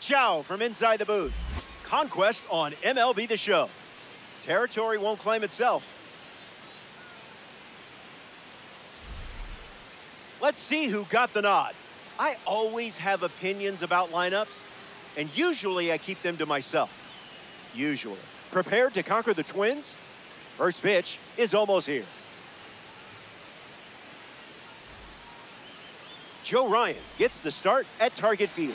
Ciao from inside the booth. Conquest on MLB The Show. Territory won't claim itself. Let's see who got the nod. I always have opinions about lineups, and usually I keep them to myself. Usually. Prepared to conquer the Twins? First pitch is almost here. Joe Ryan gets the start at Target Field.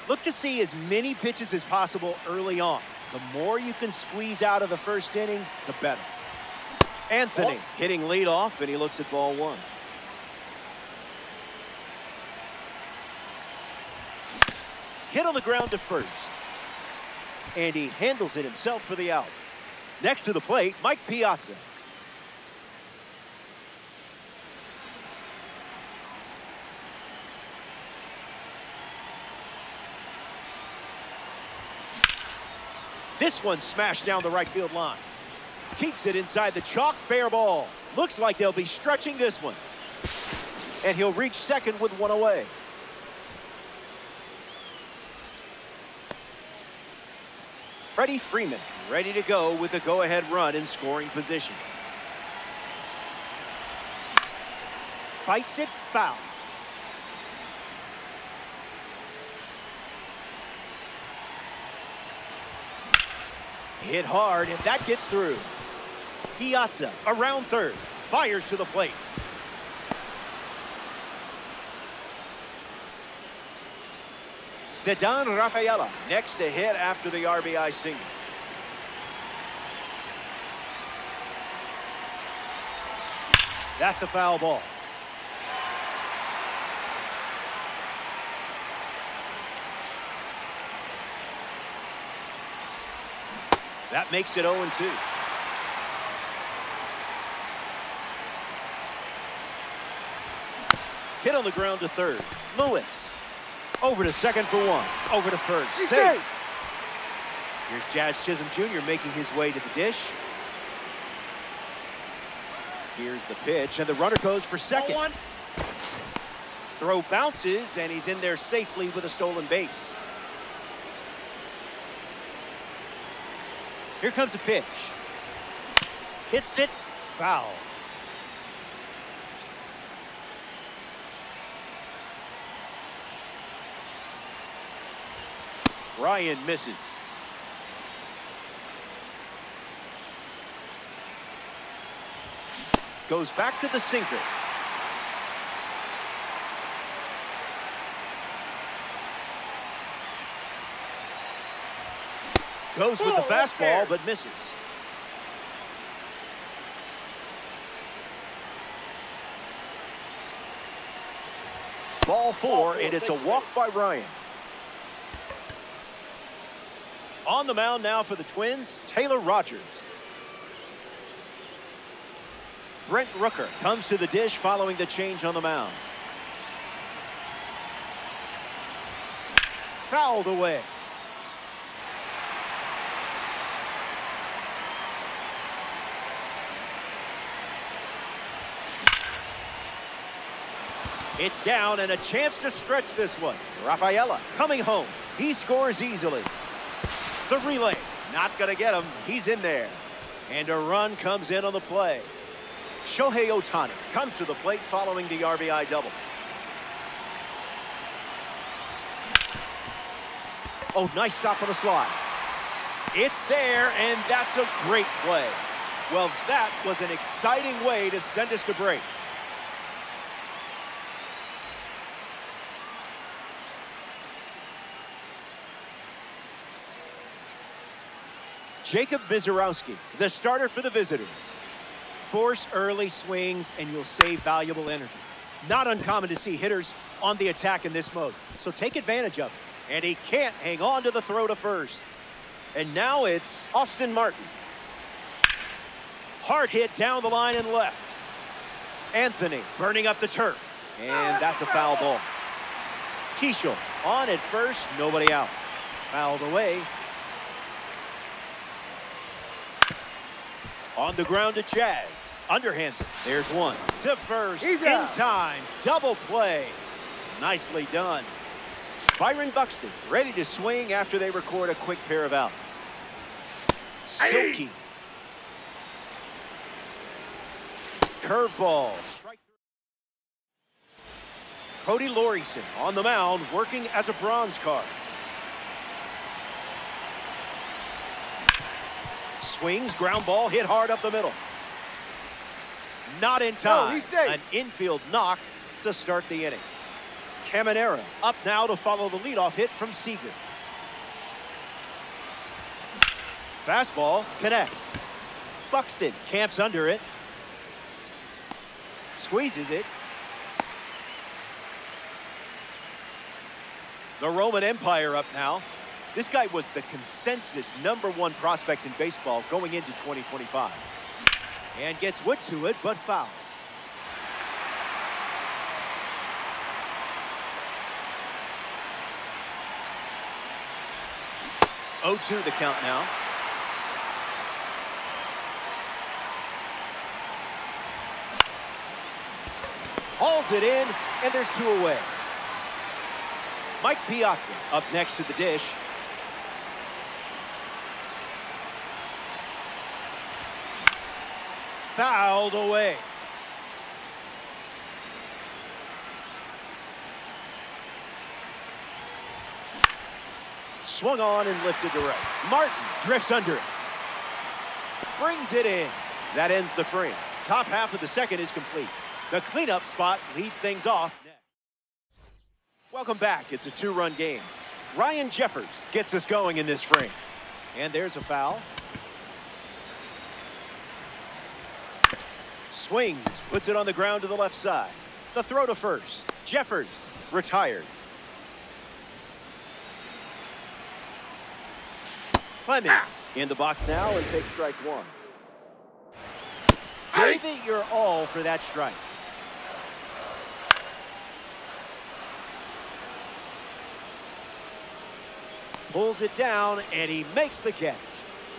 Look to see as many pitches as possible early on. The more you can squeeze out of the first inning, the better. Anthony hitting leadoff, and he looks at ball one. Hit on the ground to first. And he handles it himself for the out. Next to the plate, Mike Piazza. This one smashed down the right field line. Keeps it inside the chalk, fair ball. Looks like they'll be stretching this one. And he'll reach second with one away. Freddie Freeman ready to go with the go-ahead run in scoring position. Fights it foul. Hit hard, and that gets through. Piazza around third, fires to the plate. Ceddanne Rafaela next to hit after the RBI single. That's a foul ball. That makes it 0-2. Hit on the ground to third. Lewis. Over to second for one. Over to first. Safe. Here's Jazz Chisholm Jr. making his way to the dish. Here's the pitch, and the runner goes for second. Throw bounces, and he's in there safely with a stolen base. Here comes a pitch. Hits it, foul. Ryan misses. Goes back to the sinker. Goes with the fastball, but misses. Ball four, and it's a walk by Ryan. On the mound now for the Twins, Taylor Rogers. Brent Rooker comes to the dish following the change on the mound. Fouled away. It's down and a chance to stretch this one. Rafaela coming home. He scores easily. The relay, not going to get him. He's in there. And a run comes in on the play. Shohei Ohtani comes to the plate following the RBI double. Oh, nice stop on the slide. It's there, and that's a great play. Well, that was an exciting way to send us to break. Jacob Mizorowski, the starter for the visitors. Force early swings, and you'll save valuable energy. Not uncommon to see hitters on the attack in this mode, so take advantage of it. And he can't hang on to the throw to first. And now it's Austin Martin. Hard hit down the line and left. Anthony burning up the turf. And that's a foul ball. Keishel on at first, nobody out. Fouled away. On the ground to Jazz. Underhands it. There's one. To first. In time. Double play. Nicely done. Byron Buxton ready to swing after they record a quick pair of outs. Silky. Curveball. Strike. Cody Lorison on the mound working as a bronze card. Swings, ground ball, hit hard up the middle. Not in time. An infield knock to start the inning. Caminera up now to follow the leadoff hit from Seager. Fastball connects. Buxton camps under it. Squeezes it. The Roman Empire up now. This guy was the consensus #1 prospect in baseball going into 2025. And gets wood to it, but foul. Oh-2 the count now. Hauls it in, and there's 2 away. Mike Piazza up next to the dish. Fouled away. Swung on and lifted to right. Martin drifts under it. Brings it in. That ends the frame. Top half of the second is complete. The cleanup spot leads things off. Welcome back. It's a 2-run game. Ryan Jeffers gets us going in this frame. And there's a foul. Swings, puts it on the ground to the left side. The throw to first. Jeffers retired. Clemens in the box now and takes strike 1. Gave it your all for that strike. Pulls it down, and he makes the catch.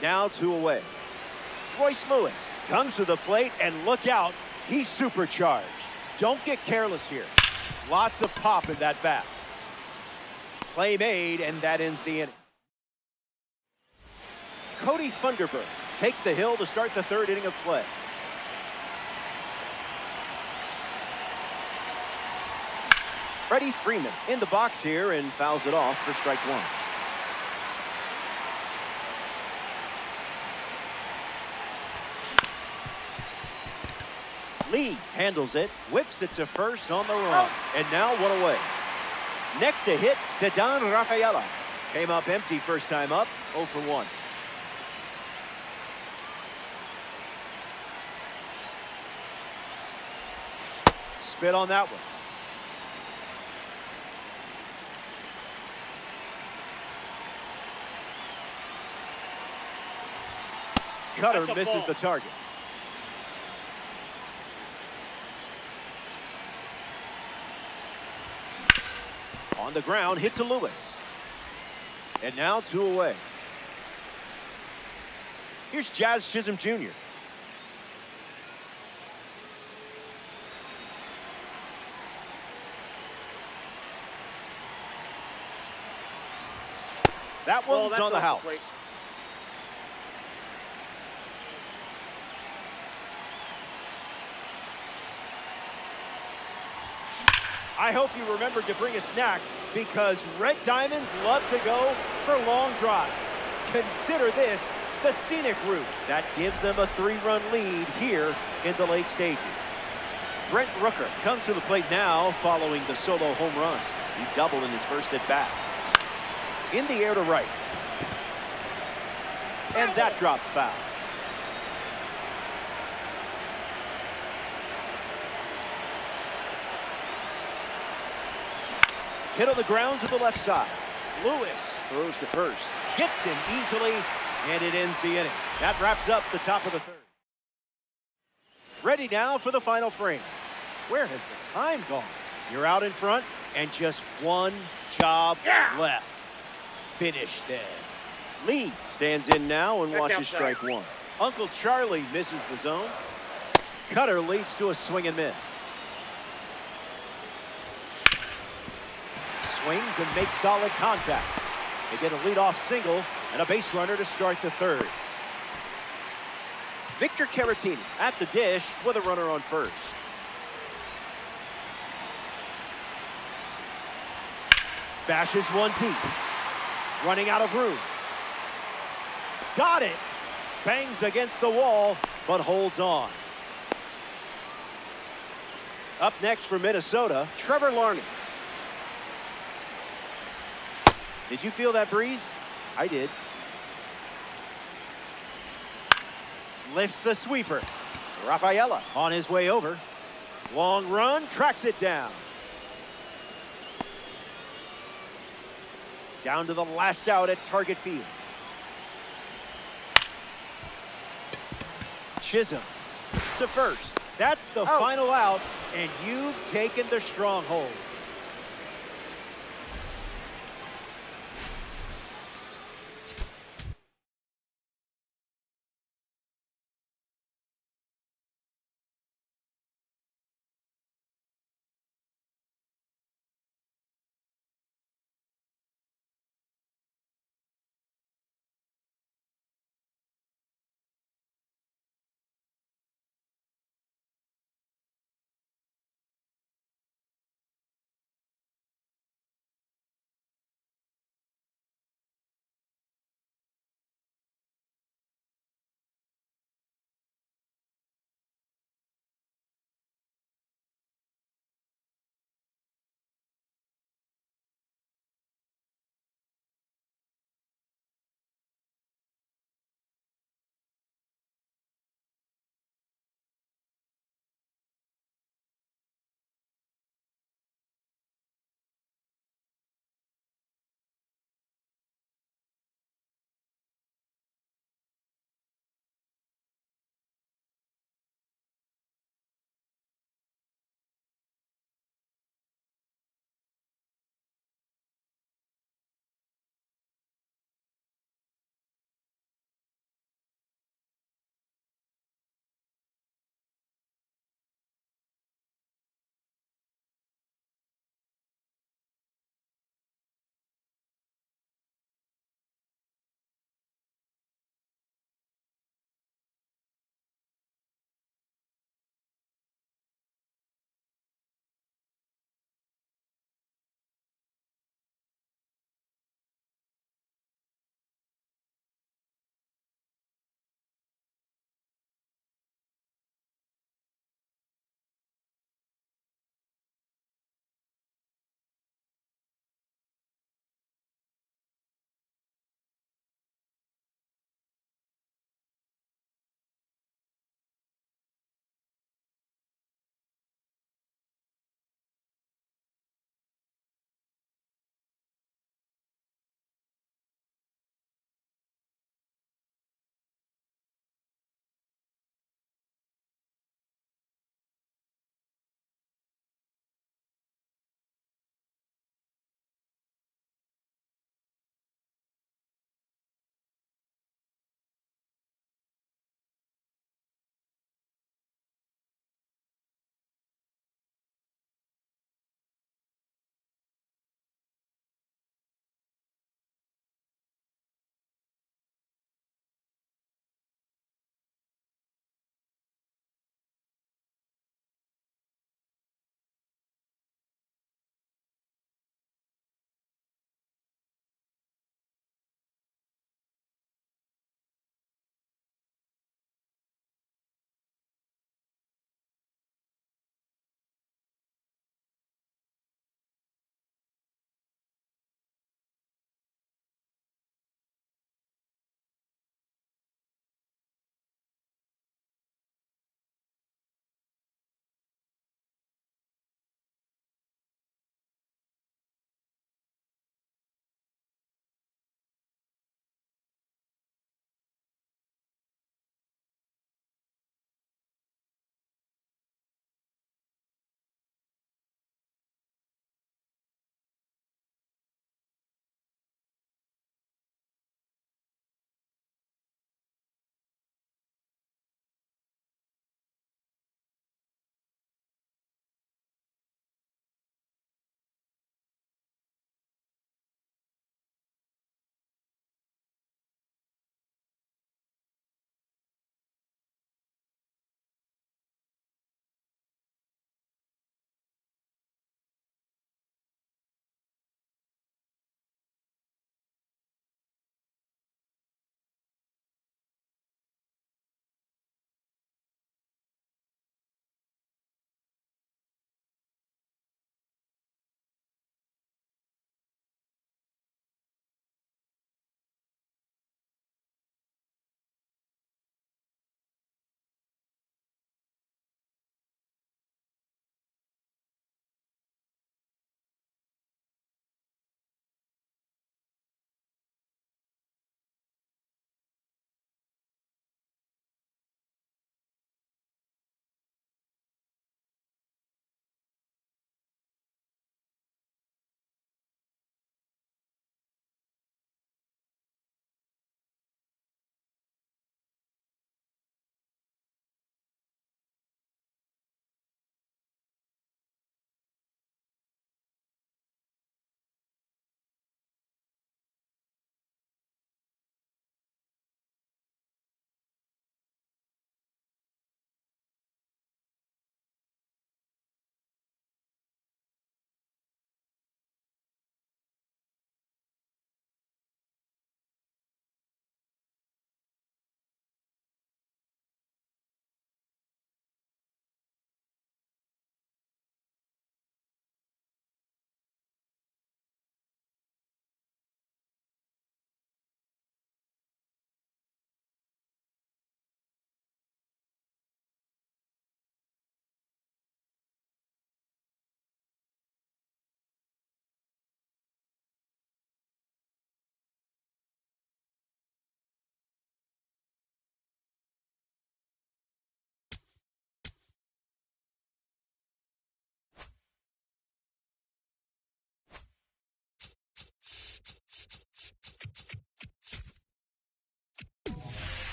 Now 2 away. Royce Lewis comes to the plate, and look out, he's supercharged. Don't get careless here. Lots of pop in that bat. Play made, and that ends the inning. Cody Funderburg takes the hill to start the 3rd inning of play. Freddie Freeman in the box here and fouls it off for strike 1. Lee handles it, whips it to first on the run, and now 1 away. Next to hit, Ceddanne Rafaela. Came up empty first time up, 0 for 1. Spit on that one. Cutter misses the target. On the ground, hit to Lewis. And now 2 away. Here's Jazz Chisholm Jr. That one's on the house. I hope you remembered to bring a snack because Red Diamonds love to go for long drives. Consider this the scenic route. That gives them a 3-run lead here in the late stages. Brent Rooker comes to the plate now following the solo home run. He doubled in his first at bat. In the air to right. And that drops foul. Hit on the ground to the left side. Lewis throws to first. Gets him easily, and it ends the inning. That wraps up the top of the 3rd. Ready now for the final frame. Where has the time gone? You're out in front, and just one job left. Finish then. Lee stands in now and watches strike 1. Uncle Charlie misses the zone. Cutter leads to a swing and miss. Swings and makes solid contact. They get a leadoff single and a base runner to start the 3rd. Victor Caratini at the dish with a runner on first. Bashes one deep. Running out of room. Got it. Bangs against the wall, but holds on. Up next for Minnesota, Trevor Larney. Did you feel that breeze? I did. Lifts the sweeper. Rafaela on his way over. Long run, tracks it down. Down to the last out at Target Field. Chisholm to first. That's the final out, and you've taken the stronghold.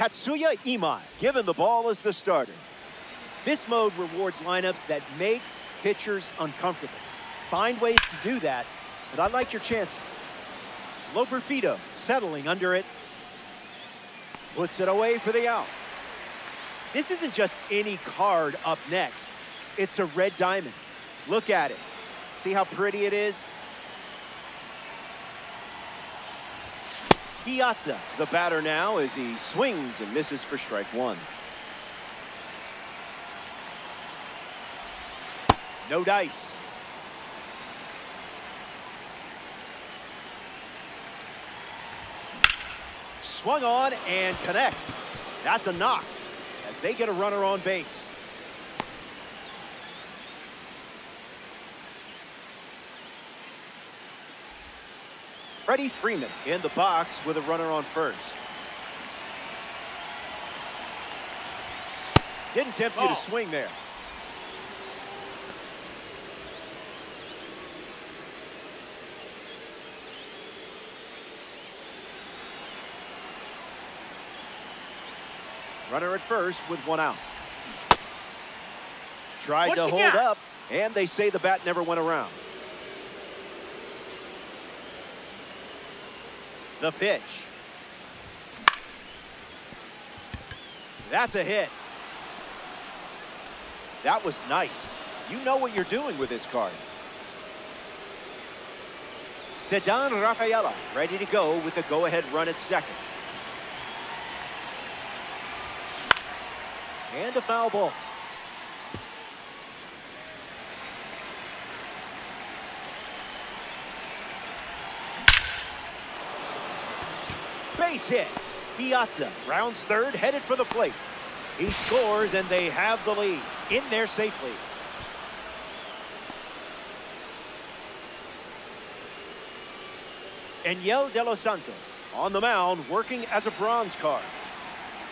Tatsuya Imai, given the ball as the starter. This mode rewards lineups that make pitchers uncomfortable. Find ways to do that, and I like your chances. Loperfido settling under it. Puts it away for the out. This isn't just any card up next. It's a red diamond. Look at it. See how pretty it is? Piazza, the batter now, as he swings and misses for strike one. No dice. Swung on and connects. That's a knock as they get a runner on base. Freddie Freeman in the box with a runner on first. Didn't tempt you to swing there. Runner at first with one out. Tried to hold up, and they say the bat never went around. The pitch. That's a hit. That was nice. You know what you're doing with this card. Ceddanne Rafaela ready to go with the go-ahead run at second. And a foul ball. Base hit. Piazza rounds third, headed for the plate. He scores, and they have the lead in there safely. Enyel De Los Santos on the mound, working as a bronze card.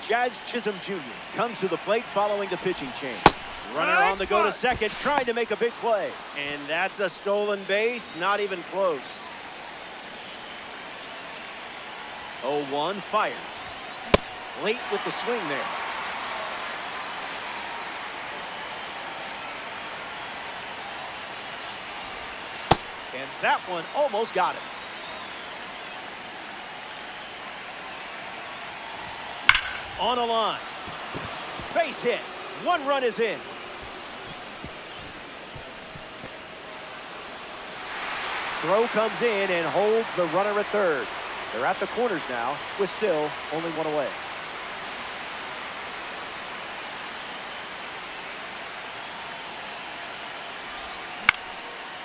Jazz Chisholm Jr. comes to the plate following the pitching change. Runner on the go to second, trying to make a big play. And that's a stolen base, not even close. 0-1, fired. Late with the swing there. And that one almost got him. On a line. Base hit. One run is in. Throw comes in and holds the runner at third. They're at the corners now with still only one away.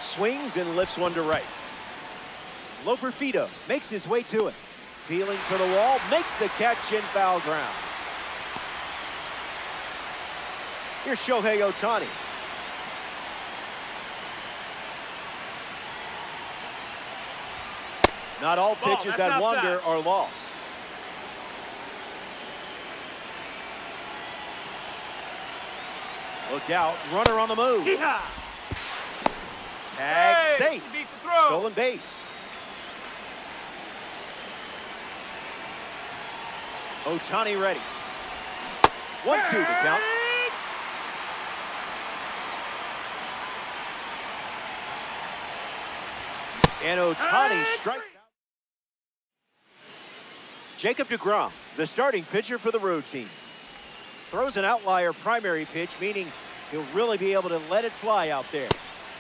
Swings and lifts one to right. Loperfido makes his way to it. Feeling for the wall, makes the catch in foul ground. Here's Shohei Ohtani. Not all pitches that wander are lost. Look out, runner on the move. Tag safe. Stolen base. Ohtani ready. 1-2 to count. And Ohtani strikes out. Jacob deGrom, the starting pitcher for the road team. Throws an outlier primary pitch, meaning he'll really be able to let it fly out there.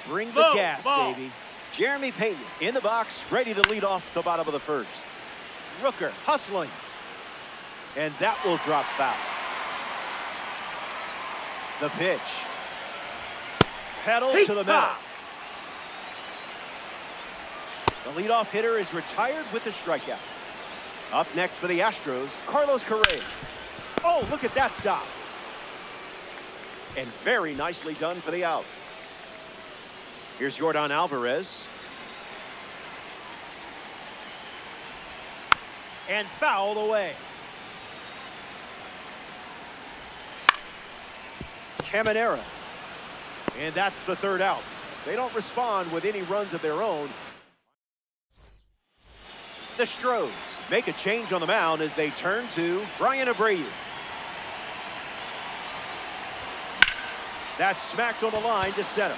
Bring the gas, baby. Jeremy Pena in the box, ready to lead off the bottom of the first. Rooker hustling. And that will drop foul. The pitch. Pedal to the metal. The leadoff hitter is retired with the strikeout. Up next for the Astros, Carlos Correa. Oh, look at that stop. And very nicely done for the out. Here's Yordan Alvarez. And fouled away. Caminera. And that's the third out. They don't respond with any runs of their own. The Stros make a change on the mound as they turn to Brian Abreu. That's smacked on the line to center.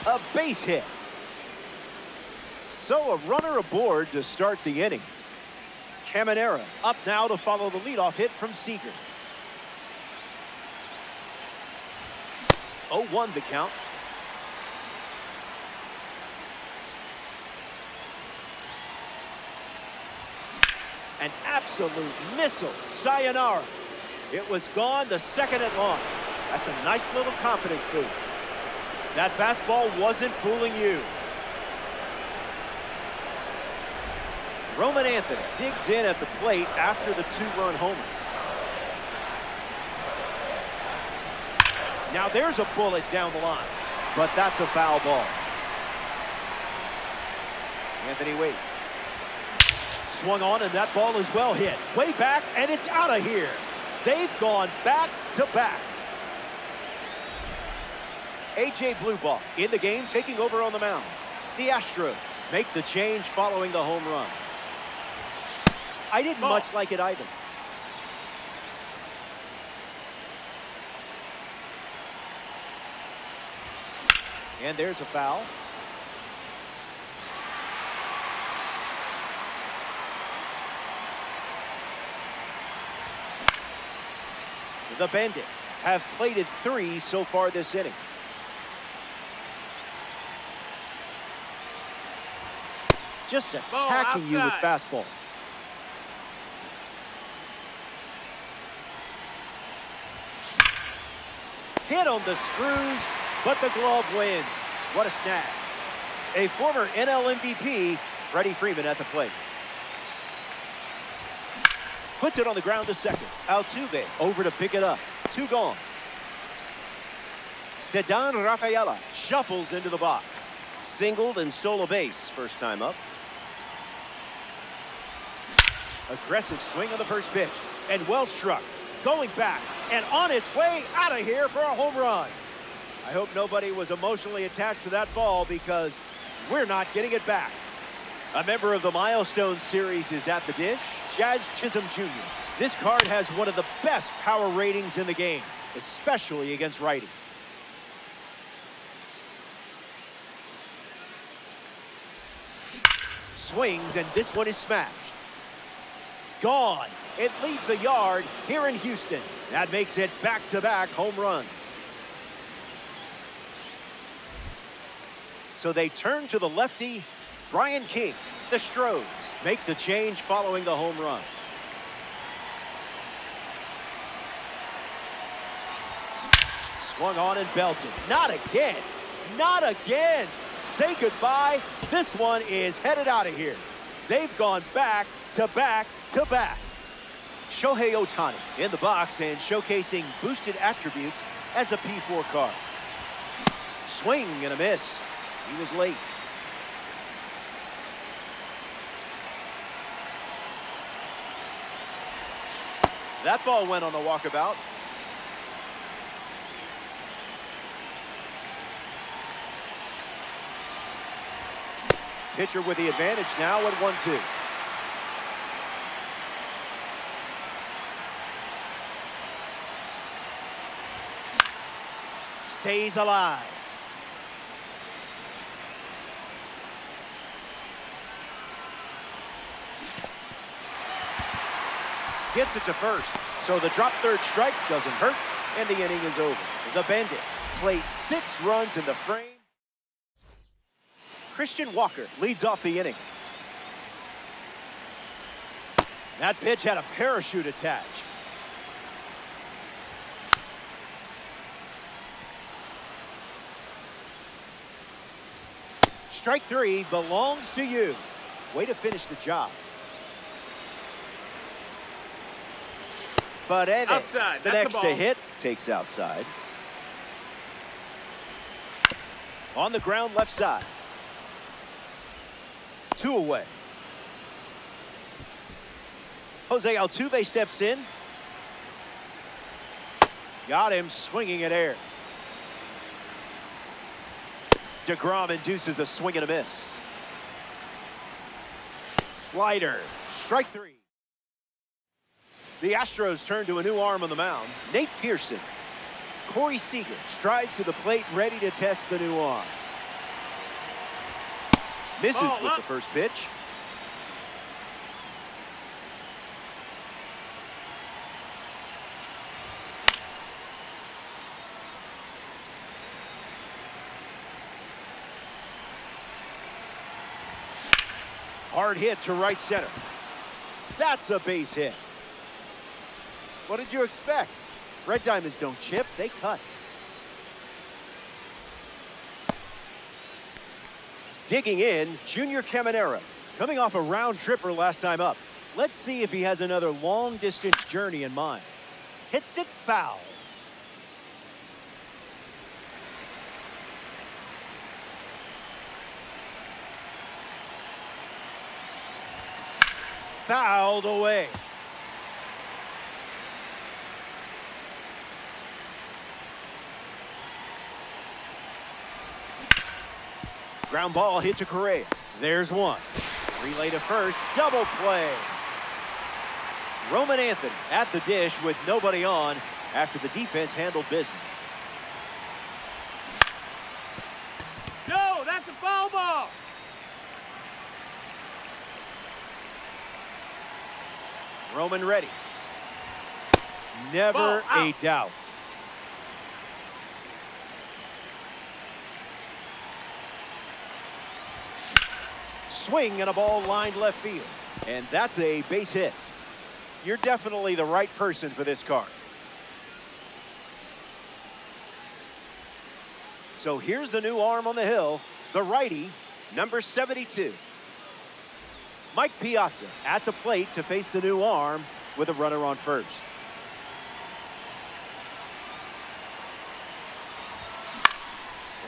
A base hit. So a runner aboard to start the inning. Caminera up now to follow the leadoff hit from Seager. 0-1 the count. An absolute missile. Sayonara. It was gone the second it launched. That's a nice little confidence boost. That fastball wasn't fooling you. Roman Anthony digs in at the plate after the two-run homer. Now there's a bullet down the line, but that's a foul ball. Anthony waits. Swung on, and that ball is well hit. Way back, and it's out of here. They've gone back to back. A.J. Blueball in the game, taking over on the mound. The Astros make the change following the home run. I didn't much like it either. And there's a foul. The Bandits have plated 3 so far this inning. Just attacking you with fastballs. Hit on the screws, but the glove wins. What a snag. A former NL MVP, Freddie Freeman at the plate. Puts it on the ground to second. Altuve over to pick it up. 2 gone. Cedar Rafaela shuffles into the box. Singled and stole a base first time up. Aggressive swing on the first pitch. And well struck. Going back and on its way out of here for a home run. I hope nobody was emotionally attached to that ball because we're not getting it back. A member of the Milestone series is at the dish, Jazz Chisholm Jr. This card has one of the best power ratings in the game, especially against righties. Swings, and this one is smashed. Gone. It leaves the yard here in Houston. That makes it back-to-back home runs. So they turn to the lefty, Brian King. The Stros make the change following the home run. Swung on and belted. Not again. Not again. Say goodbye. This one is headed out of here. They've gone back to back to back. Shohei Ohtani in the box and showcasing boosted attributes as a P4 card. Swing and a miss. He was late. That ball went on a walkabout. Pitcher with the advantage now at 1-2. Stays alive. Gets it to first. So the drop third strike doesn't hurt, and the inning is over. The Bandits played 6 runs in the frame. Christian Walker leads off the inning. That pitch had a parachute attached. Strike 3 belongs to you. Way to finish the job. But Outside. the next to hit takes outside. On the ground left side. 2 away. Jose Altuve steps in. Got him swinging at air. DeGrom induces a swing and a miss. Slider. Strike 3. The Astros turn to a new arm on the mound, Nate Pearson. Corey Seager strides to the plate, ready to test the new arm. Misses with the first pitch. Hard hit to right center. That's a base hit. What did you expect? Red Diamonds don't chip, they cut. Digging in, Junior Caminero, coming off a round tripper last time up. Let's see if he has another long-distance journey in mind. Hits it foul. Fouled away. Ground ball hit to Correa. There's one. Relay to first. Double play. Roman Anthony at the dish with nobody on after the defense handled business. No, that's a foul ball. Roman ready. Never a doubt. Swing and a ball lined left field. And that's a base hit. You're definitely the right person for this card. So here's the new arm on the hill, the righty, number 72. Mike Piazza at the plate to face the new arm with a runner on first.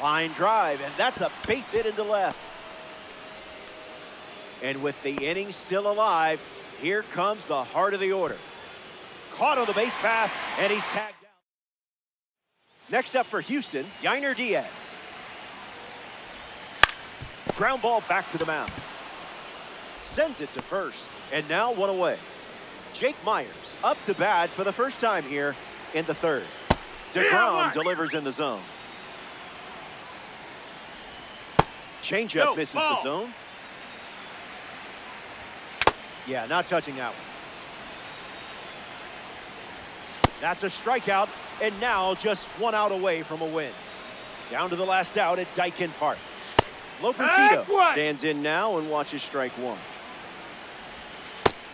Line drive, and that's a base hit into left. And with the inning still alive, here comes the heart of the order. Caught on the base path, and he's tagged down. Next up for Houston, Yainer Diaz. Ground ball back to the mound. Sends it to first, and now one away. Jake Myers up to bat for the first time here in the third. DeGrom delivers in the zone. Changeup misses the zone. Yeah, not touching that one. That's a strikeout, and now just one out away from a win. Down to the last out at Daikin Park. Loperfido stands in now and watches strike one.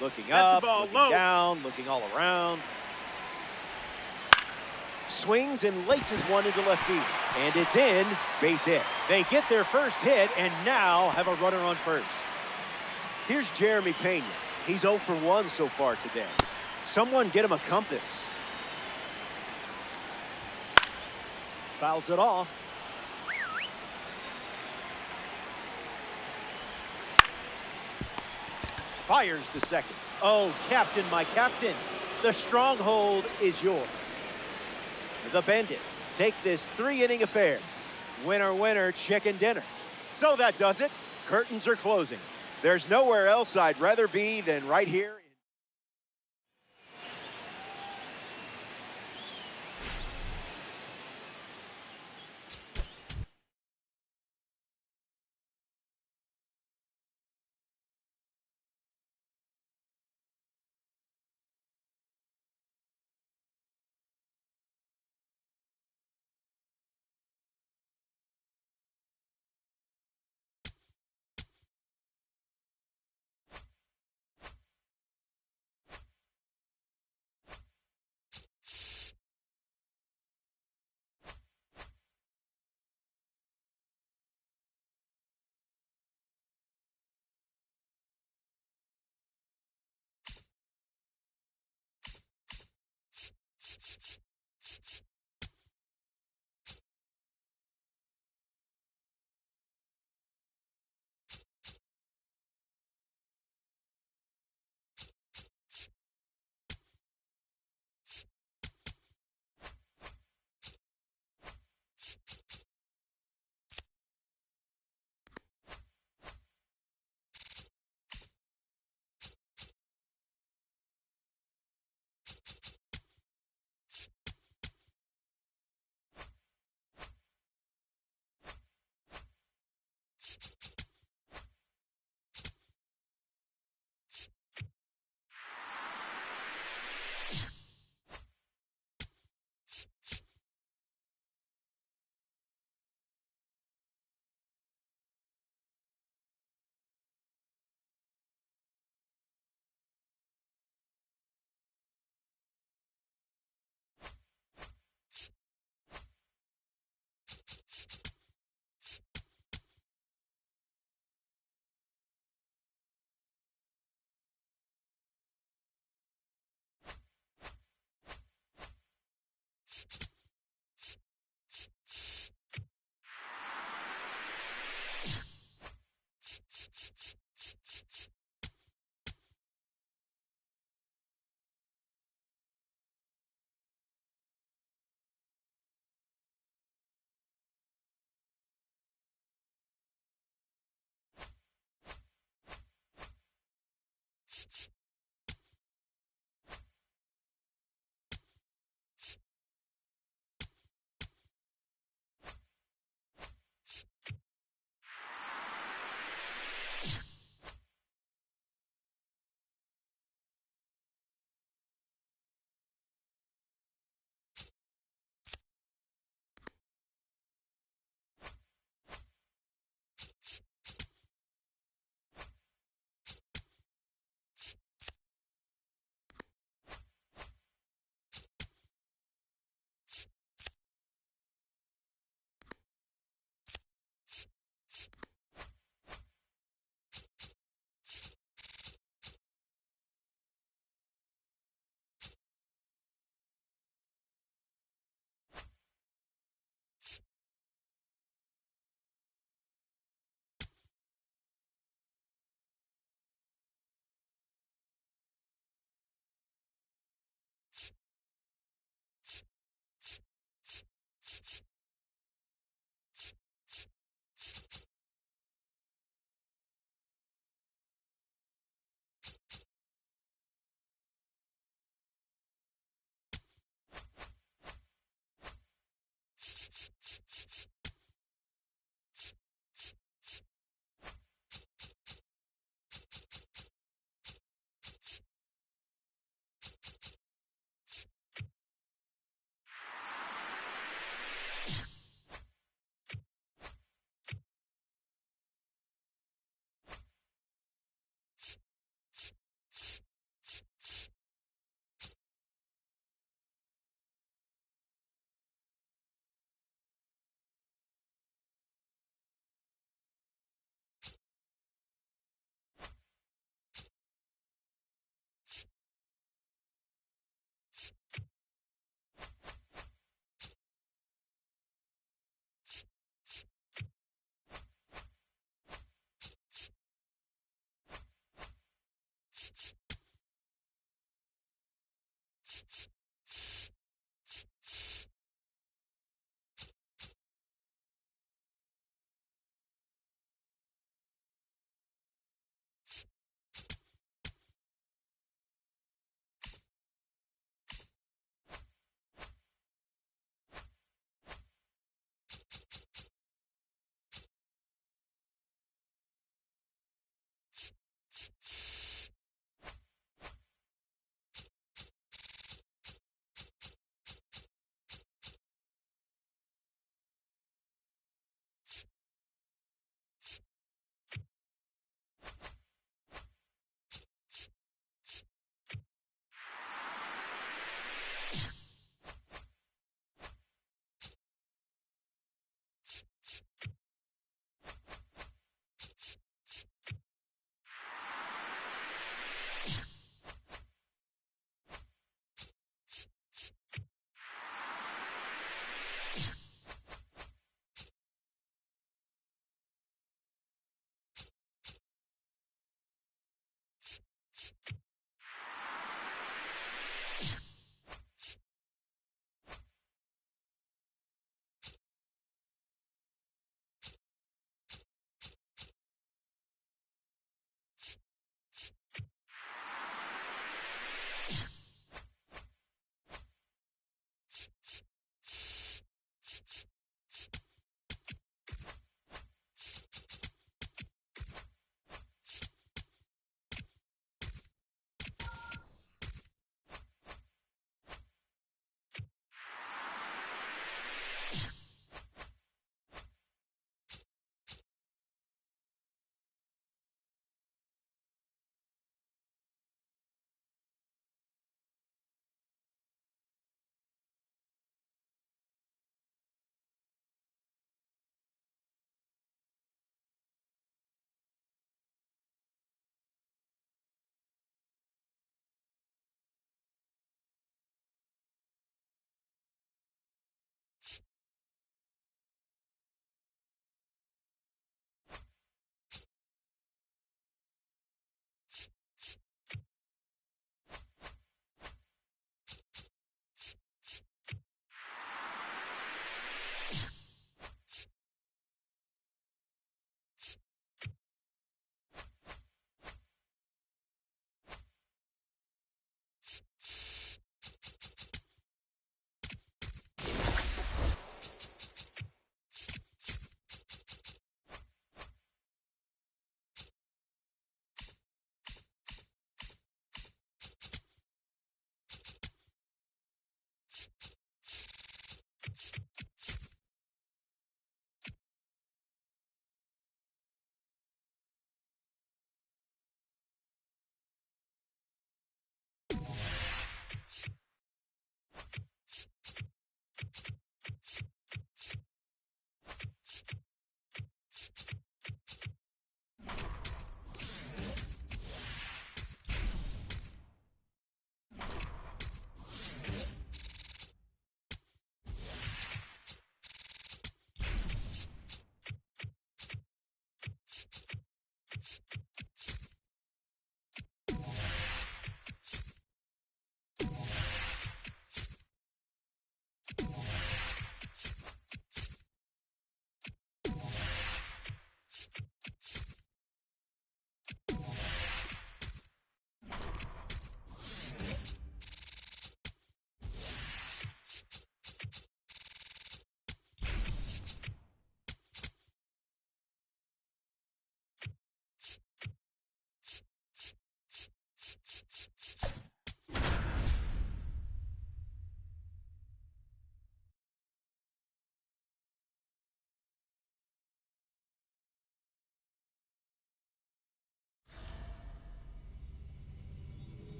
Looking up, looking down, looking all around. Swings and laces one into left field. And it's in, base hit. They get their first hit and now have a runner on first. Here's Jeremy Pena. He's 0 for 1 so far today. Someone get him a compass. Fouls it off. Fires to second. Oh, captain, my captain. The stronghold is yours. The Bandits take this 3-inning affair. Winner, winner, chicken dinner. So that does it. Curtains are closing. There's nowhere else I'd rather be than right here.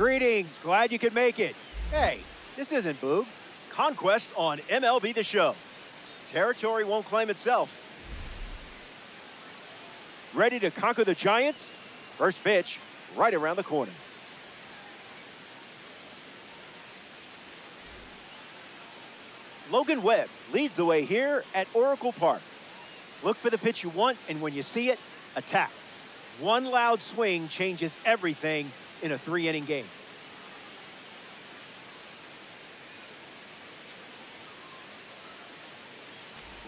Greetings, glad you could make it. Hey, this isn't Boog. Conquest on MLB The Show. Territory won't claim itself. Ready to conquer the Giants? First pitch, right around the corner. Logan Webb leads the way here at Oracle Park. Look for the pitch you want, and when you see it, attack. One loud swing changes everything in a 3-inning game.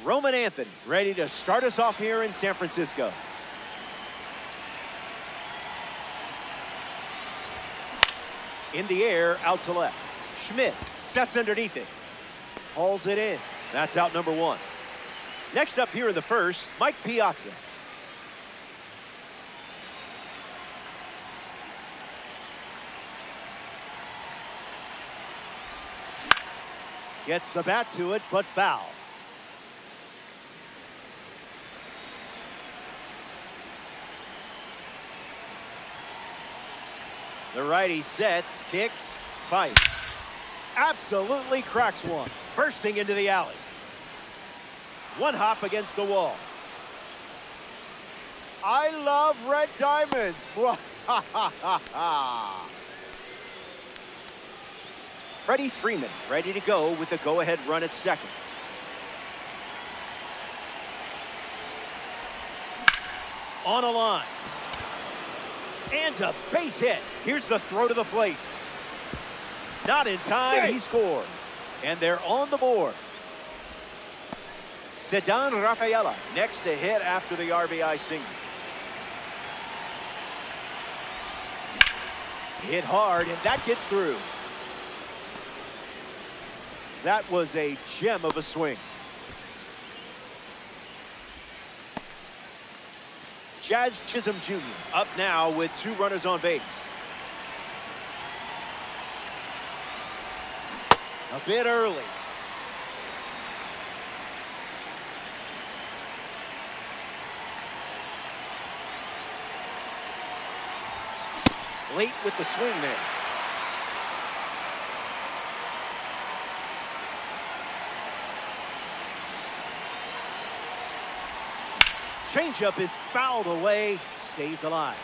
Roman Anthony ready to start us off here in San Francisco. In the air, out to left. Schmidt sets underneath it. Hauls it in. That's out number 1. Next up here in the first, Mike Piazza. Gets the bat to it, but foul. The righty sets, kicks, fights. Absolutely cracks one, bursting into the alley. One hop against the wall. I love red diamonds. Freddie Freeman ready to go with the go-ahead run at second. On a line. And a base hit. Here's the throw to the plate. Not in time, he scored. And they're on the board. Sedan Rafaela next to hit after the RBI single. Hit hard, and that gets through. That was a gem of a swing. Jazz Chisholm Jr. up now with 2 runners on base. A bit early. Late with the swing there. Changeup is fouled away, stays alive.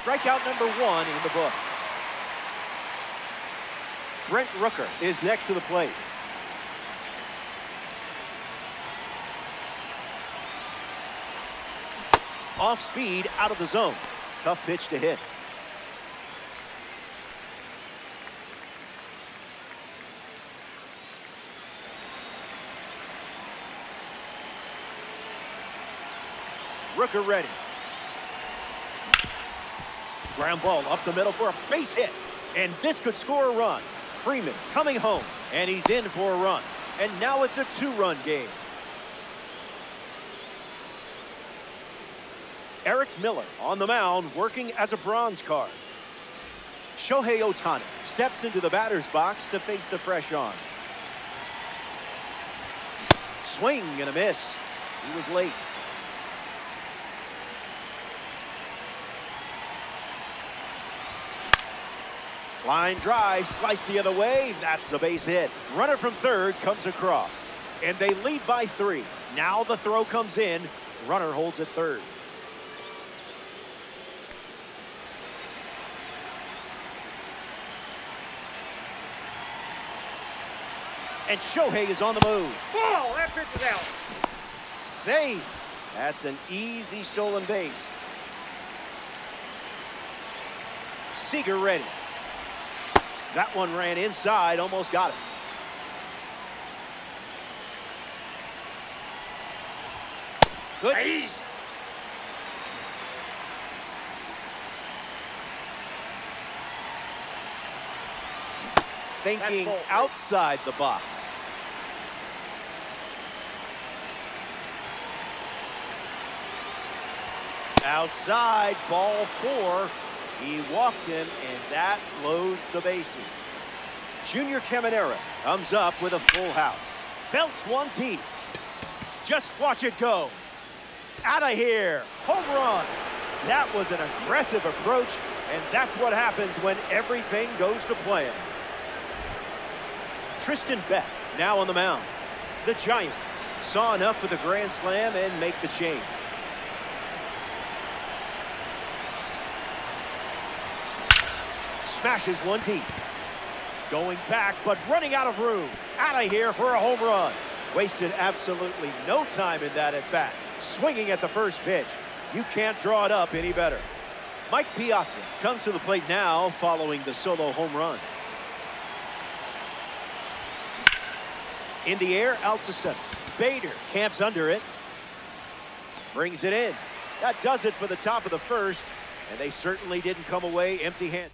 Strikeout number 1 in the books. Brent Rooker is next to the plate. Off speed, out of the zone. Tough pitch to hit. Rooker ready. Ground ball up the middle for a base hit. And this could score a run. Freeman coming home. And he's in for a run. And now it's a 2-run game. Eric Miller on the mound working as a bronze card. Shohei Ohtani steps into the batter's box to face the fresh arm. Swing and a miss. He was late. Line drive, sliced the other way. That's a base hit. Runner from third comes across. And they lead by 3. Now the throw comes in. Runner holds at third. And Shohei is on the move. Ball, that pitch is out. Safe. That's an easy stolen base. Seager ready. That one ran inside, almost got it. Good. Nice. Thinking outside the box. Outside, ball 4. He walked him, and that loads the bases. Junior Caminera comes up with a full house. Belts one team. Just watch it go. Out of here. Home run. That was an aggressive approach, and that's what happens when everything goes to plan. Tristan Beck now on the mound. The Giants saw enough for the grand slam and make the change. Smashes one deep. Going back, but running out of room. Out of here for a home run. Wasted absolutely no time in that at bat. Swinging at the first pitch. You can't draw it up any better. Mike Piazza comes to the plate now following the solo home run. In the air, out to center. Bader camps under it. Brings it in. That does it for the top of the first, and they certainly didn't come away empty-handed.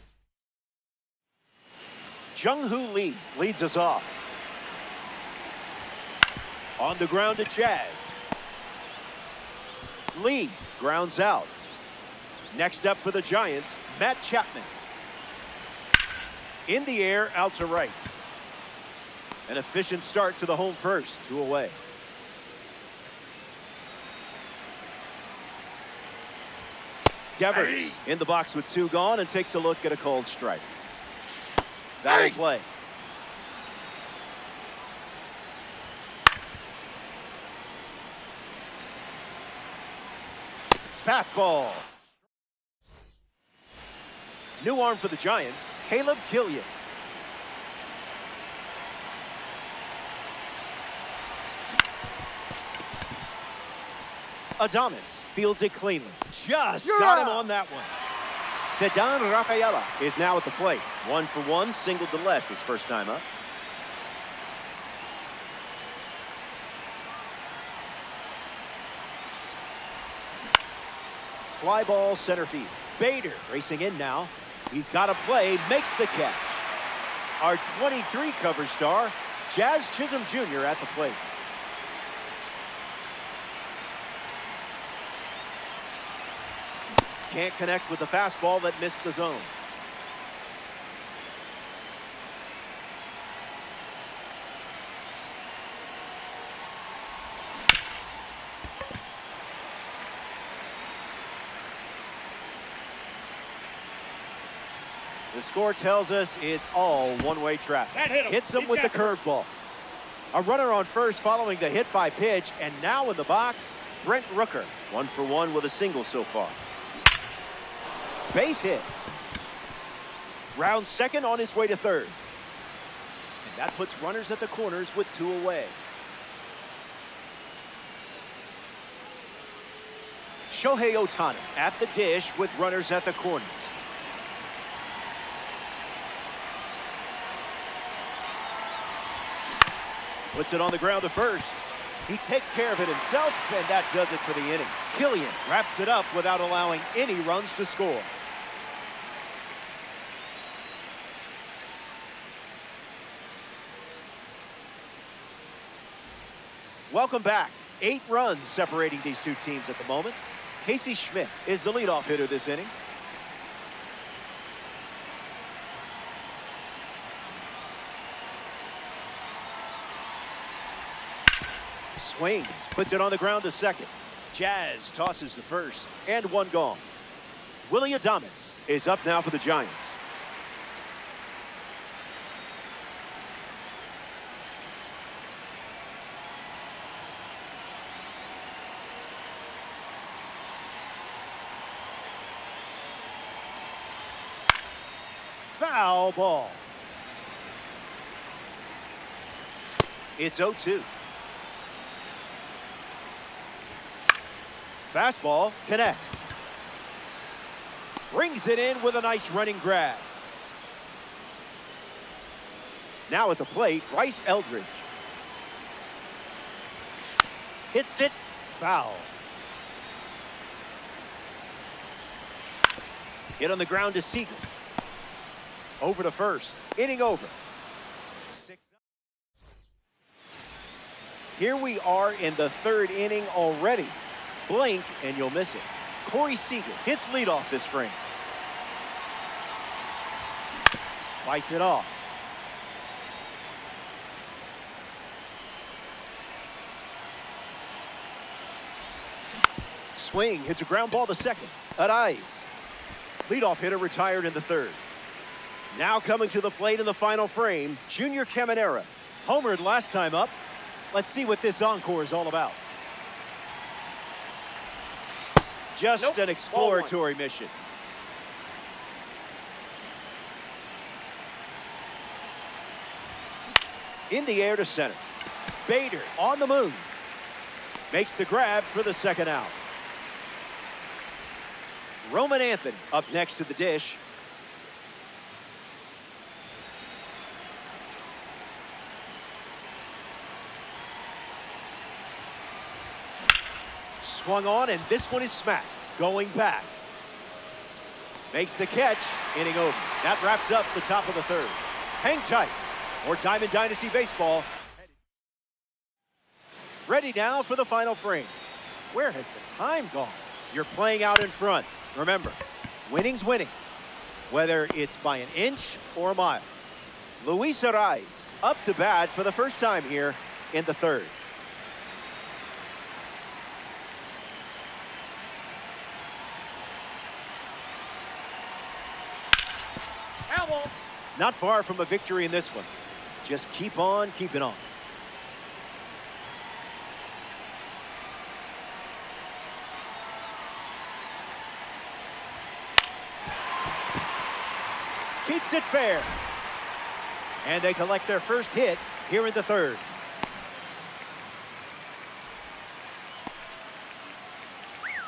Jung-Hoo Lee leads us off. On the ground to Jazz. Lee grounds out. Next up for the Giants, Matt Chapman. In the air, out to right. An efficient start to the home first, 2 away. Devers in the box with 2 gone and takes a look at a called strike. That'll play. Fastball. New arm for the Giants, Caleb Killian. Adames fields it cleanly. Just got him on that one. Sedan Rafaela is now at the plate. 1 for 1, single to left his first time up. Fly ball center field. Bader racing in now. He's got a play, makes the catch. Our 23 cover star, Jazz Chisholm Jr. at the plate. Can't connect with the fastball that missed the zone. The score tells us it's all one-way traffic. Hits him with the curveball. A runner on first following the hit by pitch, and now in the box, Brent Rooker. 1 for 1 with a single so far. Base hit. Rounds second on his way to third. And that puts runners at the corners with 2 away. Shohei Ohtani at the dish with runners at the corners. Puts it on the ground to first. He takes care of it himself, and that does it for the inning. Killian wraps it up without allowing any runs to score. Welcome back. 8 runs separating these 2 teams at the moment. Casey Schmidt is the leadoff hitter this inning. Swings, puts it on the ground to second. Jazz tosses to first, and 1 gone. Willie Adames is up now for the Giants. Foul ball. It's 0-2. Fastball connects. Brings it in with a nice running grab. Now at the plate, Bryce Eldridge. Hits it, foul. Hit on the ground to Seager. Over to first, inning over. 6. Here we are in the 3rd inning already. Blink and you'll miss it. Corey Seager hits leadoff this frame. Bites it off. swing, hits a ground ball to second. Arise. Leadoff hitter retired in the third. Now coming to the plate in the final frame, Junior Caminera. Homered last time up. Let's see what this encore is all about. Just an exploratory mission. In the air to center. Bader on the move. Makes the grab for the second out. Roman Anthony up next to the dish. Swung on, and this one is smacked. Going back. Makes the catch. Inning over. That wraps up the top of the third. Hang tight. More Diamond Dynasty Baseball. Ready now for the final frame. Where has the time gone? You're playing out in front. Remember, winning's winning, whether it's by an inch or a mile. Luis Arise up to bat for the first time here in the third. Not far from a victory in this one. Just keep on keeping on. Keeps it fair. And they collect their first hit here in the third.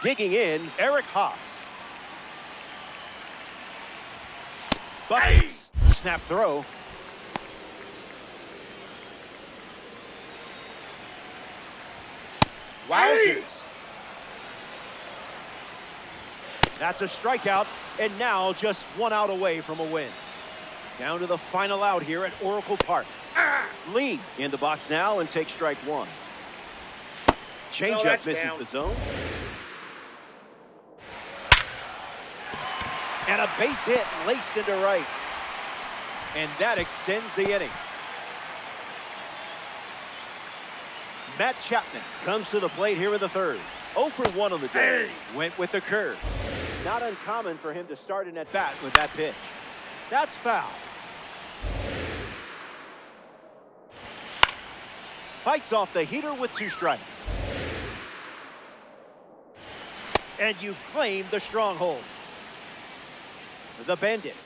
Digging in, Eric Haas. Buckets. Snap throw. Wowzers. That's a strikeout, and now just one out away from a win. Down to the final out here at Oracle Park. Lee in the box now and takes strike one. Changeup misses the zone. And a base hit laced into right. And that extends the inning. Matt Chapman comes to the plate here in the third. 0 for 1 on the day. Went with the curve. Not uncommon for him to start an at-bat with that pitch. That's foul. Fights off the heater with 2 strikes. And you've claimed the stronghold. The Bandits.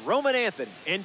Roman Anthony in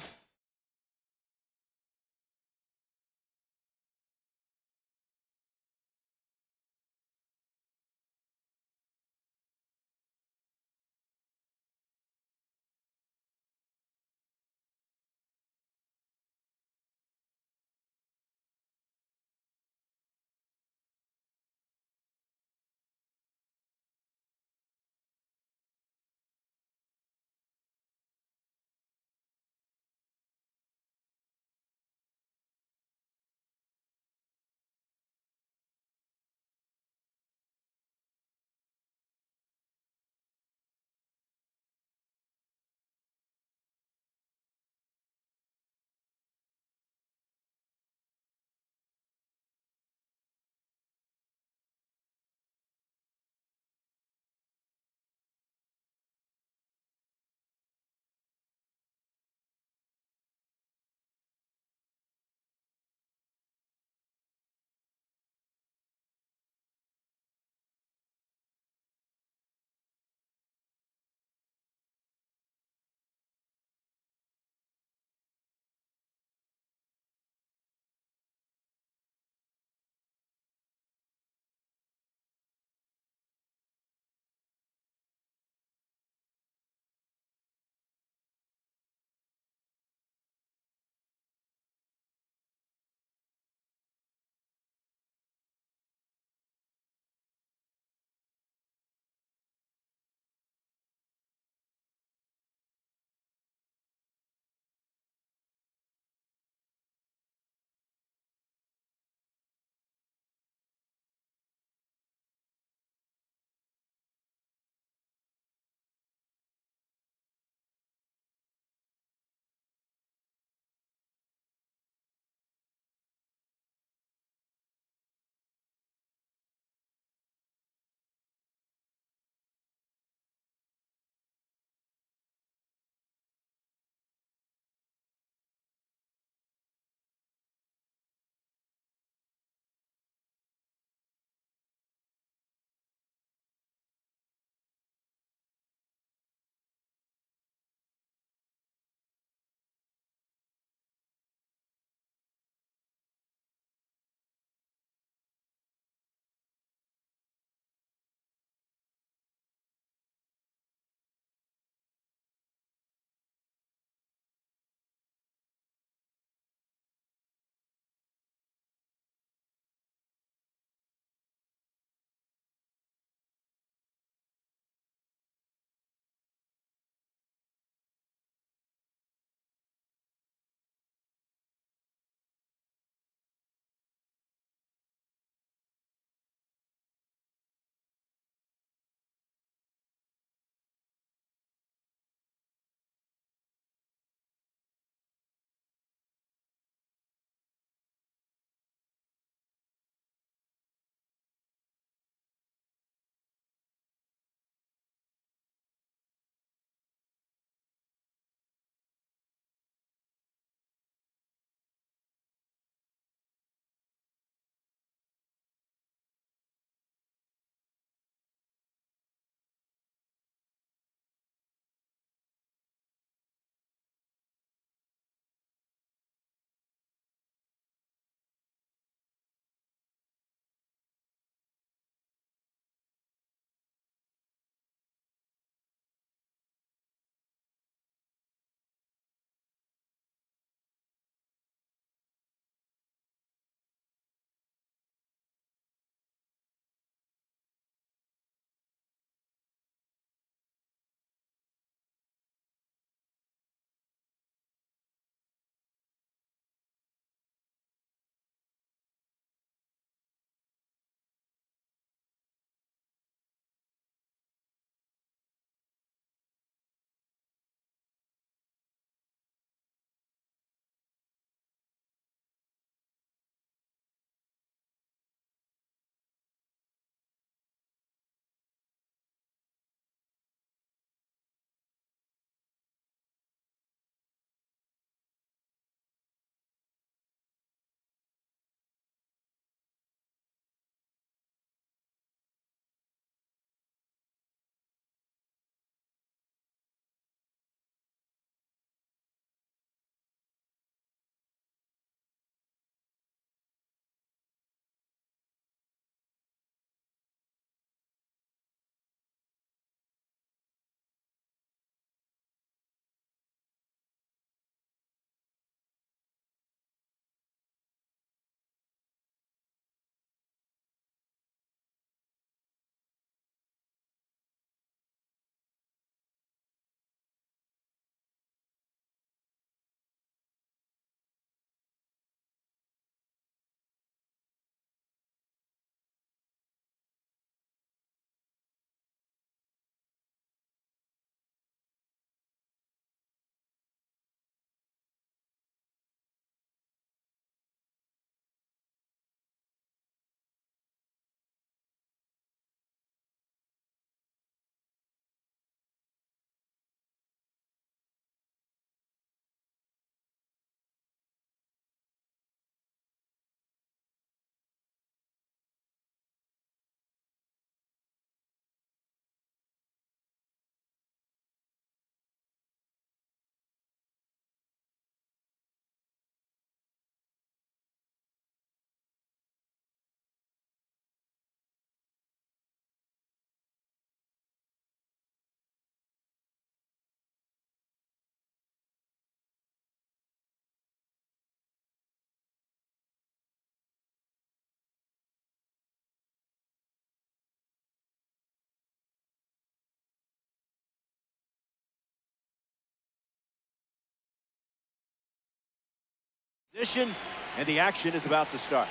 Position, and the action is about to start.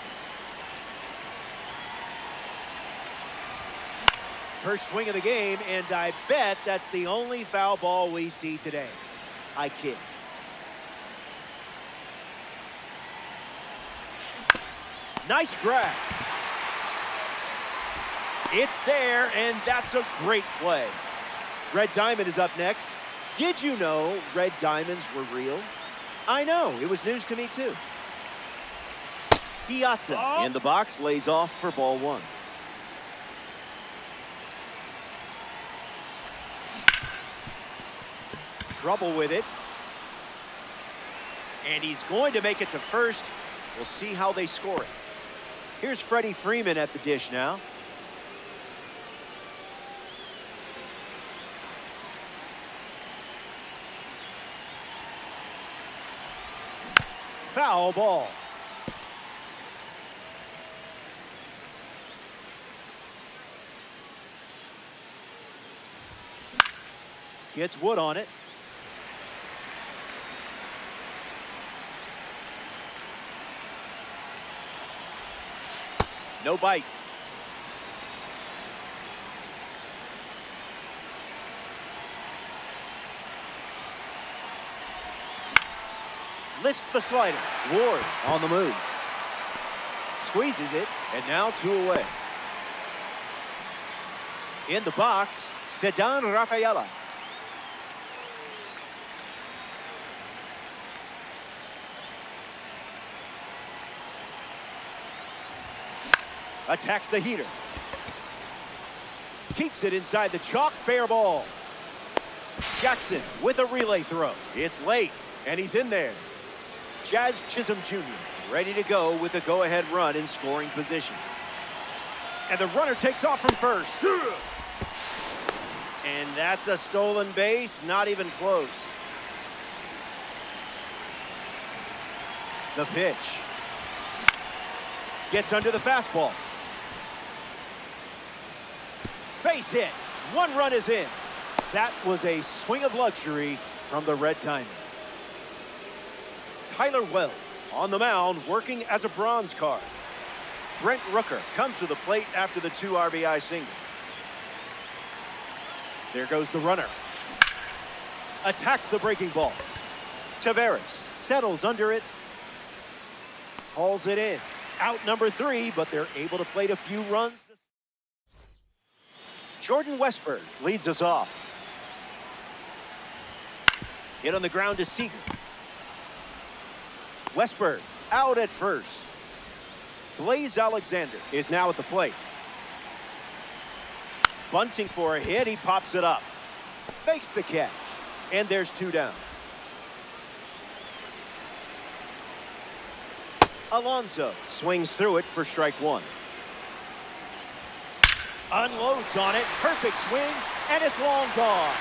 First swing of the game, and I bet that's the only foul ball we see today. I kid. Nice grab. It's there, and that's a great play. Red Diamond is up next. Did you know red diamonds were real? I know, it was news to me too. Piazza in the box, lays off for ball one. Trouble with it. And he's going to make it to first. We'll see how they score it. Here's Freddie Freeman at the dish now. Foul ball. Gets Wood on it. No bite. Lifts the slider. Ward on the move. Squeezes it, and now 2 away. In the box, Ceddanne Rafaela. Attacks the heater. Keeps it inside the chalk. Fair ball. Jackson with a relay throw. It's late, and he's in there. Jazz Chisholm Jr. ready to go with a go-ahead run in scoring position. And the runner takes off from first. And that's a stolen base, not even close. The pitch. Gets under the fastball. Base hit. 1 run is in. That was a swing of luxury from the Red Diamond. Tyler Wells on the mound, working as a bronze card. Brent Rooker comes to the plate after the 2 RBI single. There goes the runner. Attacks the breaking ball. Taveras settles under it. Hauls it in. Out number 3, but they're able to plate a few runs. Jordan Westburg leads us off. Hit on the ground to Seager. Westburg out at first. Blaze Alexander is now at the plate. Bunting for a hit. He pops it up. Fakes the catch. And there's 2 down. Alonso swings through it for strike 1. Unloads on it. Perfect swing. And it's long gone.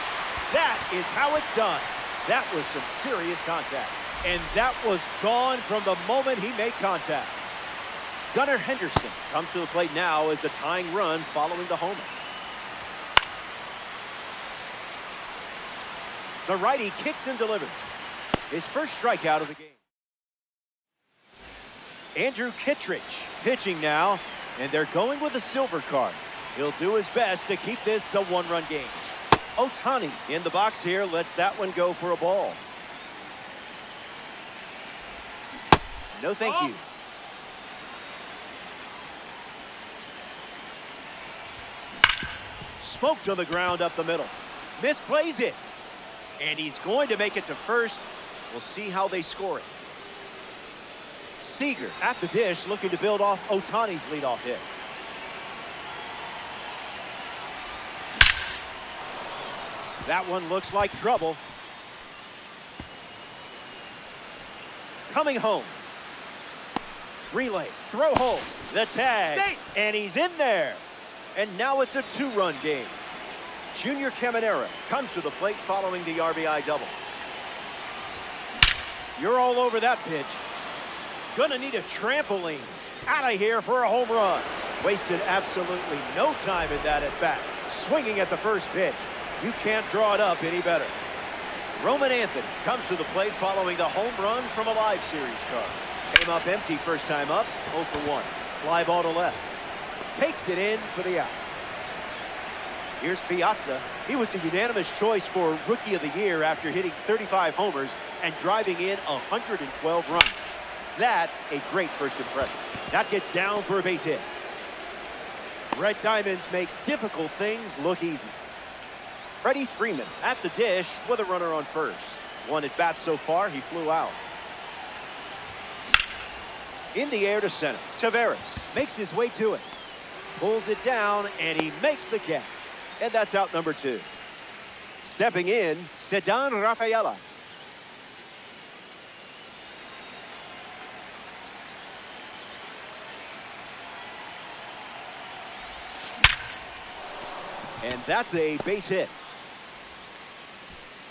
That is how it's done. That was some serious contact. And that was gone from the moment he made contact. Gunnar Henderson comes to the plate now as the tying run following the homer. The righty kicks and delivers. His first strikeout of the game. Andrew Kittredge pitching now, and they're going with a silver card. He'll do his best to keep this a 1-run game. Ohtani in the box here, lets that one go for a ball. No thank you. Smoked on the ground up the middle. Misplays it. And he's going to make it to first. We'll see how they score it. Seager at the dish, looking to build off Ohtani's leadoff hit. That one looks like trouble. Coming home. Relay, throw home, the tag, and he's in there. And now it's a 2-run game. Junior Caminera comes to the plate following the RBI double. You're all over that pitch. Gonna need a trampoline. Out of here for a home run. Wasted absolutely no time in that at bat. Swinging at the first pitch. You can't draw it up any better. Roman Anthony comes to the plate following the home run from a live series card. Came up empty first time up, 0 for 1. Fly ball to left. Takes it in for the out. Here's Piazza. He was a unanimous choice for Rookie of the Year after hitting 35 homers and driving in 112 runs. That's a great first impression. That gets down for a base hit. Red Diamonds make difficult things look easy. Freddie Freeman at the dish with a runner on first. One at bat so far, he flew out. In the air to center. Taveras makes his way to it. Pulls it down, and he makes the catch. And that's out number 2. Stepping in, Ceddanne Rafaela. And that's a base hit.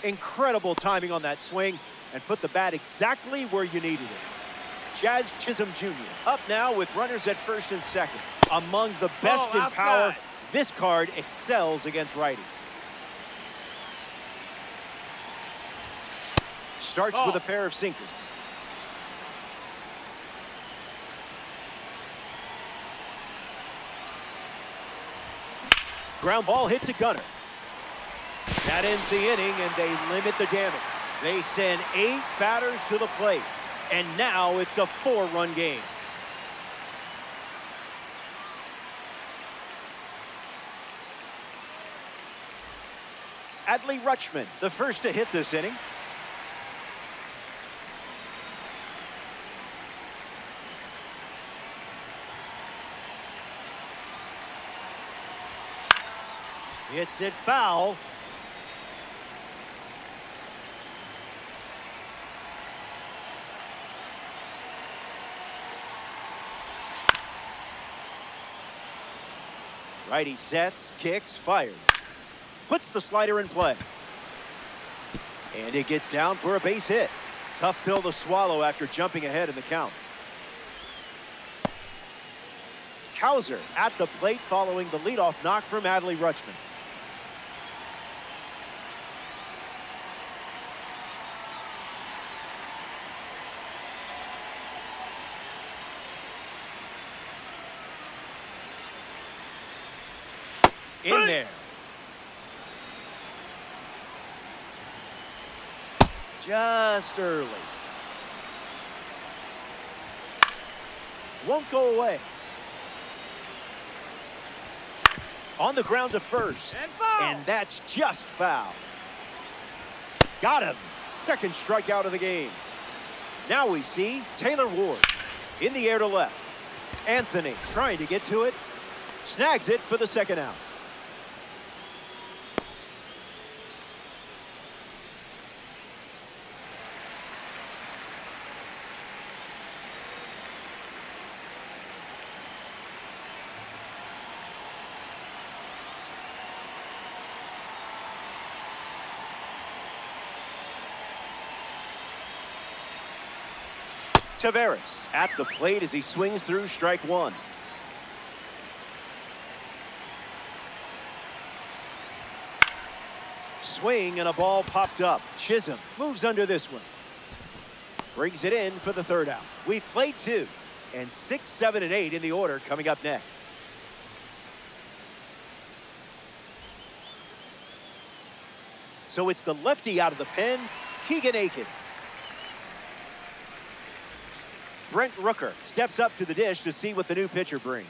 Incredible timing on that swing and put the bat exactly where you needed it. Jazz Chisholm Jr. up now with runners at first and second. Among the best in power, this card excels against righties. Starts with a pair of sinkers. Ground ball hit to Gunnar. That ends the inning, and they limit the damage. They send 8 batters to the plate, and now it's a 4-run game. Adley Rutschman, the first to hit this inning. Hits it foul. Righty sets, kicks, fires. Puts the slider in play. And it gets down for a base hit. Tough pill to swallow after jumping ahead in the count. Cowser at the plate following the leadoff knock from Adley Rutschman. In there. Just early. Won't go away. On the ground to first. And that's just foul. Got him. Second strikeout of the game. Now we see Taylor Ward in the air to left. Anthony trying to get to it. Snags it for the second out. Taveras at the plate as he swings through strike 1. Swing and a ball popped up. Chisholm moves under this one. Brings it in for the third out. We've played 2, and 6, 7, and 8 in the order coming up next. So it's the lefty out of the pen, Keegan Aiken. Brent Rooker steps up to the dish to see what the new pitcher brings.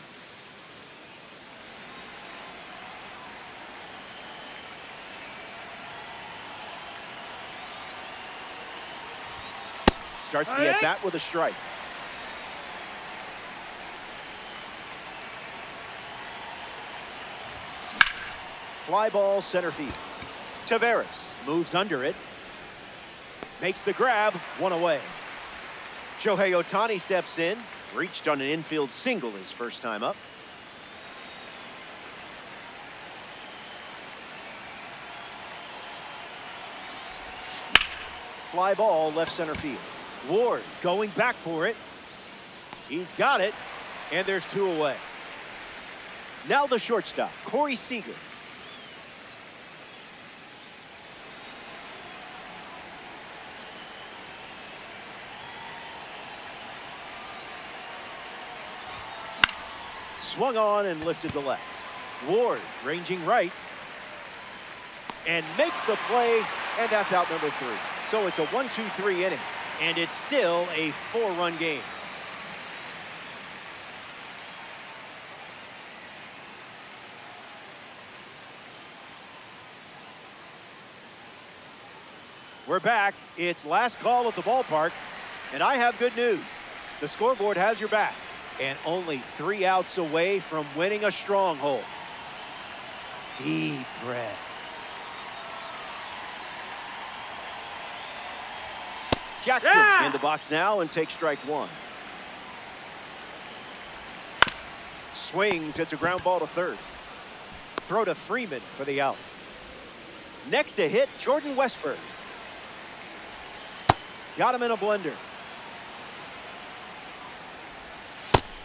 Starts the at-bat with a strike. Fly ball center field. Taveras moves under it. Makes the grab, 1 away. Shohei Ohtani steps in, reached on an infield single his first time up. Fly ball left center field. Ward going back for it. He's got it, and there's 2 away. Now the shortstop, Corey Seager. Swung on and lifted to left. Ward ranging right. And makes the play, and that's out number 3. So it's a 1-2-3 inning, and it's still a 4-run game. We're back. It's last call at the ballpark, and I have good news. The scoreboard has your back, and only 3 outs away from winning a stronghold. Deep breaths. Jackson in the box now and takes strike 1. Swings. It's a ground ball to third. Throw to Freeman for the out. Next to hit, Jordan Westburg. Got him in a blender.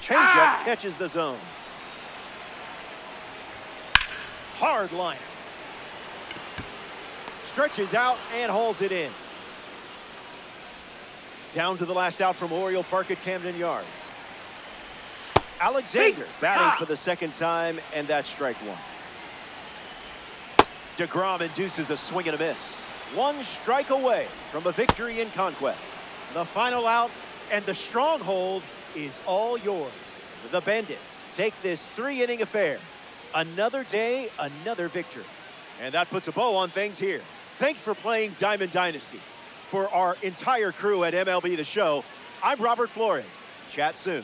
Changeup catches the zone. Hard liner. Stretches out and hauls it in. Down to the last out from Oriole Park at Camden Yards. Alexander batting for the second time, and that's strike 1. DeGrom induces a swing and a miss. 1 strike away from a victory in conquest. The final out, and the stronghold is all yours. The Bandits take this 3-inning affair. Another day, another victory. And that puts a bow on things here. Thanks for playing Diamond Dynasty. For our entire crew at MLB The Show, I'm Robert Flores. Chat soon.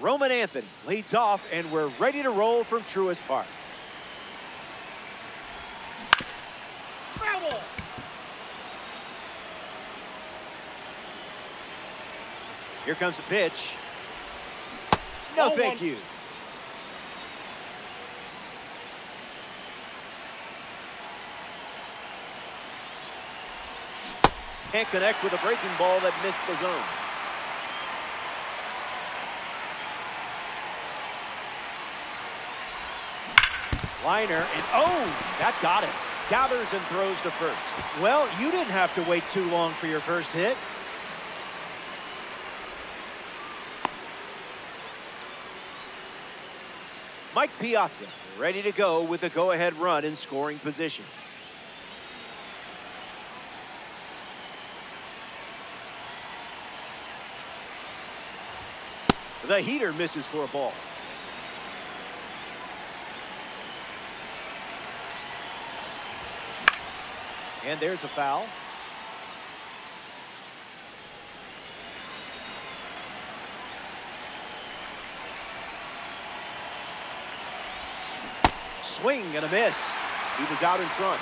Roman Anthony leads off, and we're ready to roll from Truist Park. Foul. Here comes a pitch. No, thank you. Can't connect with a breaking ball that missed the zone. Liner, and oh, that got it. Gathers and throws to first. Well, you didn't have to wait too long for your first hit. Mike Piazza ready to go with the go-ahead run in scoring position. The heater misses for a ball. And there's a foul. Swing and a miss. He was out in front.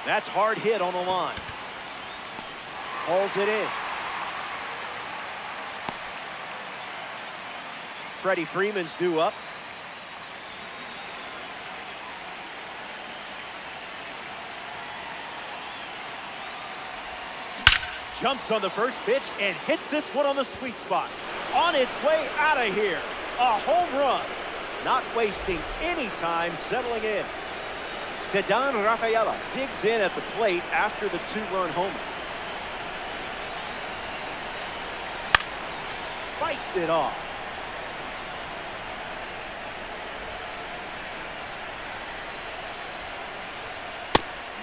That's hard hit on the line. Hauls it in. Freddie Freeman's due up. Jumps on the first pitch and hits this one on the sweet spot. On its way out of here. A home run. Not wasting any time settling in. Ceddanne Rafaela digs in at the plate after the two-run homer. Fights it off.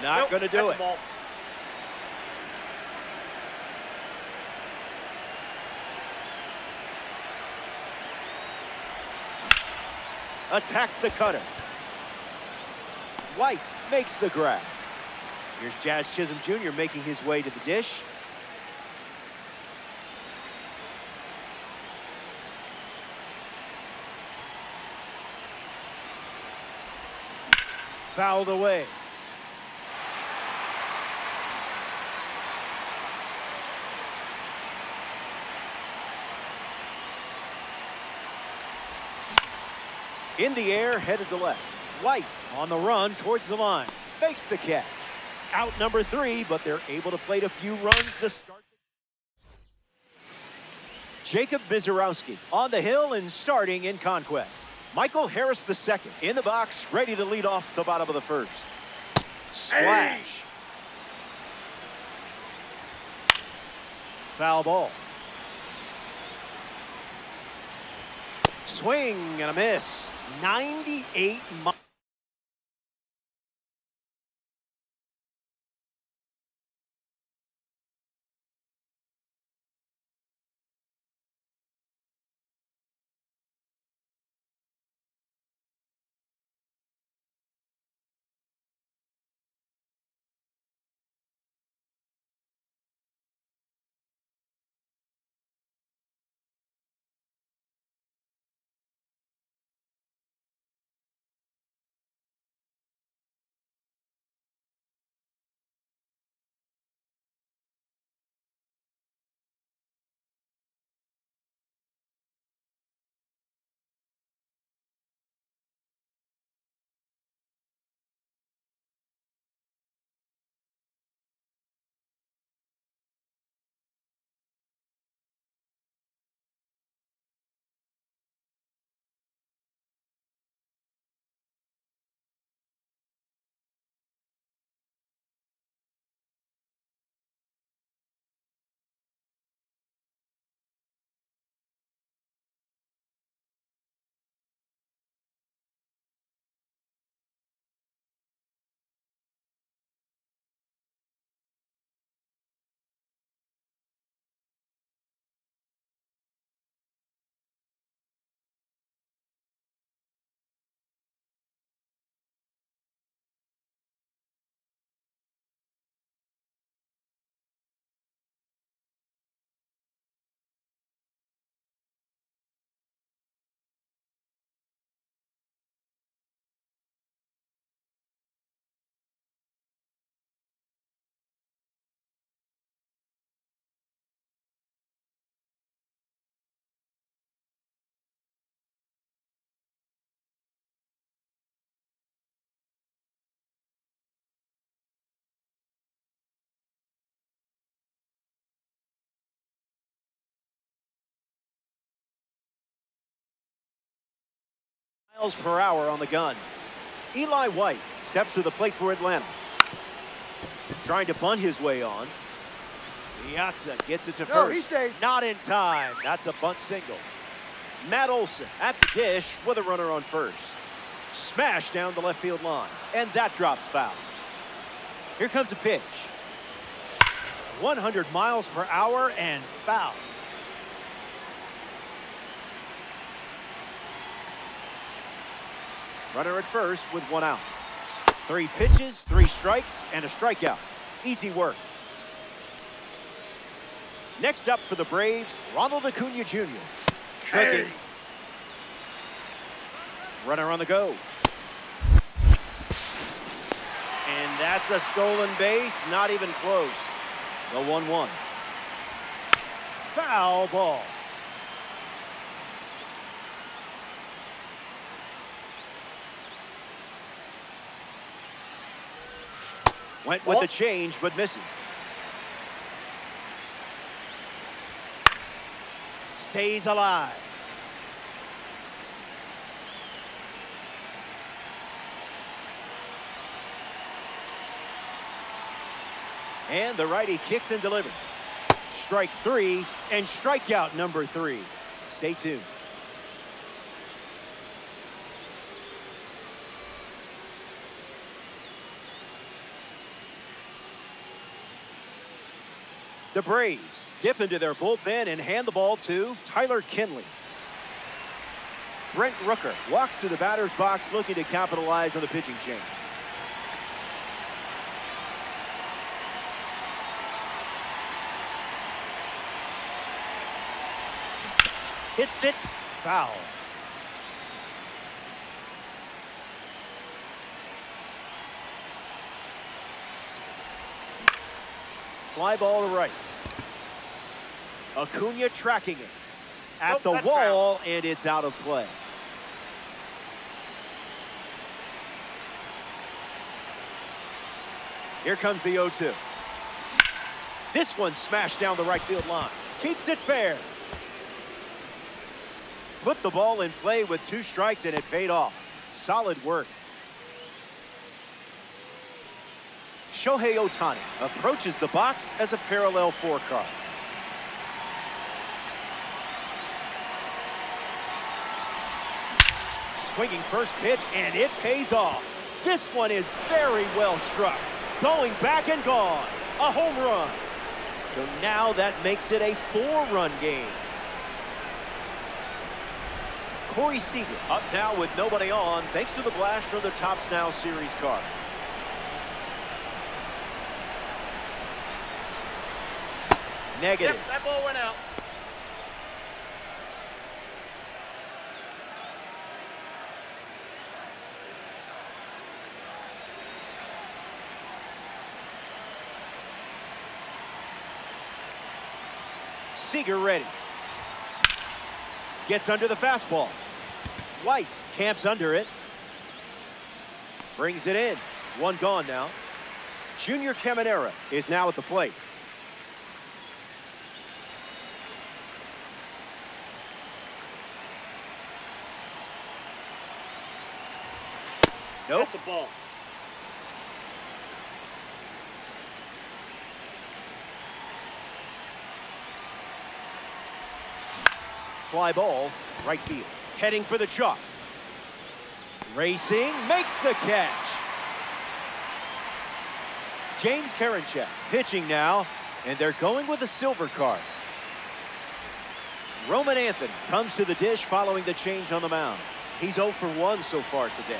Not going to do it. Attacks the cutter. White makes the grab. Here's Jazz Chisholm Jr. making his way to the dish. Fouled away. In the air, headed to left. White on the run towards the line. Makes the catch. Out number 3, but they're able to plate a few runs to start. Jacob Misiorowski on the hill and starting in Conquest. Michael Harris II in the box, ready to lead off the bottom of the first. Splash. Hey. Foul ball. Swing and a miss. 98 miles. miles per hour on the gun. Eli White steps to the plate for Atlanta. Trying to bunt his way on. Piazza gets it to first. He's safe. Not in time. That's a bunt single. Matt Olson at the dish with a runner on first. Smash down the left field line. And that drops foul. Here comes a pitch. 100 miles per hour and foul. Runner at first with one out. 3 pitches, 3 strikes, and a strikeout. Easy work. Next up for the Braves, Ronald Acuna Jr. Cooking. Runner on the go. And that's a stolen base, not even close. The 1-1. Foul ball. Went with the change, but misses. Stays alive. And the righty kicks and delivers. Strike 3 and strikeout number 3. Stay tuned. The Braves dip into their bullpen and hand the ball to Tyler Kinley. Brent Rooker walks to the batter's box looking to capitalize on the pitching change. Hits it, foul. Fly ball to right. Acuna tracking it at the wall, and it's out of play. Here comes the 0-2. This one smashed down the right field line. Keeps it fair. Put the ball in play with 2 strikes, and it paid off. Solid work. Shohei Ohtani approaches the box as a parallel 4 card. Swinging first pitch, and it pays off. This one is very well struck. Going back and gone. A home run. So now that makes it a 4-run game. Corey Seager up now with nobody on, thanks to the blast from the Topps Now Series card. Negative. Yep, that ball went out. Seager ready. Gets under the fastball. White camps under it. Brings it in. 1 gone now. Junior Caminera is now at the plate. Nope. That's a ball. Fly ball, right field. Heading for the chalk. Racing, makes the catch. James Karinchak pitching now, and they're going with a silver card. Roman Anthony comes to the dish following the change on the mound. He's 0 for 1 so far today.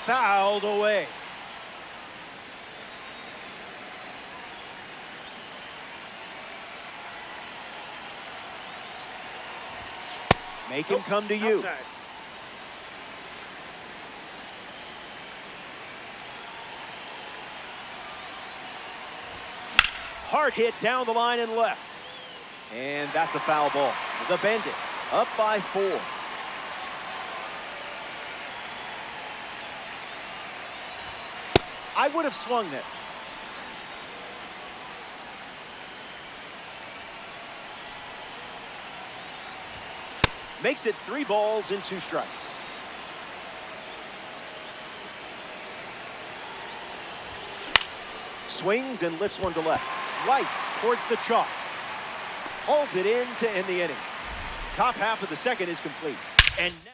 Fouled away. Make him come to you. Outside. Hard hit down the line and left. And that's a foul ball. The Bandits up by 4. I would have swung it. Makes it 3 balls and 2 strikes. Swings and lifts one to left. Right towards the chalk. Hauls it in to end the inning. Top half of the second is complete. And now,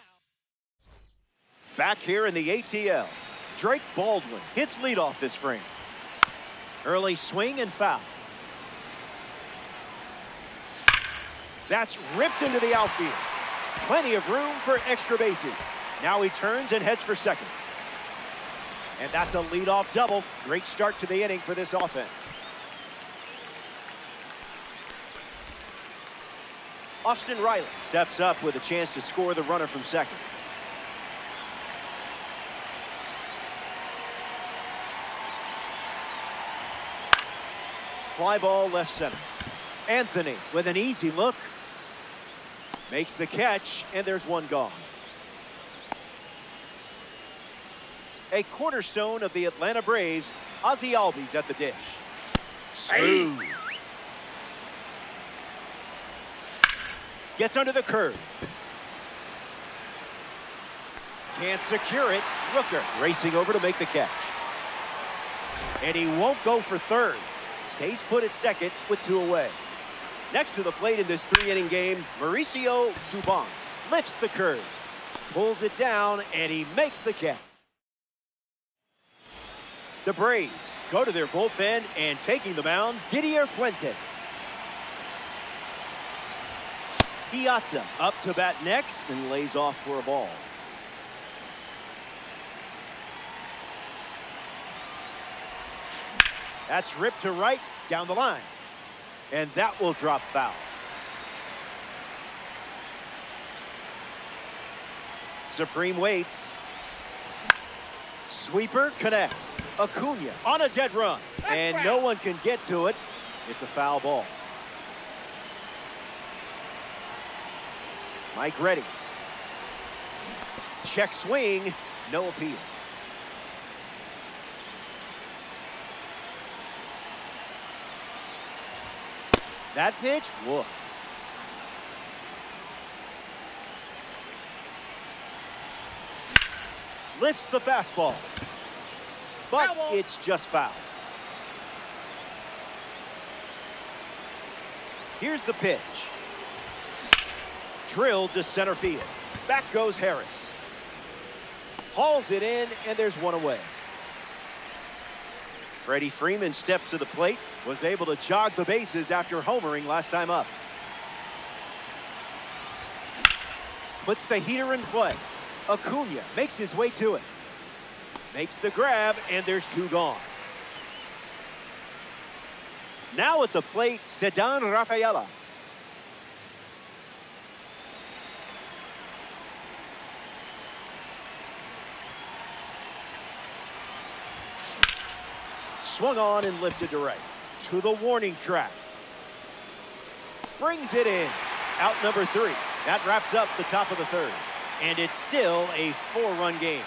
back here in the ATL, Drake Baldwin hits leadoff this frame. Early swing and foul. That's ripped into the outfield. Plenty of room for extra bases. Now he turns and heads for second. And that's a leadoff double. Great start to the inning for this offense. Austin Riley steps up with a chance to score the runner from second. Fly ball left center. Anthony with an easy look. Makes the catch, and there's one gone. A cornerstone of the Atlanta Braves, Ozzie Albies at the dish. Smooth. Hey. Gets under the curve. Can't secure it. Rooker racing over to make the catch. And he won't go for third. Stays put at second with 2 away. Next to the plate in this 3-inning game, Mauricio Dubon lifts the curve. Pulls it down, and he makes the catch. The Braves go to their bullpen, and taking the mound, Didier Fuentes. Piazza up to bat next and lays off for a ball. That's ripped to right down the line. And that will drop foul. Supreme waits. Sweeper connects. Acuna on a dead run. And no one can get to it. It's a foul ball. Mike Reddy. Check swing. No appeal. That pitch, woof. Lifts the fastball. But it's just foul. Here's the pitch. Drilled to center field. Back goes Harris. Hauls it in, and there's one away. Freddie Freeman steps to the plate, was able to jog the bases after homering last time up. Puts the heater in play. Acuna makes his way to it. Makes the grab, and there's 2 gone. Now at the plate, Ceddanne Rafaela. Swung on and lifted to right. To the warning track. Brings it in. Out number 3. That wraps up the top of the 3rd. And it's still a 4-run game.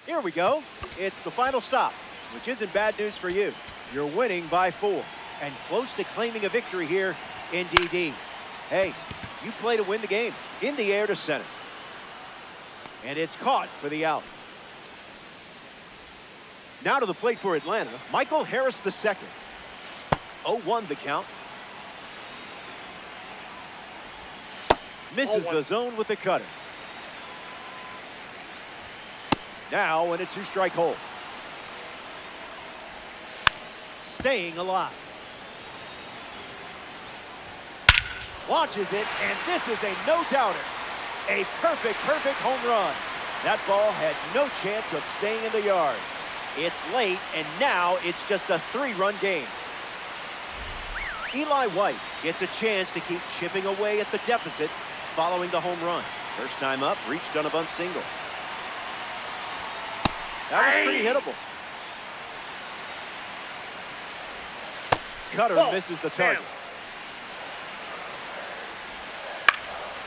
Here we go. It's the final stop, which isn't bad news for you. You're winning by 4 and close to claiming a victory here in DD. Hey, you play to win the game. In the air to center. And it's caught for the out. Now to the plate for Atlanta, Michael Harris II. 0-1 the count. Misses the zone with the cutter. Now in a 2-strike hole. Staying alive. Launches it, and this is a no-doubter. A perfect home run. That ball had no chance of staying in the yard. It's late, and now it's just a 3-run game. Eli White gets a chance to keep chipping away at the deficit following the home run. First time up, reached on a bunt single. That was pretty hittable. Cutter misses the target.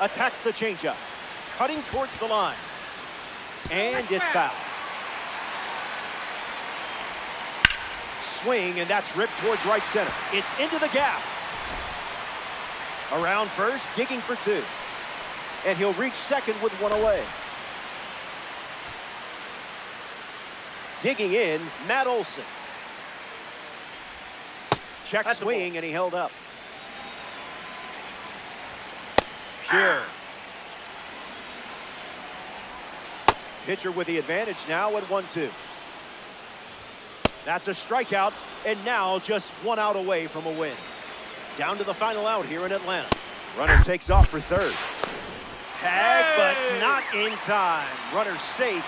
Attacks the changeup. Cutting towards the line. And it's foul. Swing, and that's ripped towards right center. It's into the gap. Around first, digging for two. And he'll reach second with one away. Digging in, Matt Olson. Check swing, and he held up. Pure. Pitcher with the advantage now at 1-2. That's a strikeout, and now just one out away from a win. Down to the final out here in Atlanta. Runner takes off for third. Tag, but not in time. Runner safe.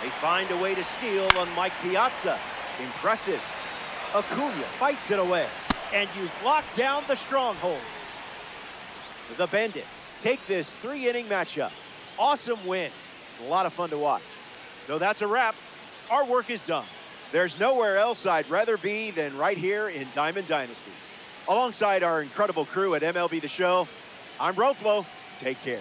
They find a way to steal on Mike Piazza. Impressive. Acuna fights it away. And you've locked down the stronghold. The Bandits take this 3-inning matchup. Awesome win. A lot of fun to watch. So that's a wrap. Our work is done. There's nowhere else I'd rather be than right here in Diamond Dynasty. Alongside our incredible crew at MLB The Show, I'm Roflo. Take care.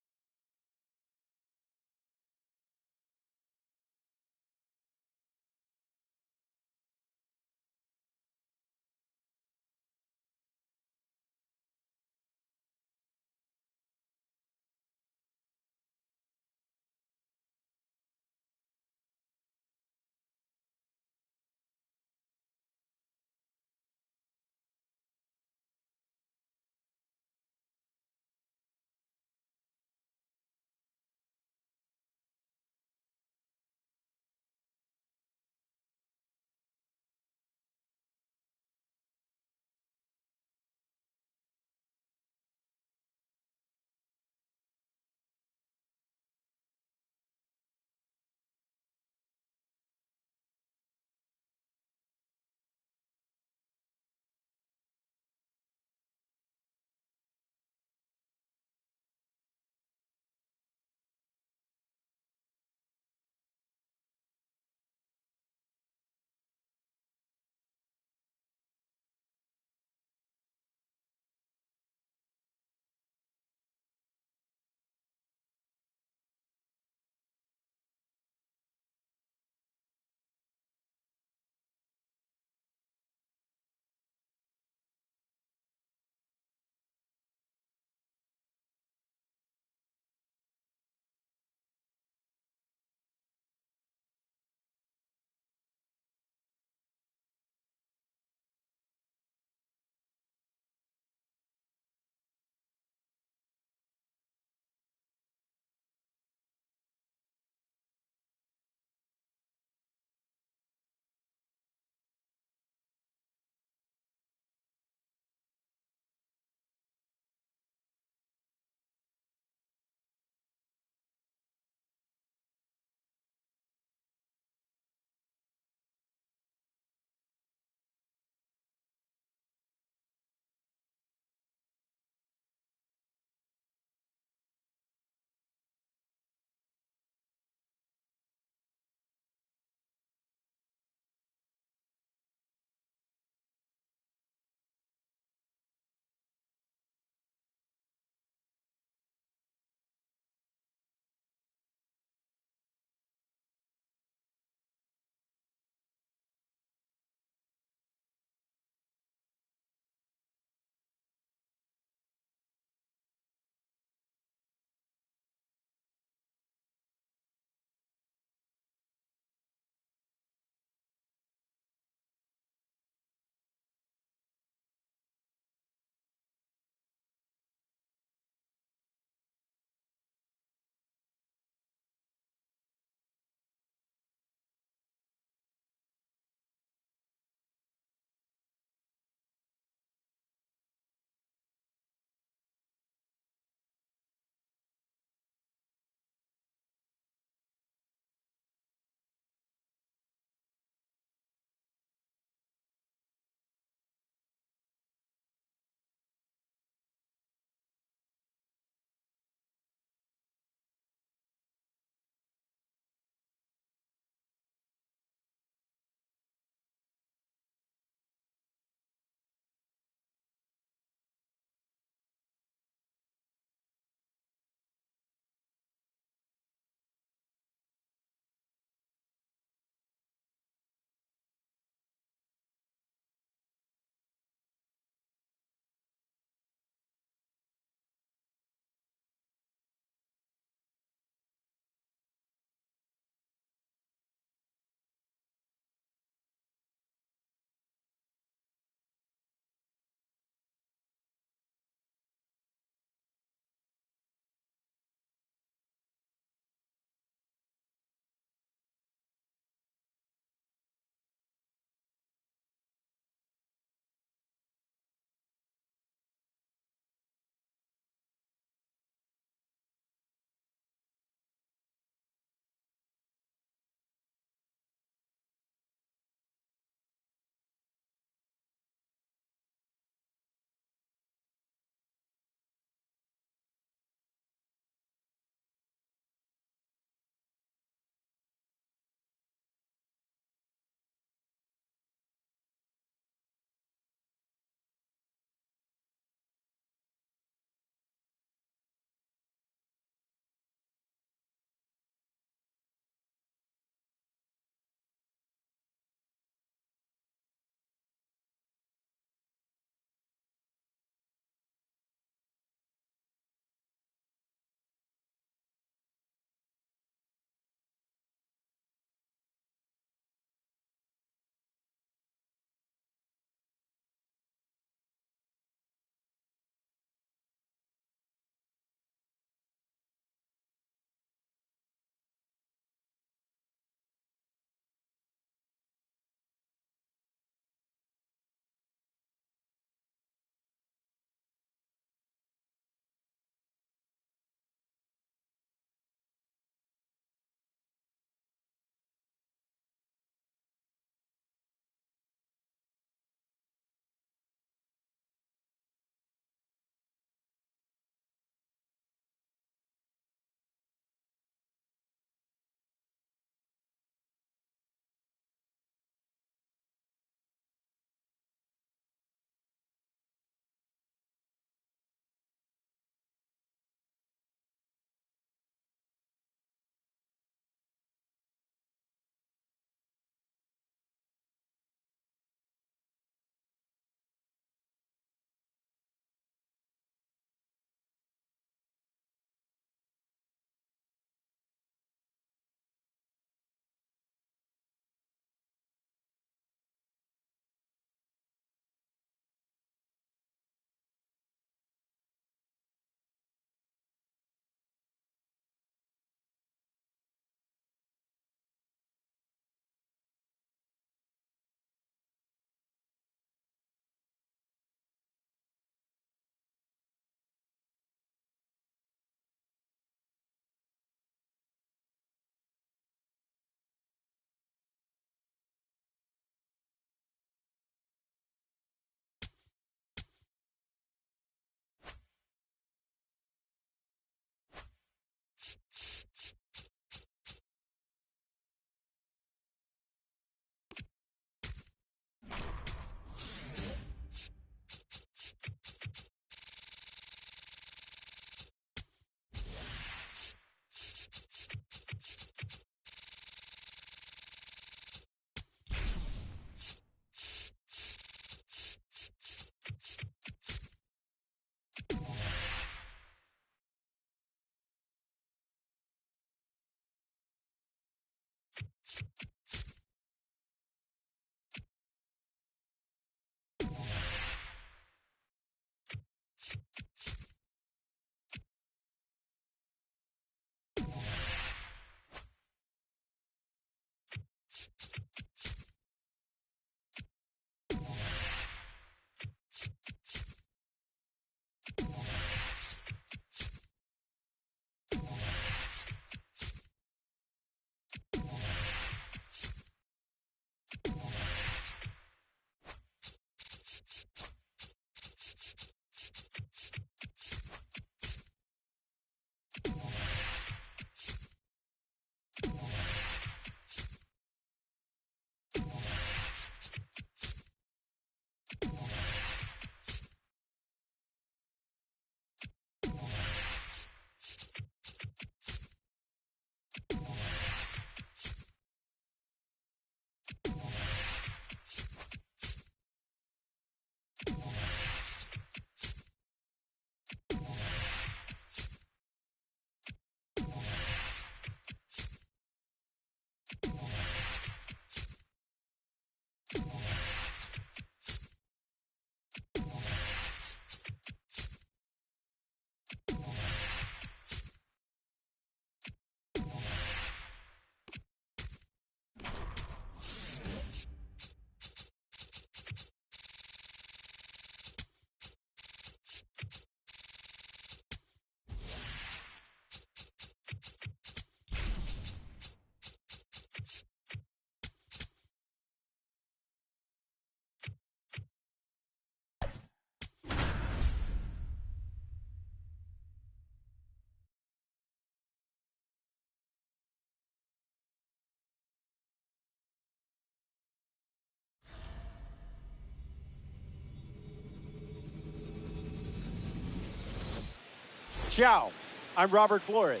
Ciao, I'm Robert Flores.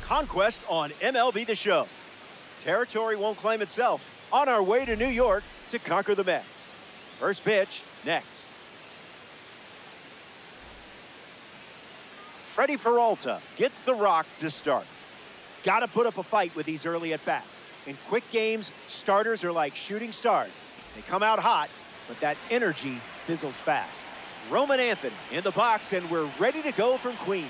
Conquest on MLB The Show. Territory won't claim itself. On our way to New York to conquer the Mets. First pitch, next. Freddie Peralta gets the rock to start. Got to put up a fight with these early at-bats. In quick games, starters are like shooting stars. They come out hot, but that energy fizzles fast. Roman Anthony in the box, and we're ready to go from Queens.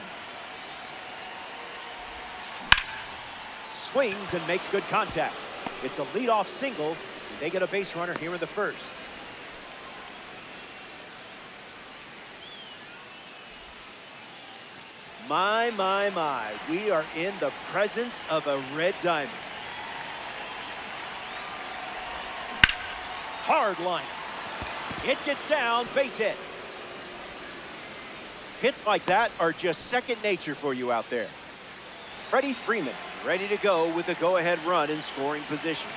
Swings and makes good contact. It's a leadoff single, and they get a base runner here in the first. My, we are in the presence of a red diamond. Hard line. It gets down, base hit. Hits like that are just second nature for you out there. Freddie Freeman ready to go with the go-ahead run in scoring position.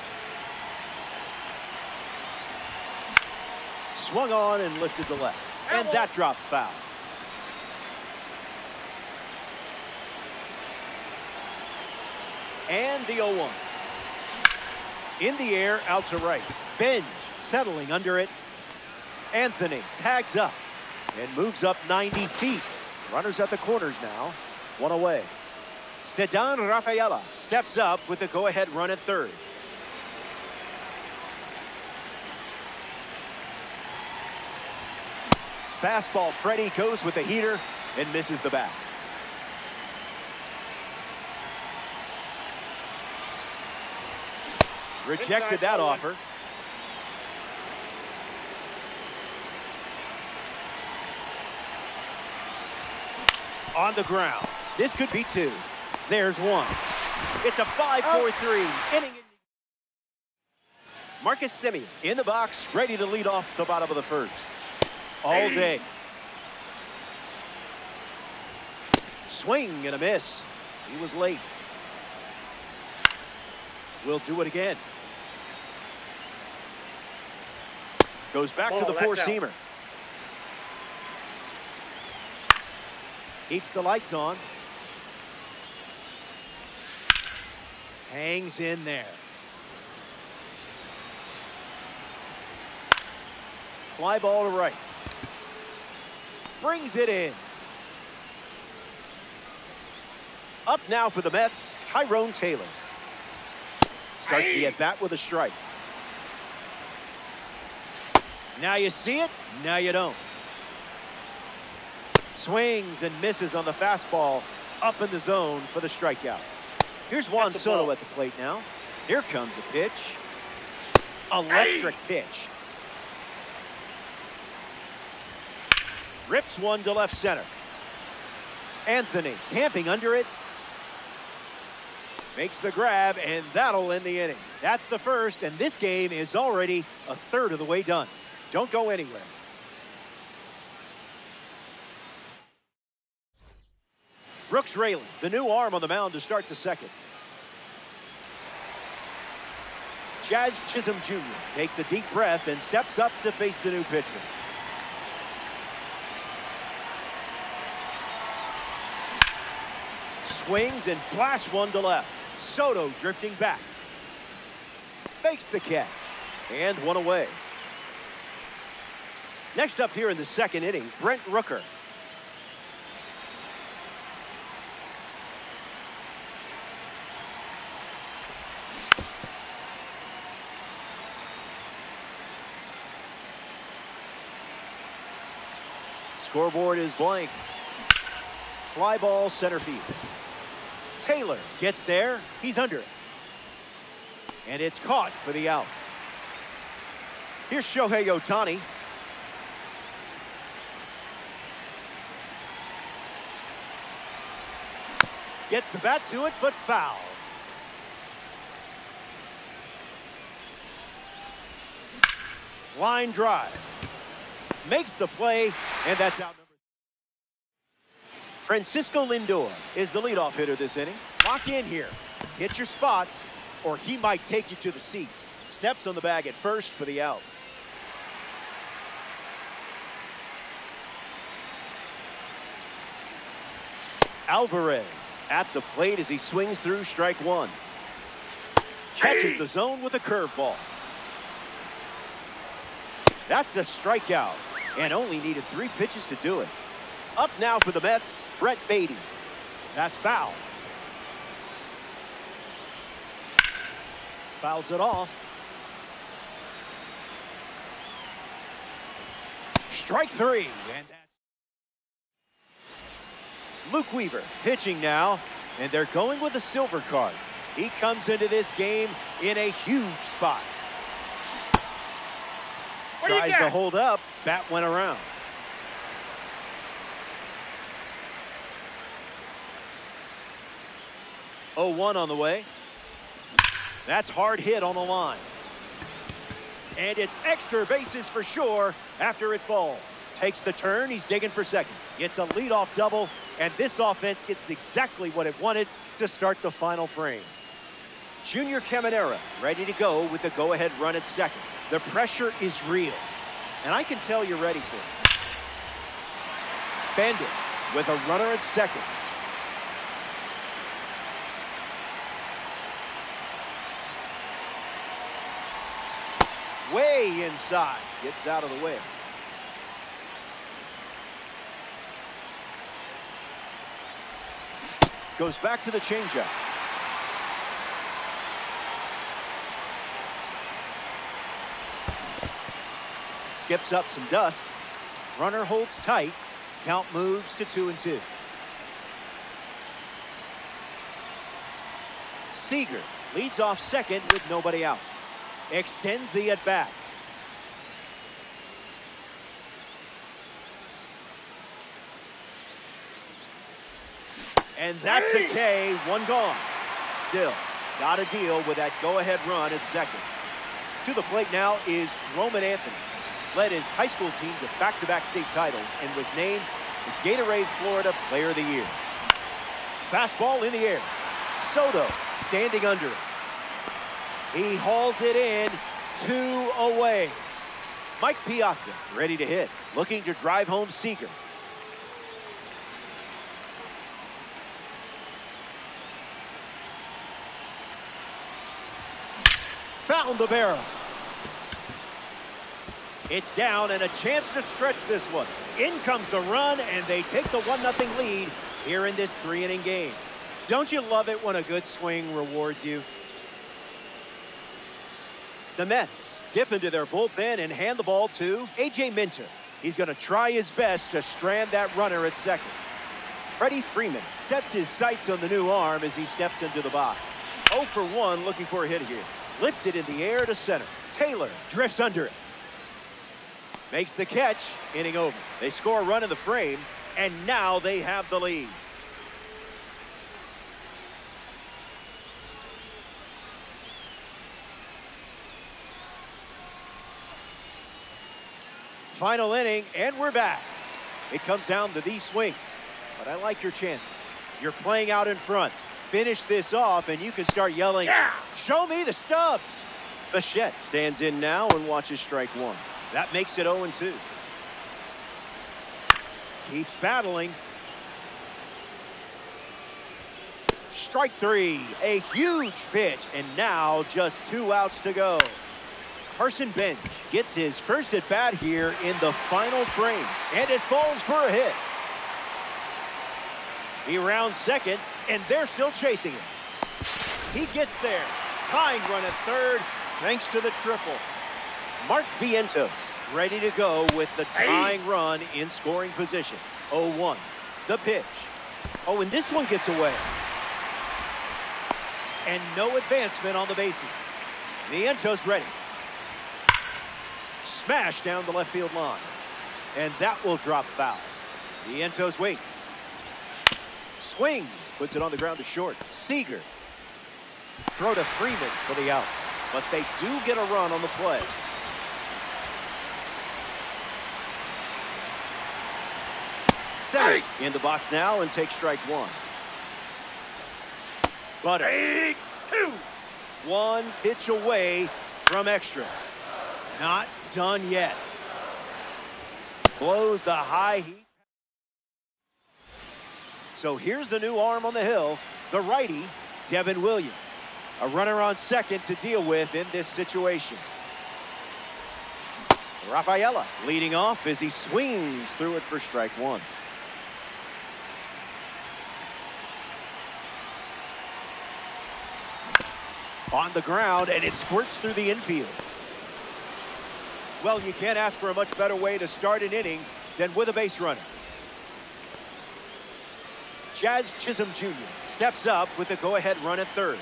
Swung on and lifted to left. And that drops foul. And the 0-1. In the air, out to right. Benj settling under it. Anthony tags up and moves up 90 feet. Runners at the corners now. One away. Sedan Rafaela steps up with the go-ahead run at third. Fastball, Freddie goes with the heater and misses the bat. Rejected that offer. On the ground. This could be two. There's one. It's a 5-4-3 inning. Marcus Semien in the box, ready to lead off the bottom of the first. All day. Swing and a miss. He was late. We'll do it again. Goes back to the four-seamer. Keeps the lights on. Hangs in there. Fly ball to right. Brings it in. Up now for the Mets, Tyrone Taylor. Starts the at-bat with a strike. Now you see it, now you don't. Swings and misses on the fastball, up in the zone for the strikeout. Here's Juan Soto at the plate now. Here comes a pitch. Electric pitch. Rips one to left center. Anthony camping under it. Makes the grab, and that'll end the inning. That's the first, and this game is already a third of the way done. Don't go anywhere. Brooks Raley, the new arm on the mound to start the second. Jazz Chisholm Jr. takes a deep breath and steps up to face the new pitcher. Swings and blasts one to left. Soto drifting back. Makes the catch. And one away. Next up here in the second inning, Brent Rooker. Scoreboard is blank. Fly ball center field. Taylor gets there. He's under it. And it's caught for the out. Here's Shohei Ohtani. Gets the bat to it, but foul. Line drive. Makes the play, and that's out. Francisco Lindor is the leadoff hitter this inning. Lock in here. Get your spots, or he might take you to the seats. Steps on the bag at first for the out. Alvarez at the plate as he swings through strike one. Catches the zone with a curveball. That's a strikeout, and only needed 3 pitches to do it. Up now for the Mets, Brett Baty. That's foul. Fouls it off. Strike 3. And that's Luke Weaver pitching now, and they're going with a silver card. He comes into this game in a huge spot. Tries to hold up. Bat went around. Oh, 1 on the way. That's hard hit on the line. And it's extra bases for sure after it falls. Takes the turn. He's digging for second. Gets a leadoff double, and this offense gets exactly what it wanted to start the final frame. Junior Caminera ready to go with the go-ahead run at second. The pressure is real, and I can tell you're ready for it. Bandits with a runner at second. Way inside. Gets out of the way. Goes back to the changeup. Skips up some dust. Runner holds tight. Count moves to 2-2. Seager leads off second with nobody out. Extends the at-bat. And that's a K, 1 gone. Still, got to deal with that go-ahead run at second. To the plate now is Roman Anthony. Led his high school team to back-to-back state titles and was named the Gatorade Florida Player of the Year. Fastball in the air. Soto standing under it. He hauls it in, 2 away. Mike Piazza ready to hit, looking to drive home Seager. Found the barrel. It's down and a chance to stretch this one. In comes the run, and they take the 1-0 lead here in this 3-inning game. Don't you love it when a good swing rewards you? The Mets dip into their bullpen and hand the ball to A.J. Minter. He's going to try his best to strand that runner at second. Freddie Freeman sets his sights on the new arm as he steps into the box. 0 for 1 looking for a hit here. Lifted in the air to center. Taylor drifts under it. Makes the catch, inning over. They score a run in the frame, and now they have the lead. Final inning, and we're back. It comes down to these swings, but I like your chances. You're playing out in front. Finish this off, and you can start yelling, yeah! Show me the stubs. Bichette stands in now and watches strike one. That makes it 0-2. Keeps battling. Strike three, a huge pitch, and now just 2 outs to go. Carson Bench gets his first at bat here in the final frame, and it falls for a hit. He rounds second, and they're still chasing him. He gets there, tying run at third thanks to the triple. Mark Vientos ready to go with the tying run in scoring position. 0-1, the pitch. Oh, and this one gets away. And no advancement on the bases. Vientos ready. Smash down the left field line. And that will drop foul. Vientos waits. Swings, puts it on the ground to short. Seager. Throw to Freeman for the out. But they do get a run on the play. Center in the box now and take strike one. Butter. 1 pitch away from extras. Not done yet. Blows the high heat. So here's the new arm on the hill, the righty, Devin Williams. A runner on second to deal with in this situation. Rafaela leading off as he swings through it for strike one. On the ground, and it squirts through the infield. Well, you can't ask for a much better way to start an inning than with a base runner. Jazz Chisholm Jr. steps up with a go-ahead run at third.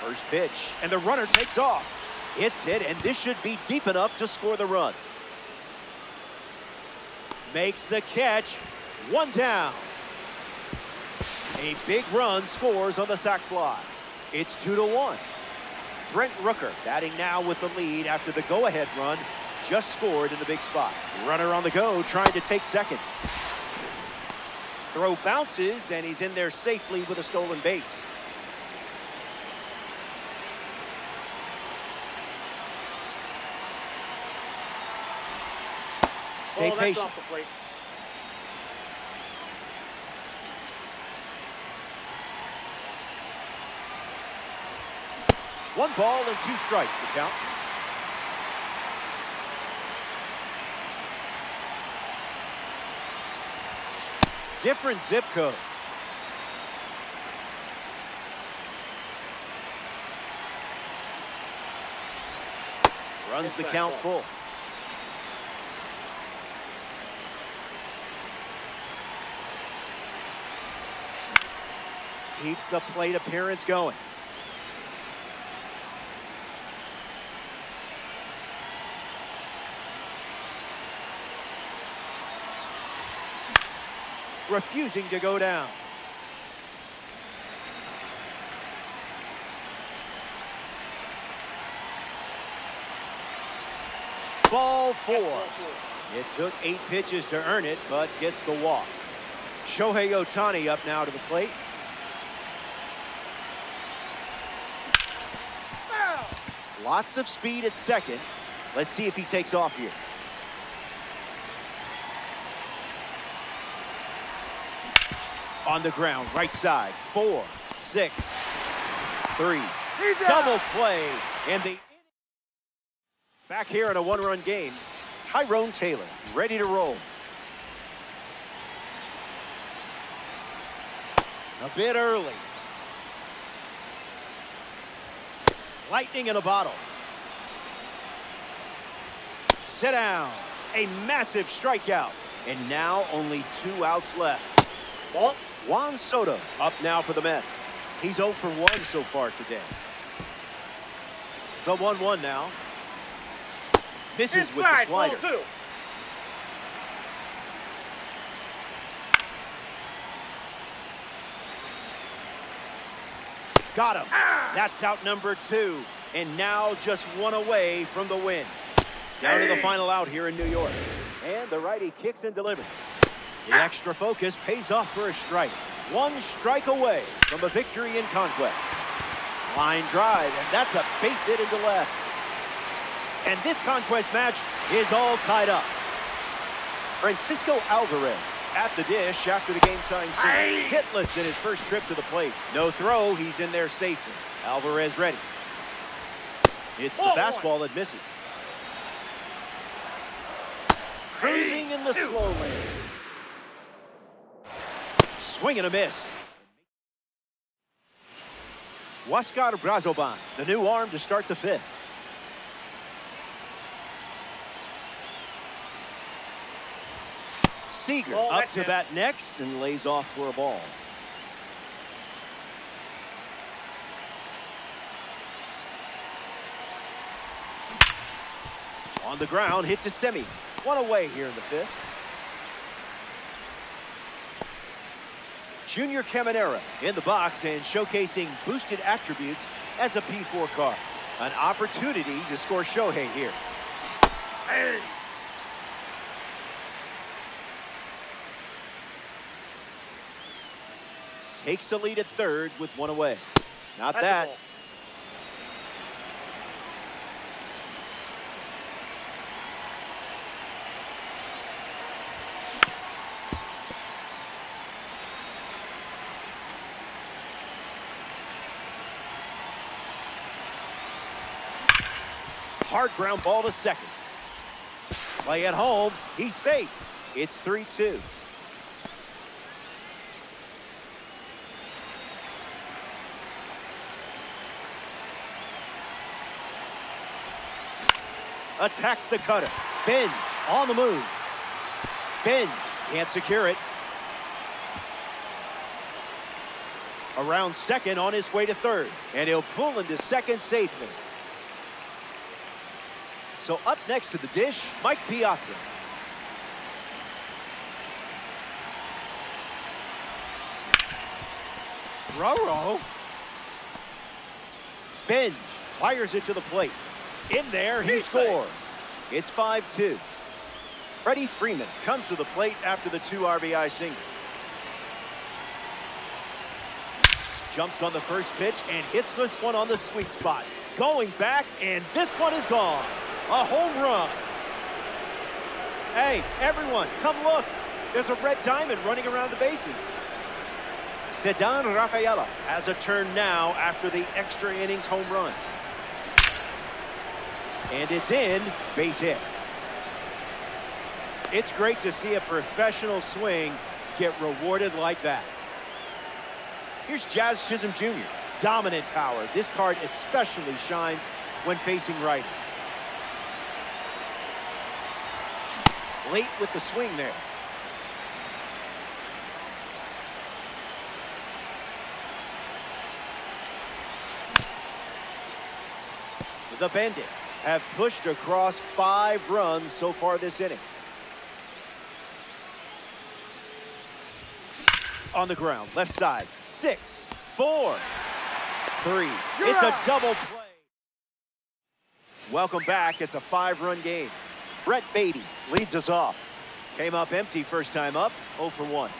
First pitch, and the runner takes off. It's hit, and this should be deep enough to score the run. Makes the catch. 1 down. A big run scores on the sac fly. It's 2-1. Brent Rooker batting now with the lead after the go-ahead run just scored in the big spot. Runner on the go trying to take second. Throw bounces, and he's in there safely with a stolen base. Stay patient. Off the plate. One ball and 2 strikes to count. Different zip code. Runs the count full. Keeps the plate appearance going. Refusing to go down. Ball 4. It took 8 pitches to earn it, but gets the walk. Shohei Ohtani up now to the plate. Lots of speed at second. Let's see if he takes off here. On the ground, right side, 4, 6, 3. Double play, and the back here in a 1-run game. Tyrone Taylor ready to roll. A bit early. Lightning in a bottle. Sit down. A massive strikeout. And now only 2 outs left. Juan Soto up now for the Mets. He's 0 for 1 so far today. The 1-1 now. Misses with the slider. Got him. That's out number 2. And now just 1 away from the win. Down to the final out here in New York. And the righty kicks and delivers. The extra focus pays off for a strike. 1 strike away from a victory in conquest. Line drive, and that's a base hit into left. And this conquest match is all tied up. Francisco Alvarez at the dish after the game-tying single. Hitless in his first trip to the plate. No throw, he's in there safely. Alvarez ready. It's the fastball that misses. Cruising in the slow lane. Swing and a miss. Huáscar Brazoban, the new arm to start the 5th. Seager up to bat next and lays off for a ball. On the ground, hit to Semi. 1 away here in the 5th. Junior Caminera in the box and showcasing boosted attributes as a P4 card. An opportunity to score Shohei here. Takes the lead at 3rd with 1 away. Not that. Hard ground ball to second. Play at home. He's safe. It's 3-2. Attacks the cutter. Benj on the move. Benj can't secure it. Around second on his way to 3rd. And he'll pull into second safely. So up next to the dish, Mike Piazza. Roro. Benj fires it to the plate. In there, he scores. It's 5-2. Freddie Freeman comes to the plate after the 2 RBI single. Jumps on the first pitch and hits this one on the sweet spot. Going back, and this one is gone. A home run. Hey, everyone, come look. There's a red diamond running around the bases. Ceddanne Rafaela has a turn now after the extra innings home run. And it's in, base hit. It's great to see a professional swing get rewarded like that. Here's Jazz Chisholm Jr. Dominant power. This card especially shines when facing righty. Late with the swing there. The Bandits have pushed across 5 runs so far this inning. On the ground, left side, 6, 4, 3. It's a double play. Welcome back. It's a 5-run game. Brett Beatty leads us off. Came up empty first time up, 0 for 1.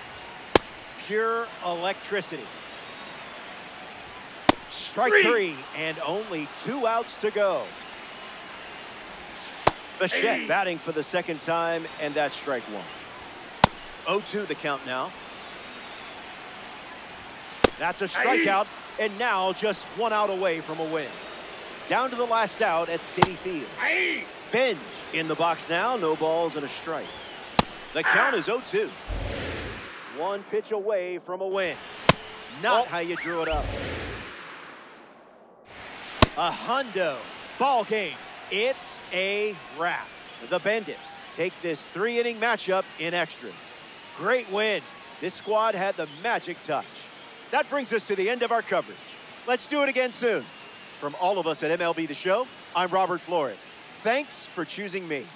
Pure electricity. Strike 3, and only 2 outs to go. Bichette batting for the second time, and that's strike 1. 0-2 the count now. That's a strikeout, and now just 1 out away from a win. Down to the last out at Citi Field. Benj in the box now, no balls and a strike. The count is 0-2. 1 pitch away from a win. Not how you drew it up. A hundo. Ball game. It's a wrap. The Bandits take this 3-inning matchup in extras. Great win. This squad had the magic touch. That brings us to the end of our coverage. Let's do it again soon. From all of us at MLB The Show, I'm Robert Flores. Thanks for choosing me.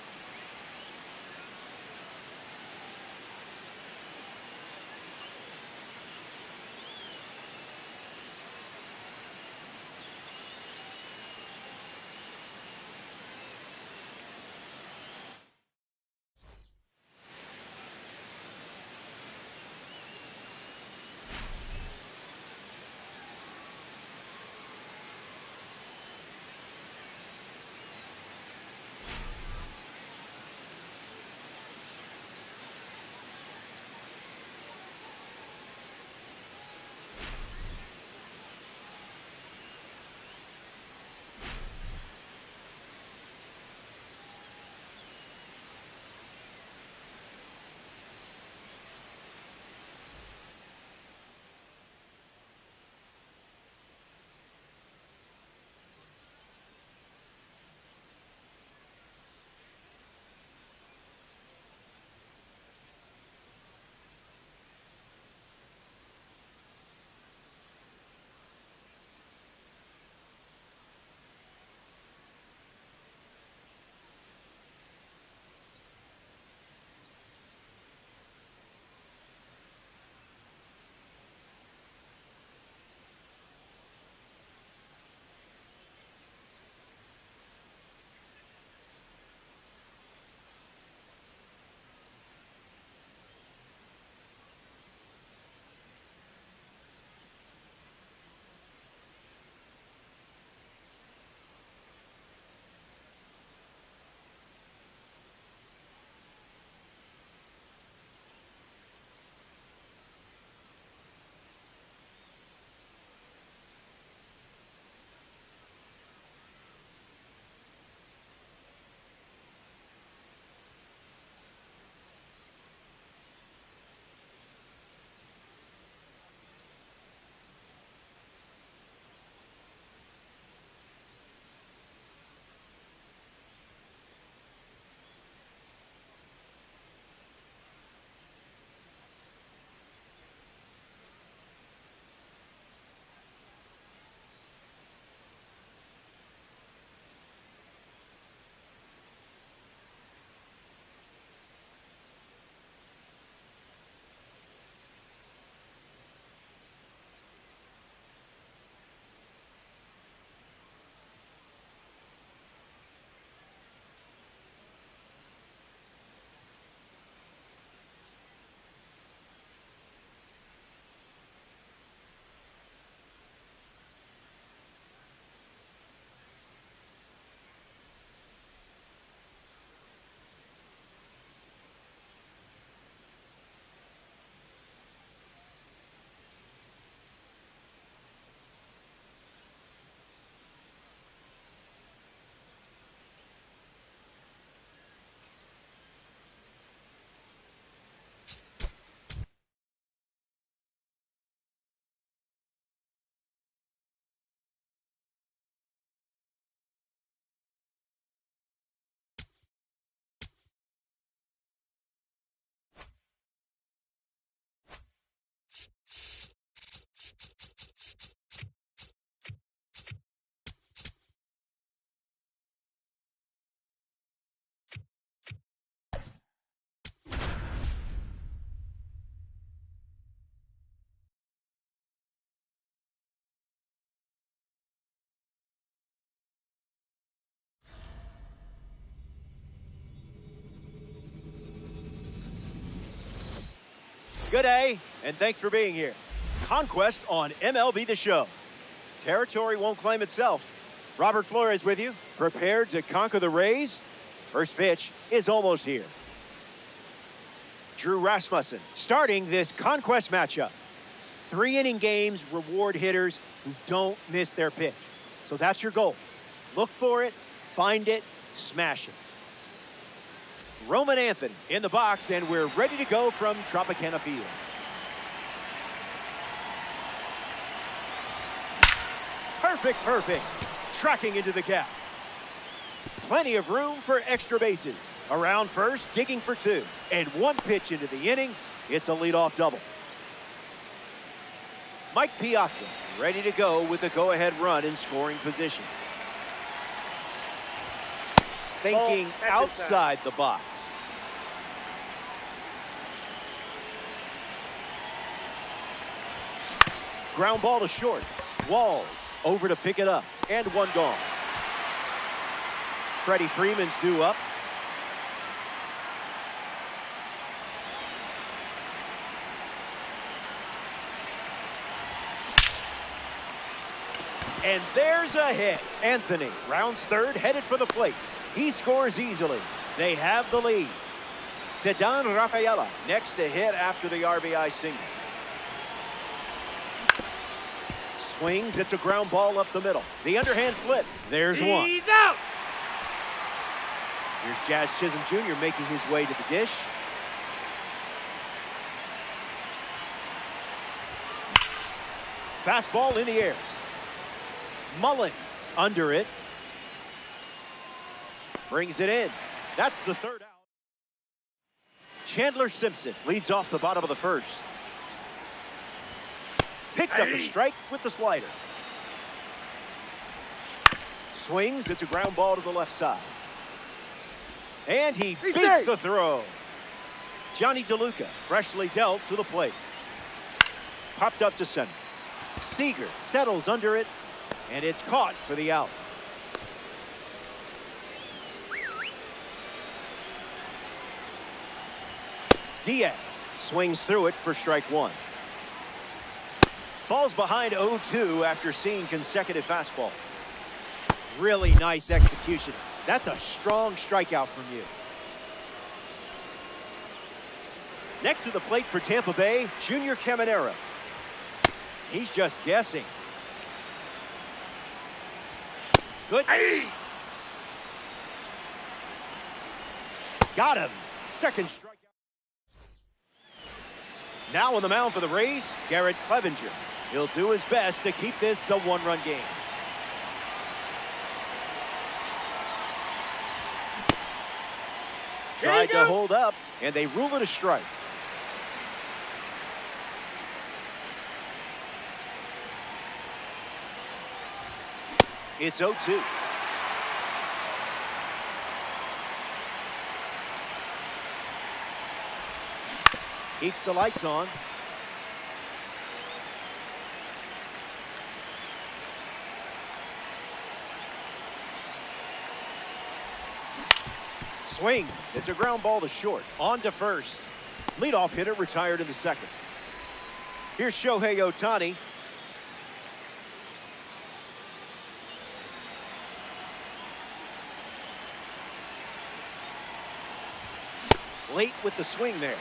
Good day, and thanks for being here. Conquest on MLB The Show. Territory won't claim itself. Robert Flores with you, prepared to conquer the Rays. First pitch is almost here. Drew Rasmussen starting this Conquest matchup. 3-inning games reward hitters who don't miss their pitch. So that's your goal. Look for it, find it, smash it. Roman Anthony in the box, and we're ready to go from Tropicana Field. Perfect. tracking into the gap. Plenty of room for extra bases. Around first, digging for two. And one pitch into the inning, it's a leadoff double. Mike Piazza ready to go with a go-ahead run in scoring position. Thinking outside the box. Ground ball to short. Walls over to pick it up. And one gone. Freddie Freeman's due up. And there's a hit. Anthony rounds third, headed for the plate. He scores easily. They have the lead. Ceddanne Rafaela next to hit after the RBI single. Swings. It's a ground ball up the middle. The underhand flip. There's one. He's out. Here's Jazz Chisholm Jr. making his way to the dish. Fastball in the air. Mullins under it. Brings it in. That's the third out. Chandler Simpson leads off the bottom of the first. Picks up a strike with the slider. Swings. It's a ground ball to the left side. And he beats the throw. Johnny DeLuca freshly dealt to the plate. Popped up to center. Seager settles under it, and it's caught for the out. Diaz swings through it for strike one. Falls behind 0-2 after seeing consecutive fastballs. Really nice execution. That's a strong strikeout from you. Next to the plate for Tampa Bay, Junior Caminero. He's just guessing. Good. Got him. Second strikeout. Now on the mound for the Rays, Garrett Clevenger. He'll do his best to keep this a one-run game. Tried to hold up, and they rule it a strike. It's 0-2. Keeps the lights on. Swing. It's a ground ball to short. On to first. Leadoff hitter retired in the second. Here's Shohei Ohtani. Late with the swing there.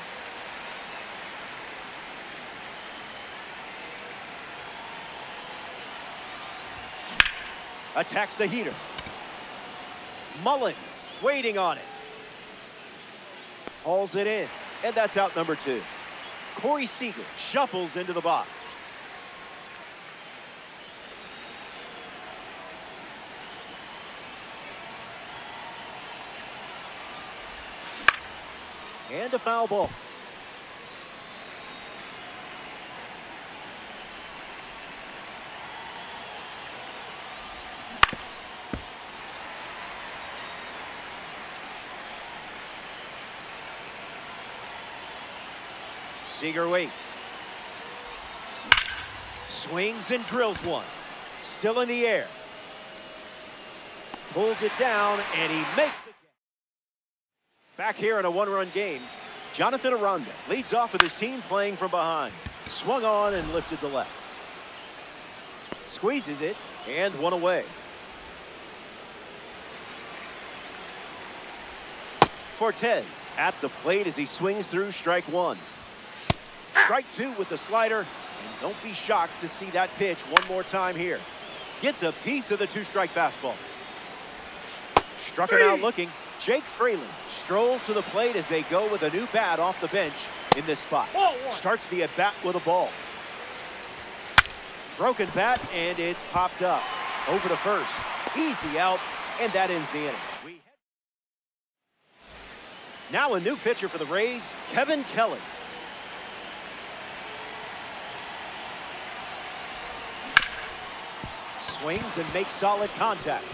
Attacks the heater. Mullins waiting on it. Hauls it in, and that's out number two. Corey Seager shuffles into the box. And a foul ball. Seager waits. Swings and drills one. Still in the air. Pulls it down, and he makes the catch. Back here in a one-run game, Jonathan Aranda leads off with his team playing from behind. Swung on and lifted to left. Squeezes it, and one away. Fortes at the plate as he swings through strike one. Strike two with the slider, and don't be shocked to see that pitch one more time here. Gets a piece of the two-strike fastball. Struck him out looking. Jake Fraley strolls to the plate as they go with a new bat off the bench in this spot. Starts the at-bat with a ball. Broken bat, and it's popped up. Over to first. Easy out, and that ends the inning. Now a new pitcher for the Rays, Kevin Kelly. Swings and makes solid contact.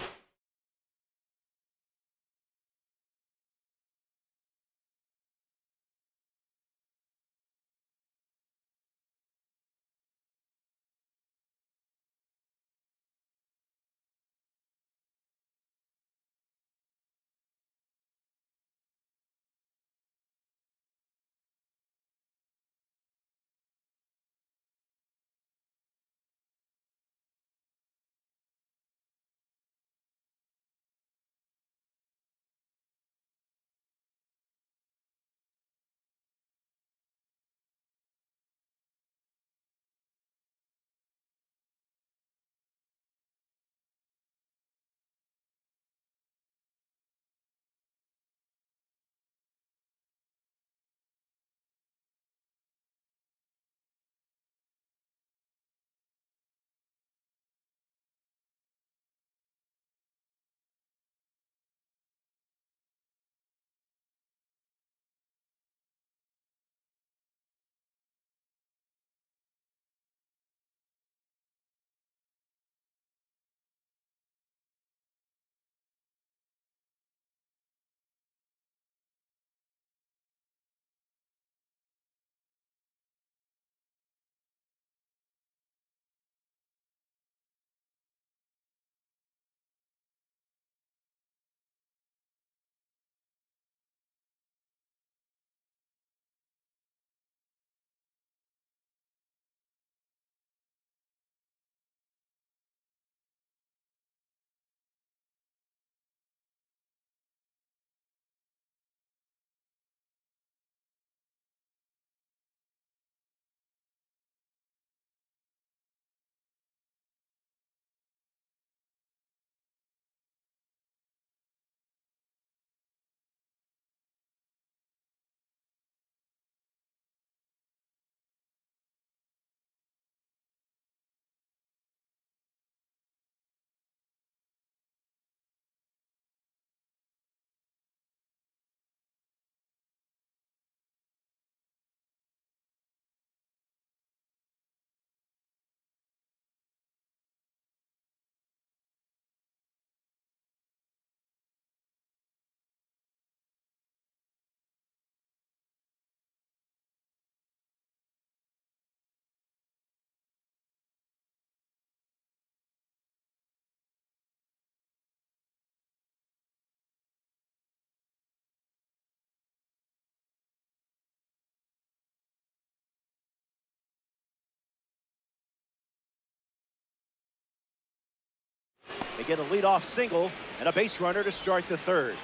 They get a leadoff single and a base runner to start the third.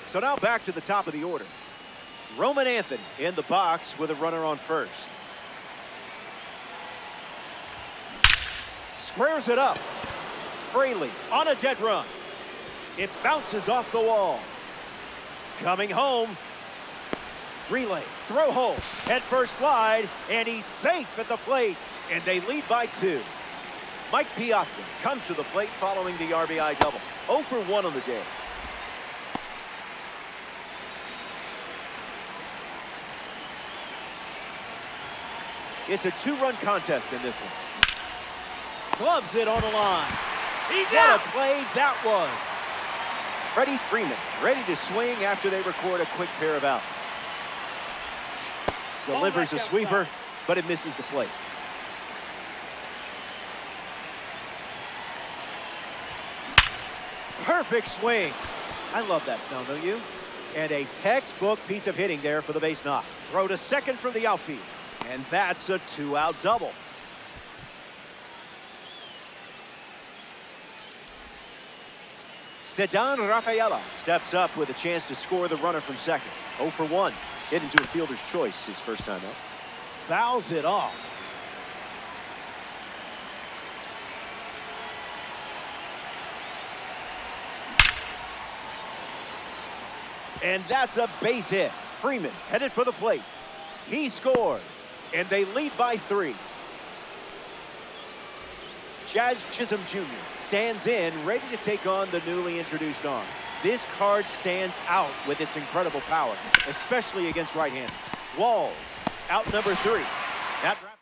So now back to the top of the order. Roman Anthony in the box with a runner on first. Squares it up. Fraley on a dead run. It bounces off the wall. Coming home. Relay, throw home, head first slide, and he's safe at the plate. And they lead by 2. Mike Piazza comes to the plate following the RBI double. 0 for 1 on the day. It's a 2-run contest in this one. Gloves it on the line. What a play that was. Freddie Freeman ready to swing after they record a quick pair of outs. Delivers a sweeper, but it misses the plate. Perfect swing. I love that sound, don't you? And a textbook piece of hitting there for the base knock. Throw to second from the outfield. And that's a 2-out double. Ceddanne Rafaela steps up with a chance to score the runner from second. 0 for 1. Hit into a fielder's choice his first time up. Fouls it off. And that's a base hit. Freeman headed for the plate. He scores, and they lead by 3. Jazz Chisholm Jr. stands in, ready to take on the newly introduced arm. This card stands out with its incredible power, especially against right-handers. Walls, out number 3. That wraps up.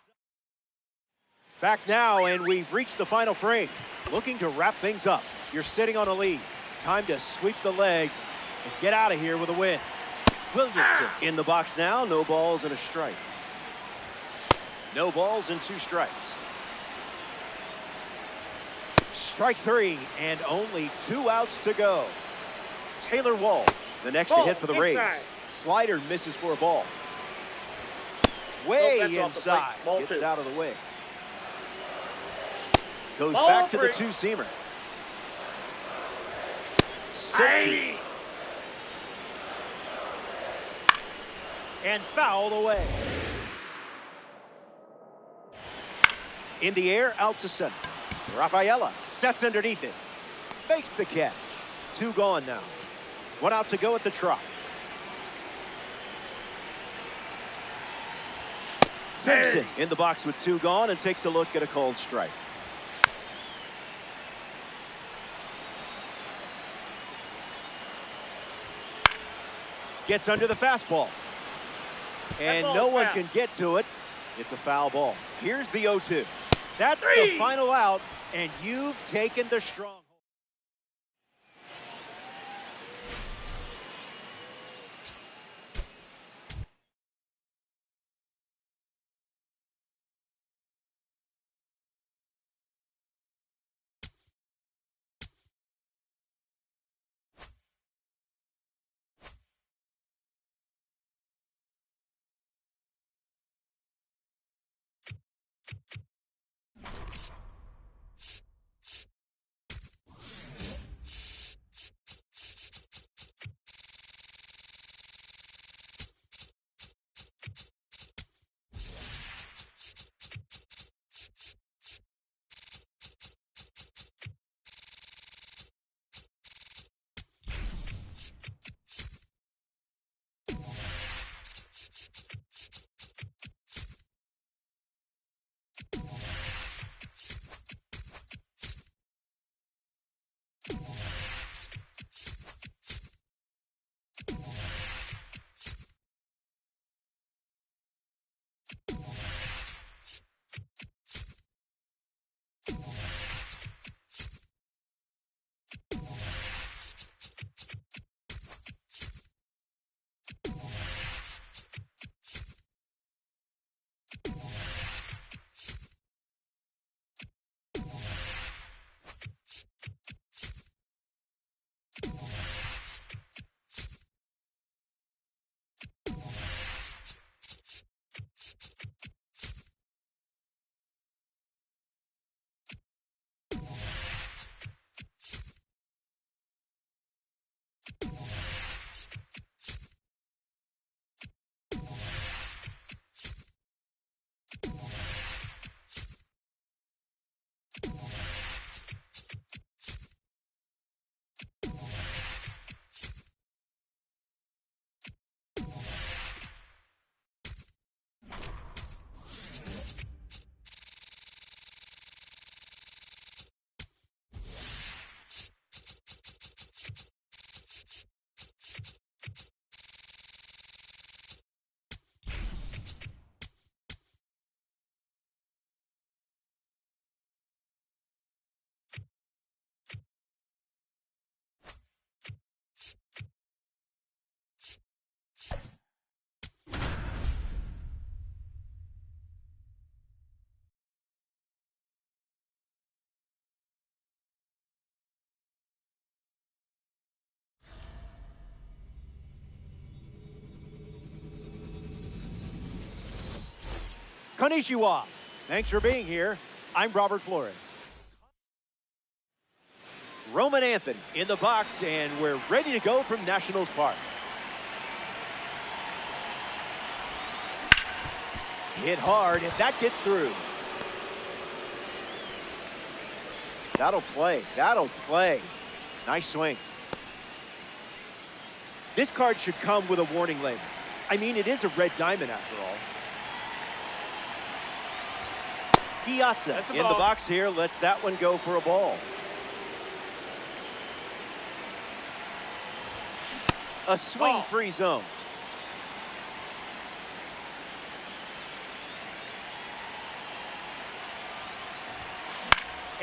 Back now, and we've reached the final frame. Looking to wrap things up. You're sitting on a lead. Time to sweep the leg and get out of here with a win. Williamson in the box now. No balls and a strike. No balls and 2 strikes. Strike 3 and only 2 outs to go. Taylor Walls, the next to hit for the Rays. Slider misses for a ball. Way inside. Gets out of the way. Goes back to the 2-seamer. Silky. And fouled away. In the air, out to center. Rafaela sets underneath it. Makes the catch. 2 gone now. 1 out to go at the trot. Simpson in the box with 2 gone and takes a look at a called strike. Gets under the fastball. And no one can get to it. It's a foul ball. Here's the 0-2. That's the final out, and you've taken the stronghold. Konnichiwa. Thanks for being here. I'm Robert Flores. Roman Anthony in the box, and we're ready to go from Nationals Park. Hit hard, and that gets through. That'll play. That'll play. Nice swing. This card should come with a warning label. I mean, it is a red diamond after all. Piazza in the box here lets that one go for a ball. A swing-free zone.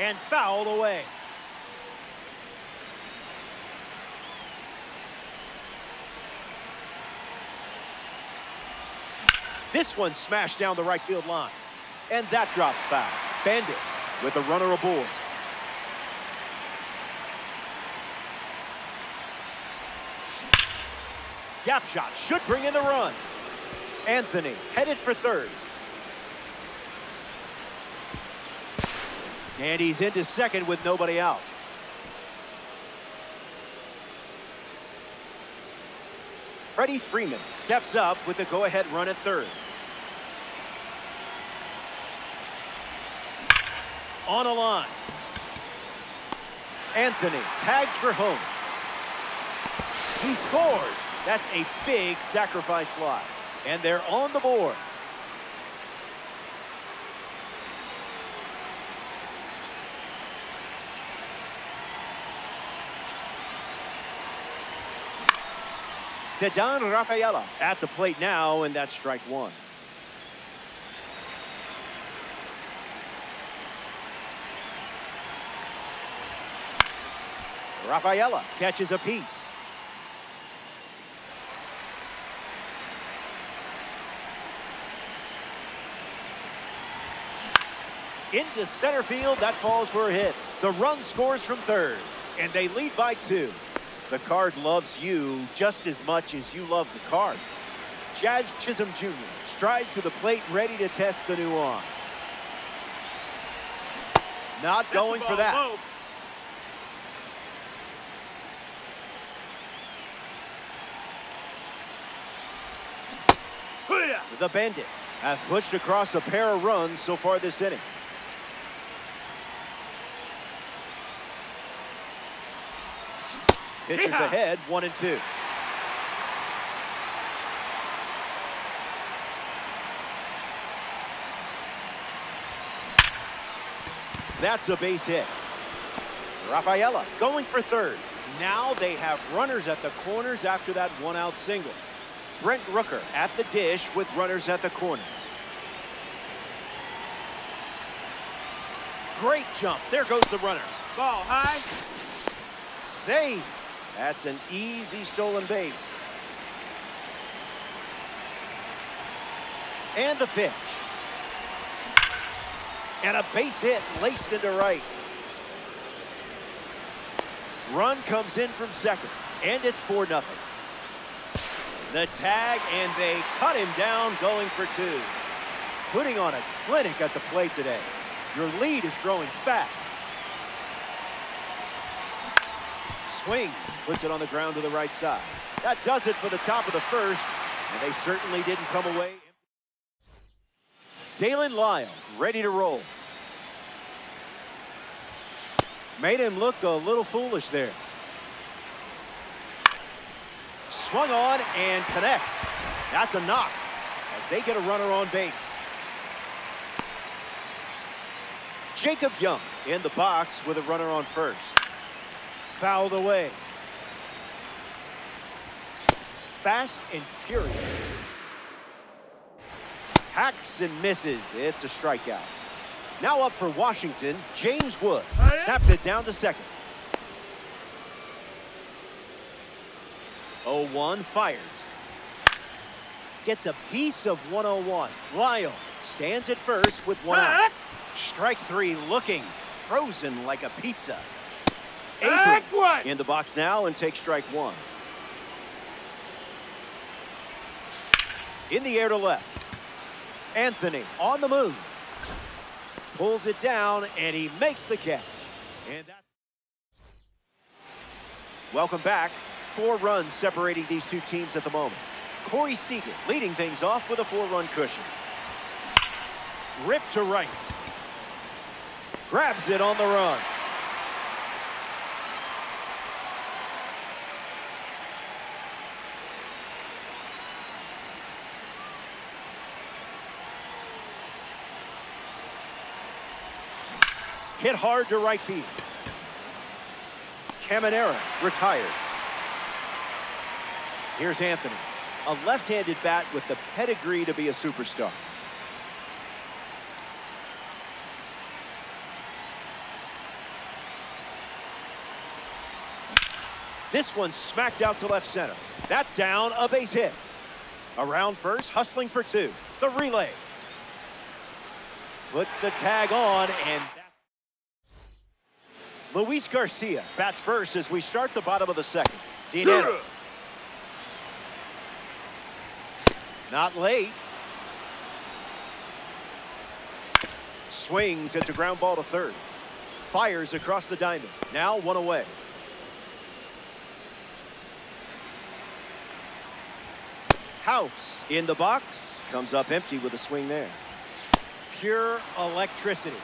And fouled away. This one smashed down the right field line. And that drops foul. Bandits with a runner aboard. Gap shot should bring in the run. Anthony headed for third. And he's into second with nobody out. Freddie Freeman steps up with the go-ahead run at third. On a line. Anthony tags for home. He scores. That's a big sacrifice fly. And they're on the board. Ceddanne Rafaela at the plate now, and that's strike one. Rafaela catches a piece. Into center field, that falls for a hit. The run scores from third, and they lead by 2. The Card loves you just as much as you love the Card. Jazz Chisholm Jr. strides to the plate, ready to test the new arm. Not going for that. Low. The Bandits have pushed across a pair of runs so far this inning. Pitchers ahead, 1-2. That's a base hit. Rafaela going for third. Now they have runners at the corners after that one-out single. Brent Rooker at the dish with runners at the corners. Great jump. There goes the runner. Ball high. Safe. That's an easy stolen base. And the pitch. And a base hit laced into right. Run comes in from second. And it's 4-0. The tag, and they cut him down, going for 2. Putting on a clinic at the plate today. Your lead is growing fast. Swing, puts it on the ground to the right side. That does it for the top of the first, and they certainly didn't come away. Dalen Lyle, ready to roll. Made him look a little foolish there. Swung on and connects. That's a knock as they get a runner on base. Jacob Young in the box with a runner on first. Fouled away. Fast and furious. Hacks and misses. It's a strikeout. Now up for Washington, James Wood. Snaps it down to second. 0-1 fires. Gets a piece of 101. Lyle stands at first with 1 out. Strike 3 looking frozen like a pizza. Abram in the box now and takes strike 1. In the air to left. Anthony on the move. Pulls it down and he makes the catch. And that's... Welcome back. 4 runs separating these two teams at the moment. Corey Seager leading things off with a 4-run cushion. Ripped to right. Grabs it on the run. Hit hard to right field. Caminera retired. Here's Anthony. A left-handed bat with the pedigree to be a superstar. This one smacked out to left center. That's down, a base hit. Around first, hustling for two. The relay. Puts the tag on, and Luis Garcia bats first as we start the bottom of the second. Dinero. Not late. Swings. It's a ground ball to third. Fires across the diamond. Now one away. House in the box. Comes up empty with a swing there. Pure electricity.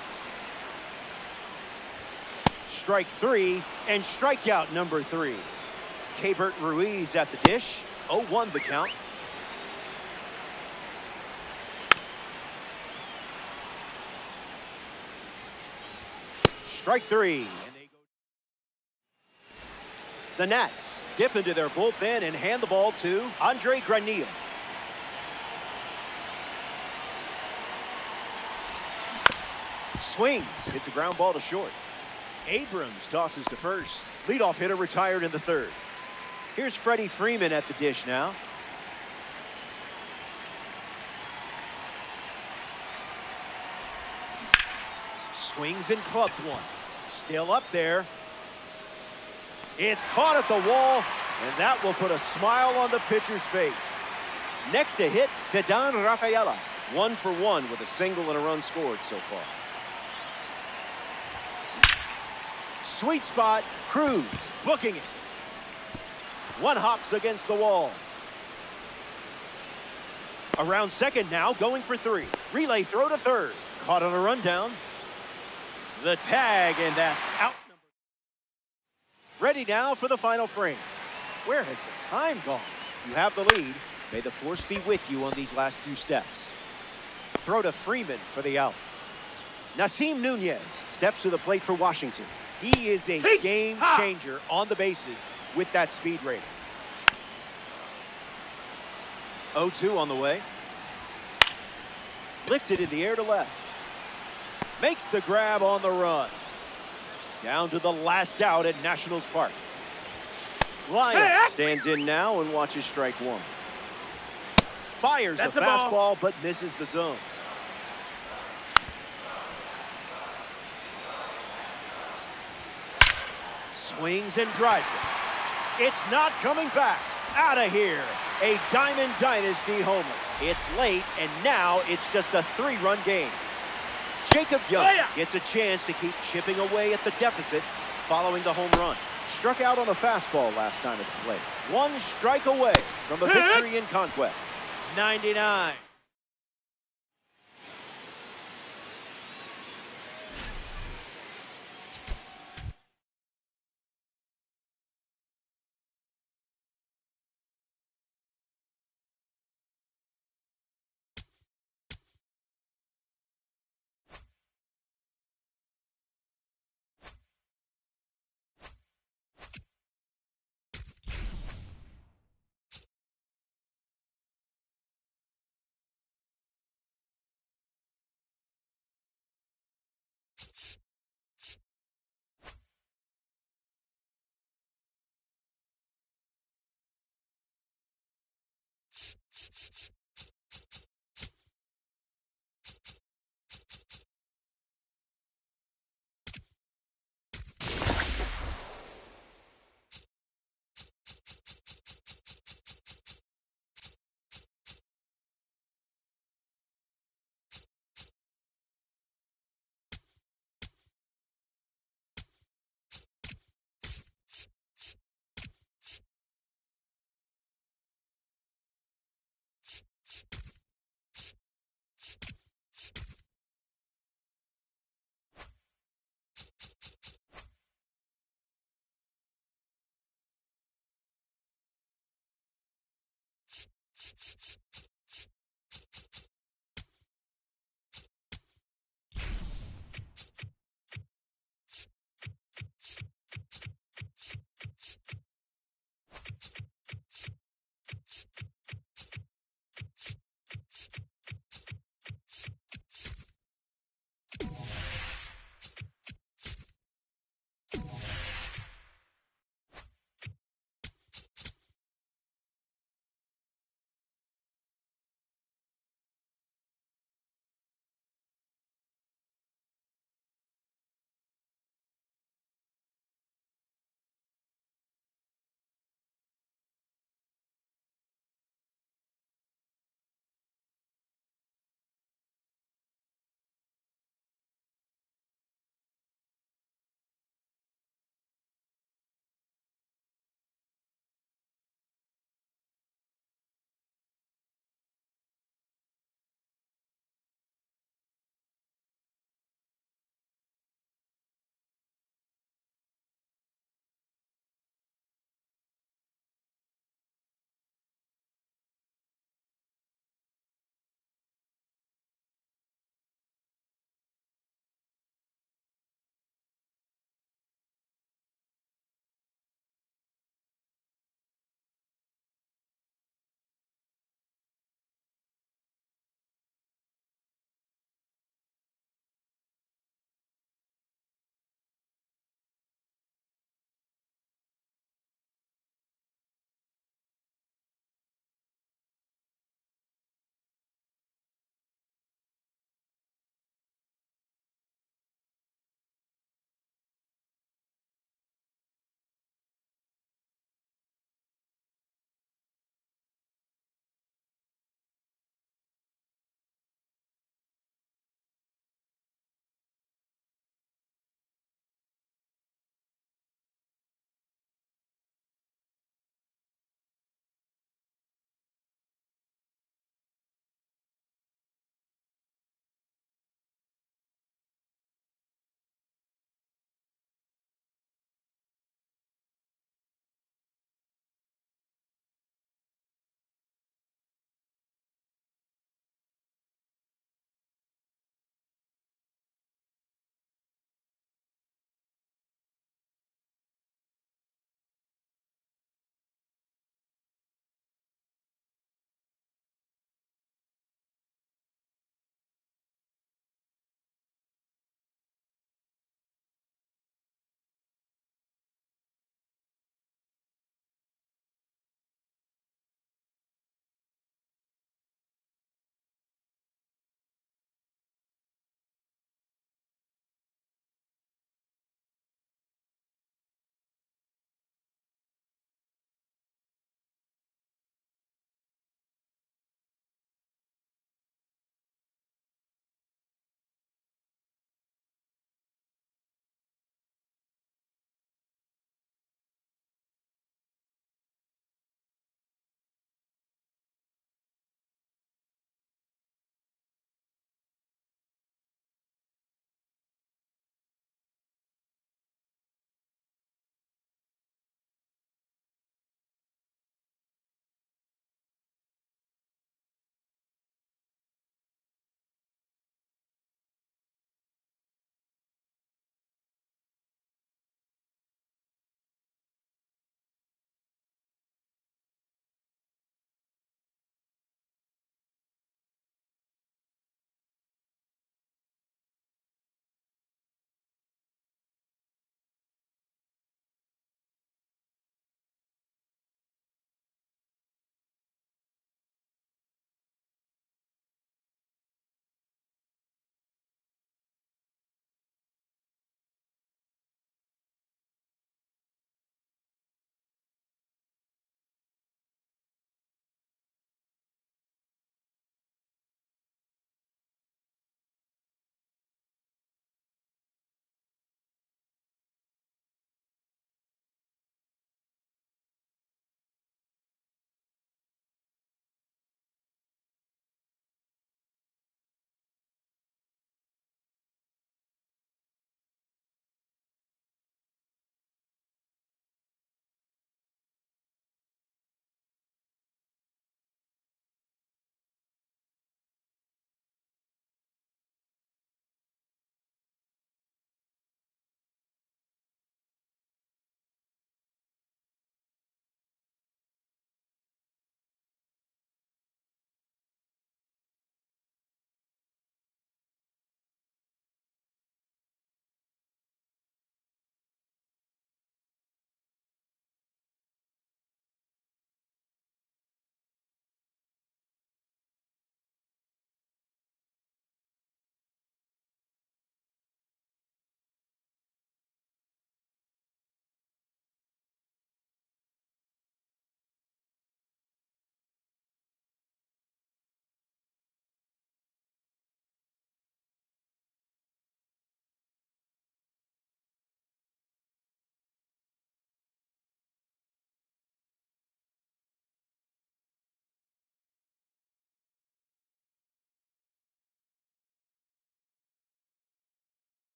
Strike three and strikeout number 3. Keibert Ruiz at the dish. 0-1 the count. Strike 3. The Nats dip into their bullpen and hand the ball to Andre Granillo. Swings. Hits a ground ball to short. Abrams tosses to first. Leadoff hitter retired in the third. Here's Freddie Freeman at the dish now. Swings and clubs one. Still up there. It's caught at the wall, and that will put a smile on the pitcher's face. Next to hit, Ceddanne Rafaela. 1 for 1 with a single and a run scored so far. Sweet spot, Cruz booking it. One hops against the wall. Around second now, going for 3. Relay throw to third. Caught on a rundown. The tag, and that's out. Ready now for the final frame. Where has the time gone? You have the lead. May the force be with you on these last few steps. Throw to Freeman for the out. Nasim Nunez steps to the plate for Washington. He is a game changer on the bases with that speed rating. 0-2 on the way. Lifted in the air to left. Makes the grab on the run. Down to the last out at Nationals Park. Lyon stands in now and watches strike 1. Fires a fastball, but misses the zone. Swings and drives it. It's not coming back. Out of here. A Diamond Dynasty homer. It's late, and now it's just a 3-run game. Jacob Young gets a chance to keep chipping away at the deficit following the home run. Struck out on a fastball last time at the plate. 1 strike away from a victory in conquest. 99.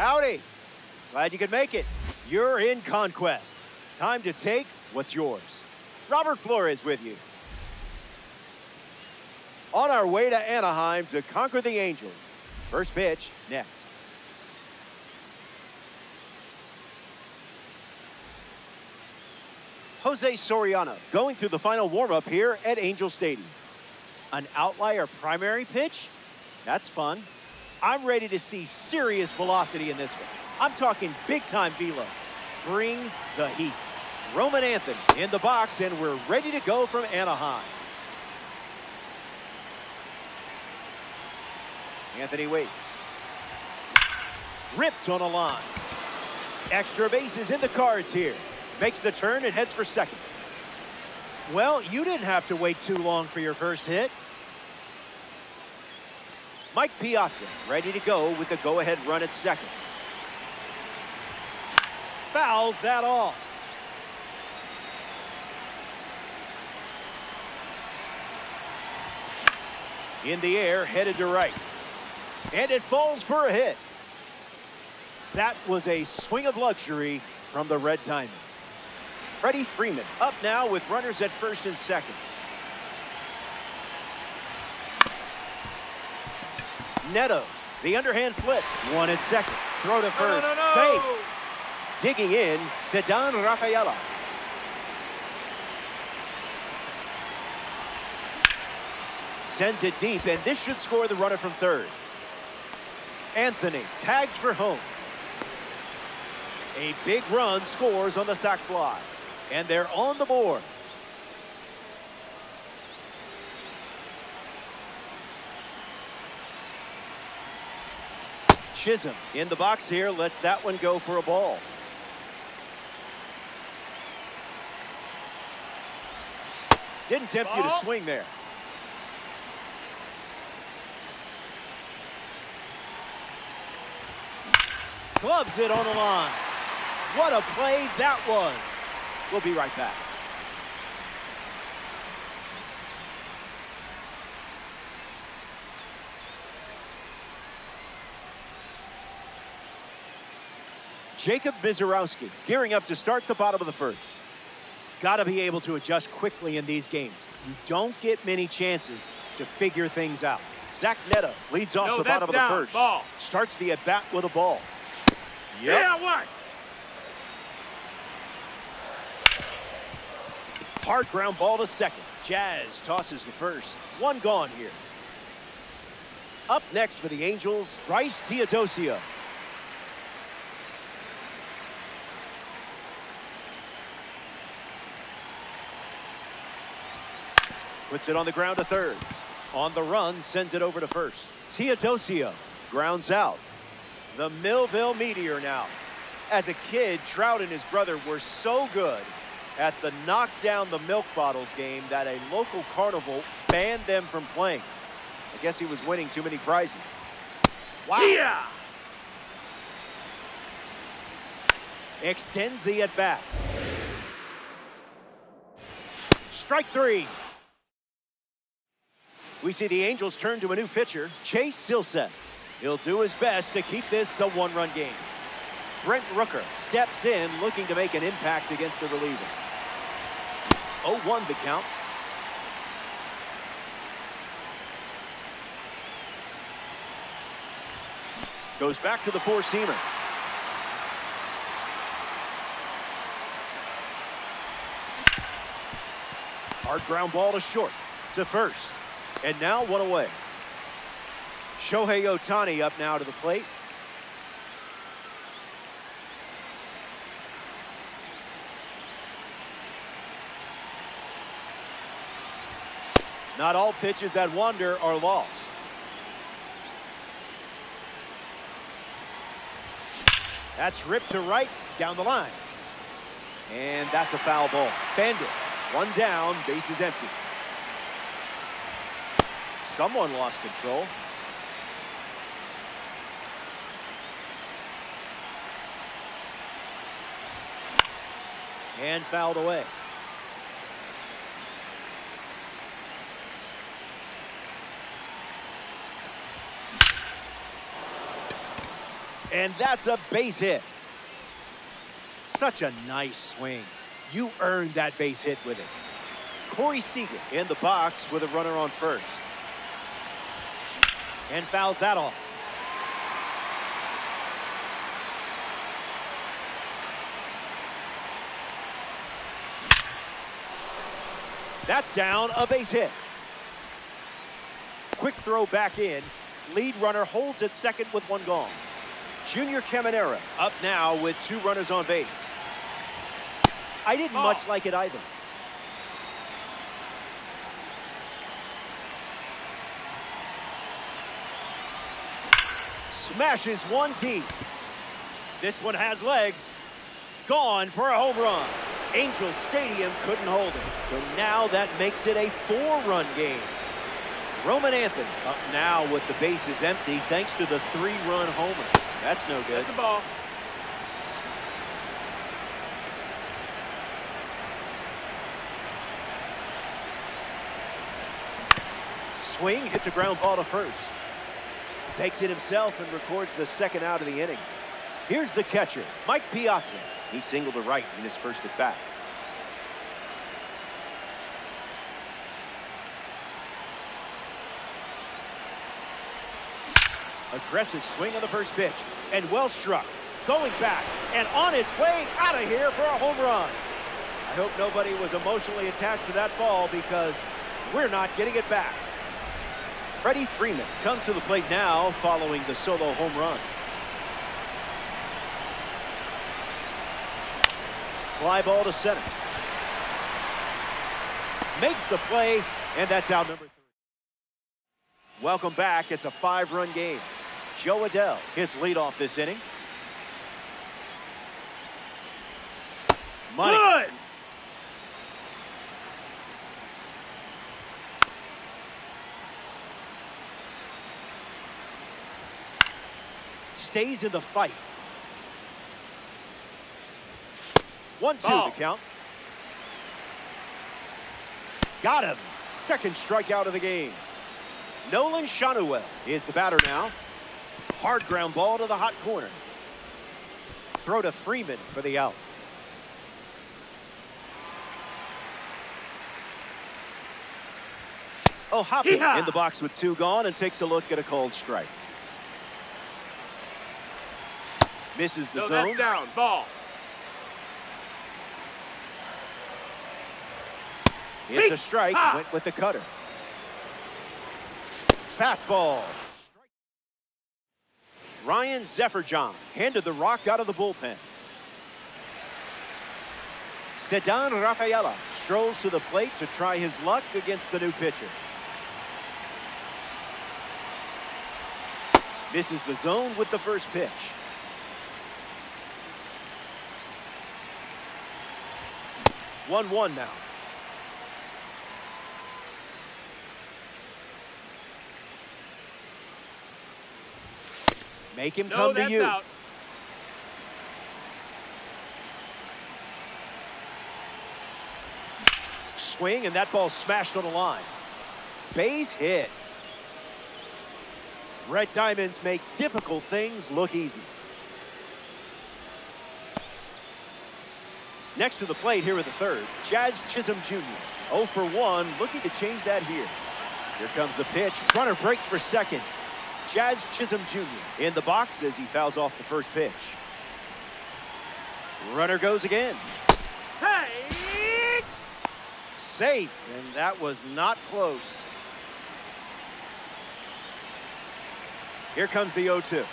Howdy. Glad you could make it. You're in conquest. Time to take what's yours. Robert Flores with you. On our way to Anaheim to conquer the Angels. First pitch next. Jose Soriano going through the final warm-up here at Angel Stadium. An outlier primary pitch? That's fun. I'm ready to see serious velocity in this one. I'm talking big-time velo. Bring the heat. Roman Anthony in the box, and we're ready to go from Anaheim. Anthony waits. Ripped on a line. Extra bases in the cards here. Makes the turn and heads for second. Well, you didn't have to wait too long for your first hit. Mike Piazza ready to go with the go-ahead run at second. Fouls that off. In the air, headed to right. And it falls for a hit. That was a swing of luxury from the red diamond. Freddie Freeman up now with runners at first and second. Neto, the underhand flip. One at second. Throw to first. Safe. Digging in, Ceddanne Rafaela. Sends it deep, and this should score the runner from third. Anthony tags for home. A big run scores on the sac fly. And they're on the board. Chisholm in the box here, lets that one go for a ball. Didn't tempt you to swing there. Gloves it on the line. What a play that was. We'll be right back. Jacob Mizorowski gearing up to start the bottom of the first. Got to be able to adjust quickly in these games. You don't get many chances to figure things out. Zach Neto leads off the bottom of the first. Ball. Starts the at-bat with a ball. Yep. Yeah, what? Hard ground ball to second. Jazz tosses the first. One gone here. Up next for the Angels, Bryce Teodosio. Puts it on the ground to third. On the run, sends it over to first. Teodosio grounds out. The Millville Meteor now. As a kid, Trout and his brother were so good at the knock down the milk bottles game that a local carnival banned them from playing. I guess he was winning too many prizes. Wow. Yeah. Extends the at-bat. Strike three. We see the Angels turn to a new pitcher, Chase Silseth. He'll do his best to keep this a one-run game. Brent Rooker steps in, looking to make an impact against the reliever. 0-1 the count. Goes back to the four-seamer. Hard ground ball to short, to first. And now one away. Shohei Ohtani up now to the plate. Not all pitches that wander are lost. That's ripped to right, down the line. And that's a foul ball. Bandits, one down, bases empty. Someone lost control. And fouled away. And that's a base hit. Such a nice swing. You earned that base hit with it. Corey Seager in the box with a runner on first. And fouls that off. That's down, a base hit. Quick throw back in. Lead runner holds at second with one gone. Junior Caminera up now with 2 runners on base. I didn't much like it either. Smashes one deep. This one has legs. Gone for a home run. Angel Stadium couldn't hold it. So now that makes it a 4-run game. Roman Anthony up now with the bases empty thanks to the 3-run homer. That's no good. That's the ball. Swing, hits a ground ball to first. Takes it himself and records the second out of the inning. Here's the catcher, Mike Piazza. He singled to right in his first at bat. Aggressive swing on the first pitch, and well struck. Going back, and on its way out of here for a home run. I hope nobody was emotionally attached to that ball because we're not getting it back. Freddie Freeman comes to the plate now following the solo home run. Fly ball to center. Makes the play, and that's out number 3. Welcome back. It's a 5-run game. Joe Adell hits leadoff this inning. Money. Good. Stays in the fight. 1-2 the count. Got him. Second strikeout of the game. Nolan Shanuel is the batter now. Hard ground ball to the hot corner. Throw to Freeman for the out. Oh, Hoppy in the box with 2 gone and takes a look at a called strike. Misses the zone. That's down. Ball. It's a strike. Went with the cutter. Fastball. Ryan Zefferjohn handed the rock out of the bullpen. Ceddanne Rafaela strolls to the plate to try his luck against the new pitcher. Misses the zone with the first pitch. One now. Make him come to you. Out. Swing, and that ball smashed on the line. Base hit. Red Diamonds make difficult things look easy. Next to the plate here in the third, Jazz Chisholm Jr. 0 for 1, looking to change that here. Here comes the pitch. Runner breaks for second. Jazz Chisholm Jr. in the box as he fouls off the first pitch. Runner goes again. Hey! Safe, and that was not close. Here comes the 0-2.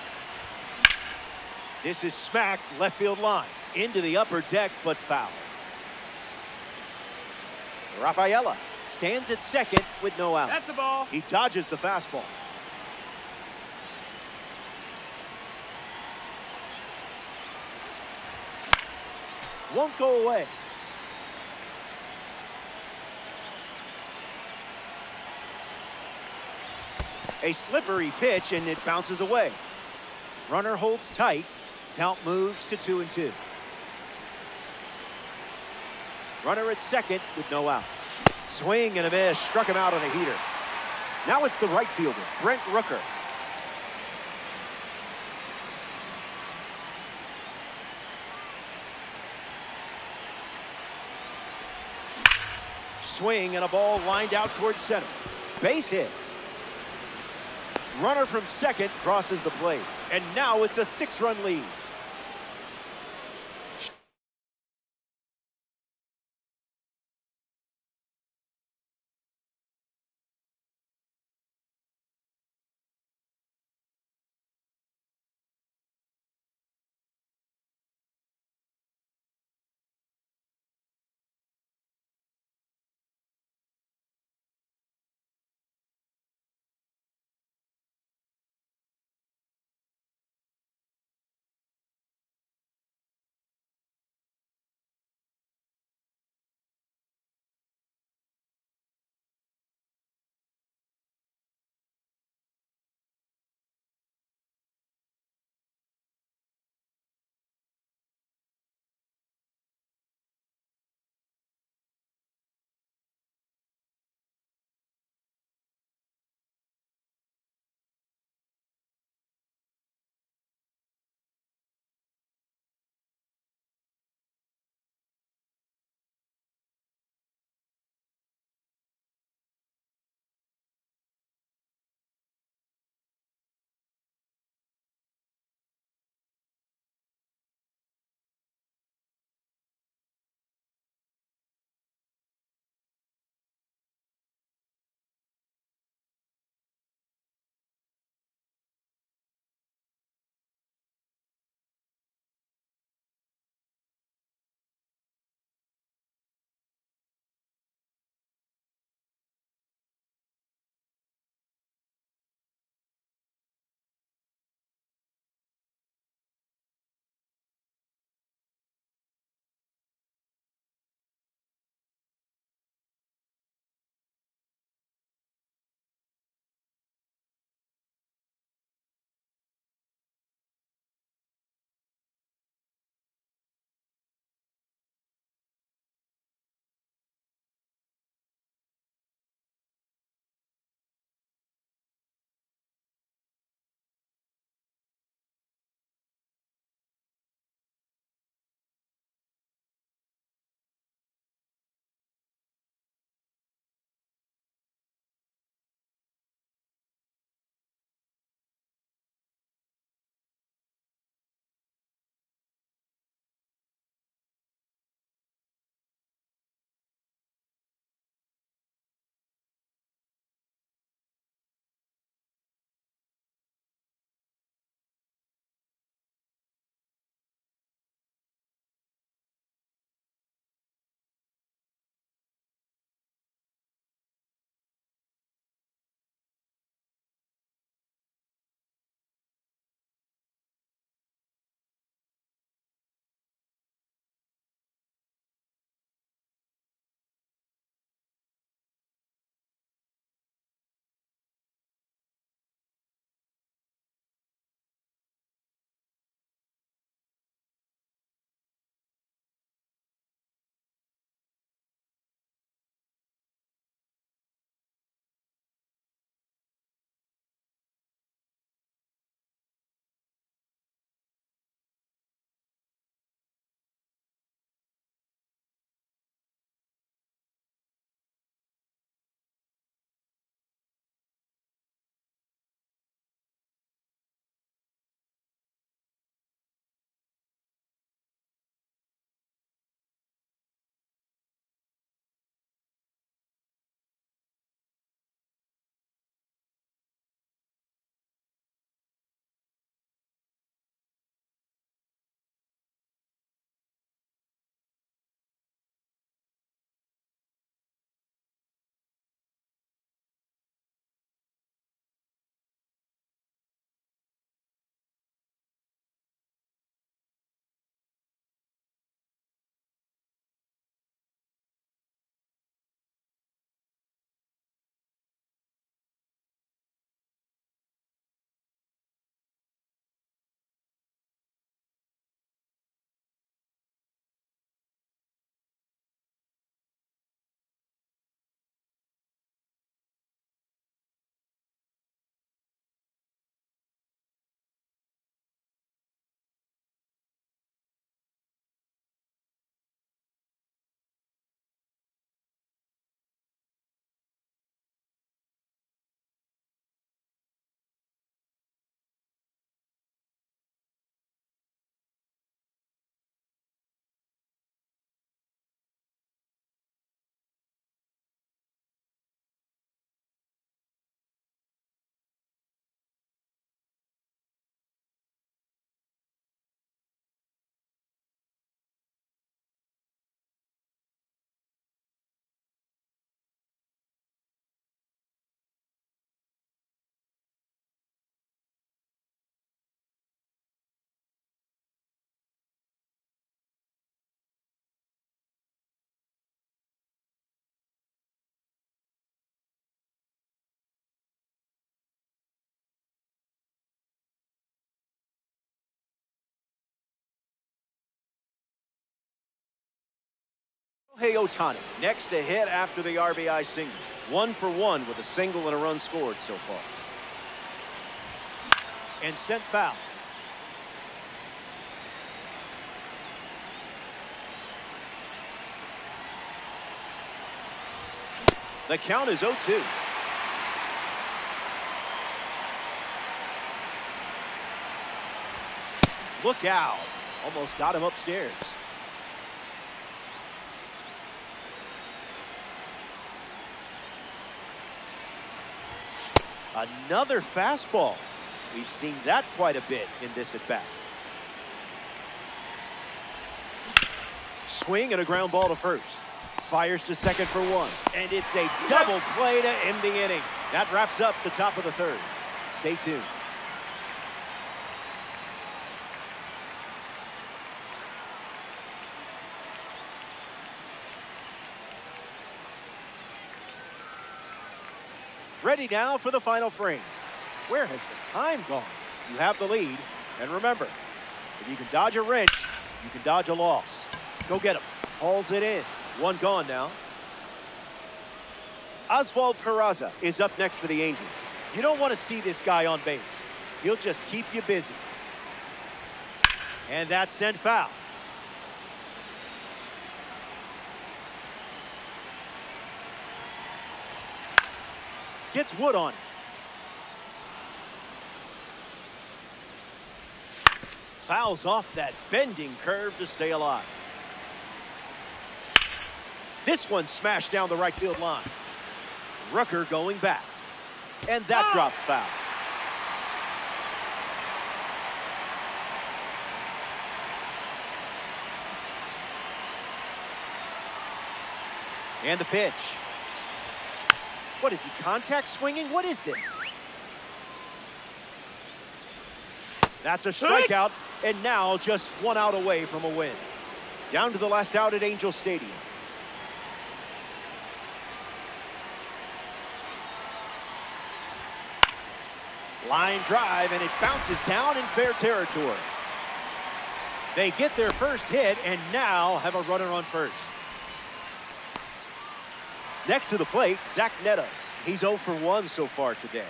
This is smacked left field line. Into the upper deck, but foul. Rafaela stands at second with no outs. That's the ball. He dodges the fastball. Won't go away. A slippery pitch, and it bounces away. Runner holds tight. Count moves to 2-2. Runner at second with no outs. Swing and a miss. Struck him out on a heater. Now it's the right fielder, Brent Rooker. swing and a ball lined out towards center. Base hit. Runner from second crosses the plate. And now it's a 6-run lead. Hey, Ohtani, next to hit after the RBI single. 1 for 1 with a single and a run scored so far. And sent foul. The count is 0-2. Look out. Almost got him upstairs. Another fastball. We've seen that quite a bit in this at-bat. Swing and a ground ball to first. Fires to second for 1. And it's a double play to end the inning. That wraps up the top of the third. Stay tuned. Ready now for the final frame. Where has the time gone? You have the lead. And remember, if you can dodge a wrench, you can dodge a loss. Go get him. Hauls it in. 1 gone now. Oswald Peraza is up next for the Angels. You don't want to see this guy on base. He'll just keep you busy. And that's sent foul. Gets Wood on. Fouls off that bending curve to stay alive. This one smashed down the right field line. Rucker going back. And that drops foul. And the pitch. What is he, contact swinging? What is this? That's a strikeout, and now just 1 out away from a win. Down to the last out at Angel Stadium. Line drive, and it bounces down in fair territory. They get their first hit, and now have a runner on first. Next to the plate, Zach Neto. He's 0 for 1 so far today.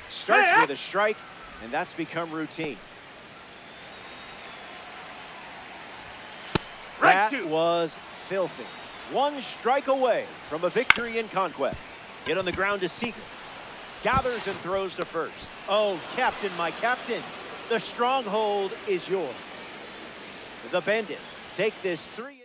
Starts with a strike, and that's become routine. That was filthy. 1 strike away from a victory in conquest. Hit on the ground to Seager. Gathers and throws to first. Oh, captain, my captain. The stronghold is yours. The Bandits take this 3-inning.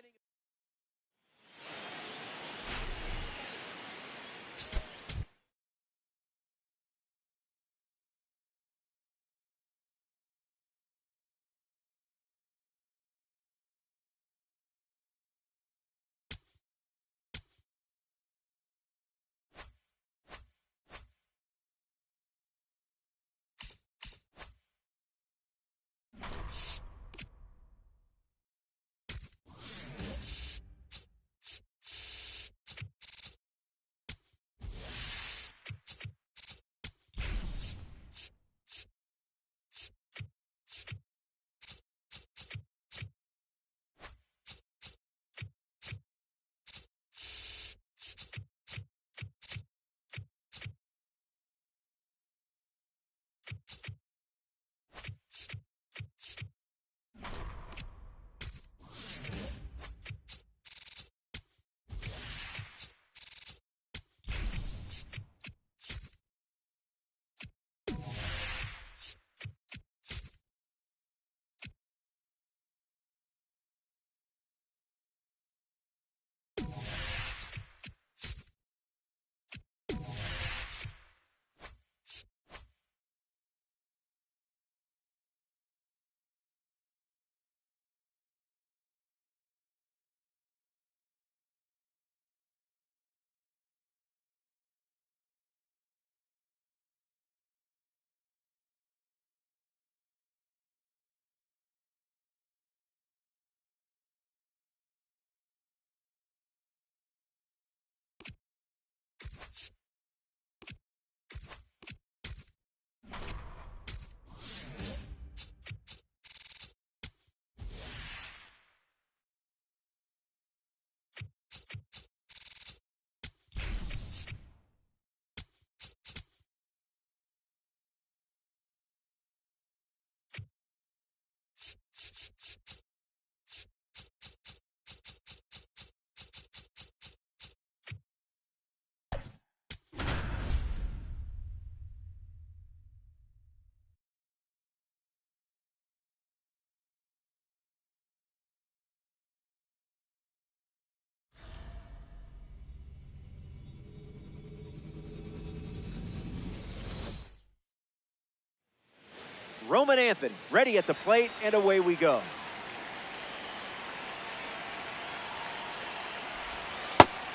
Roman Anthony ready at the plate, and away we go.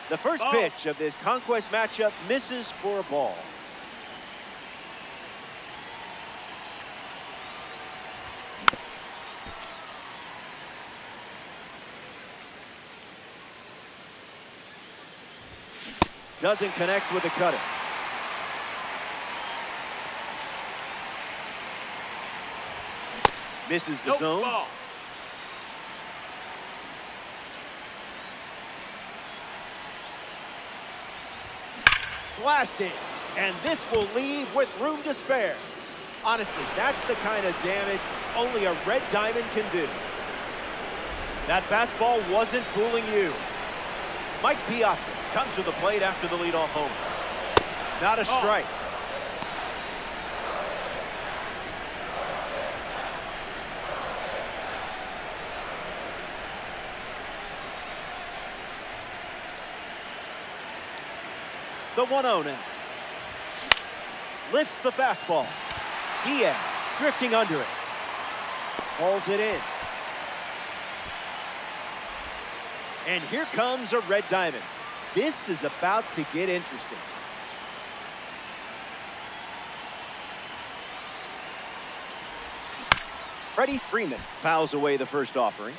The first pitch of this conquest matchup misses for a ball. Doesn't connect with the cutter. Misses the zone. Ball. Blasted, and this will leave with room to spare. Honestly, that's the kind of damage only a red diamond can do. That fastball wasn't fooling you. Mike Piazza comes to the plate after the leadoff homer. Not a strike. The 1-0 now. Lifts the fastball. Diaz drifting under it. Hauls it in. And here comes a red diamond. This is about to get interesting. Freddie Freeman fouls away the first offering.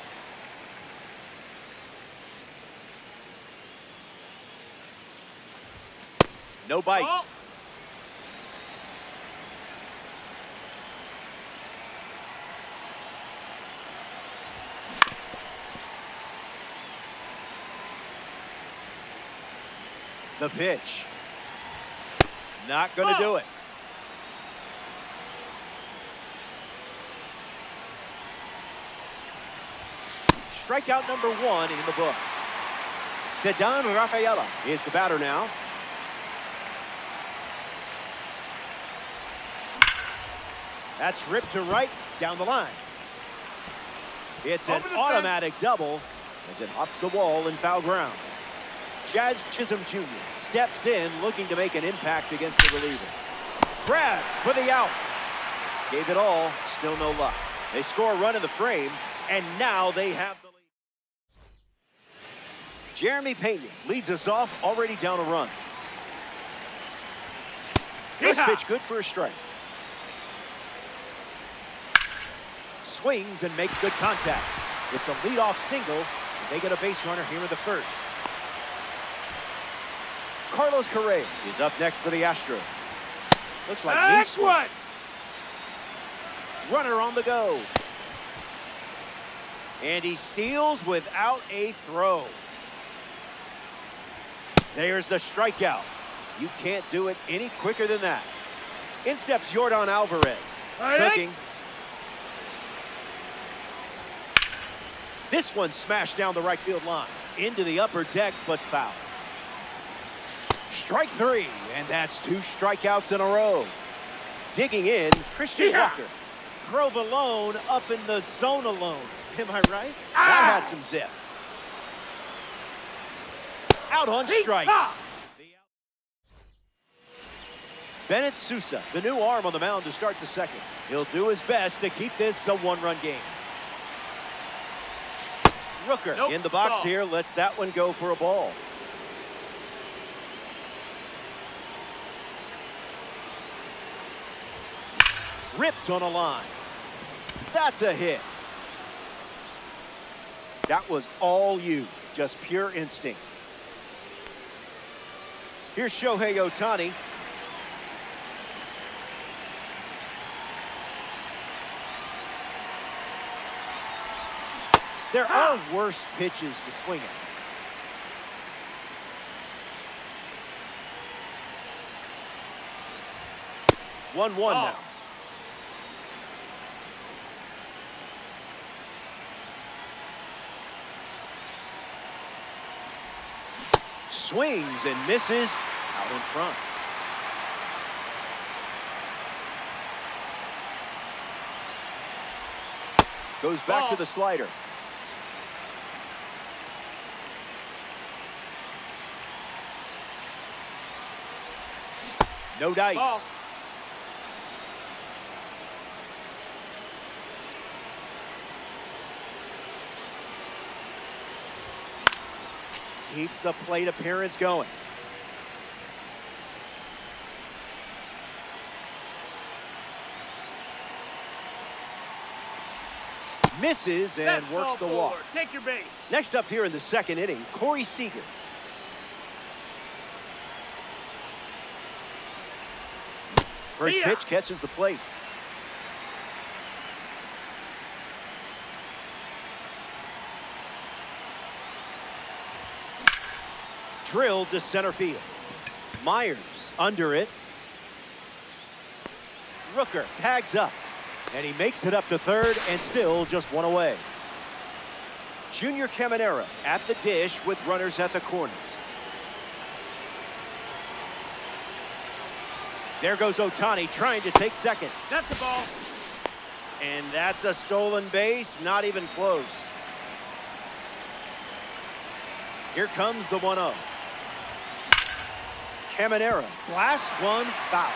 No bite. Oh. The pitch. Not going to do it. Strikeout number 1 in the books. Ceddanne Rafaela is the batter now. That's ripped to right down the line. It's an automatic double as it hops the wall in foul ground. Jazz Chisholm Jr. steps in looking to make an impact against the reliever. Grab for the out. Gave it all, still no luck. They score a run in the frame, and now they have the lead. Jeremy Pena leads us off, already down a run. First pitch good for a strike. Swings and makes good contact. It's a leadoff single, and they get a base runner here in the first. Carlos Correa is up next for the Astros. Looks like Next one. Runner on the go. And he steals without a throw. There's the strikeout. You can't do it any quicker than that. In steps Yordan Alvarez. Cooking. This one smashed down the right field line. Into the upper deck, but foul. Strike 3, and that's 2 strikeouts in a row. Digging in, Christian Walker. Provolone up in the zone alone. Am I right? That had some zip. Out on strikes. Bennett Sousa, the new arm on the mound to start the second. He'll do his best to keep this a one-run game. Rooker in the box here, lets that one go for a ball. Ripped on a line. That's a hit. That was all you, just pure instinct. Here's Shohei Ohtani. There are worse pitches to swing at. 1-1 now. Swings and misses out in front. Goes back to the slider. No dice. Ball. Keeps the plate appearance going. Misses and works the walk. Take your base. Next up here in the second inning, Corey Seager. First pitch catches the plate. Drilled to center field. Myers under it. Rooker tags up. And he makes it up to third and still just one away. Junior Caminera at the dish with runners at the corners. There goes Ohtani trying to take second. That's the ball. And that's a stolen base, not even close. Here comes the 1-0. Caminera blasts one foul.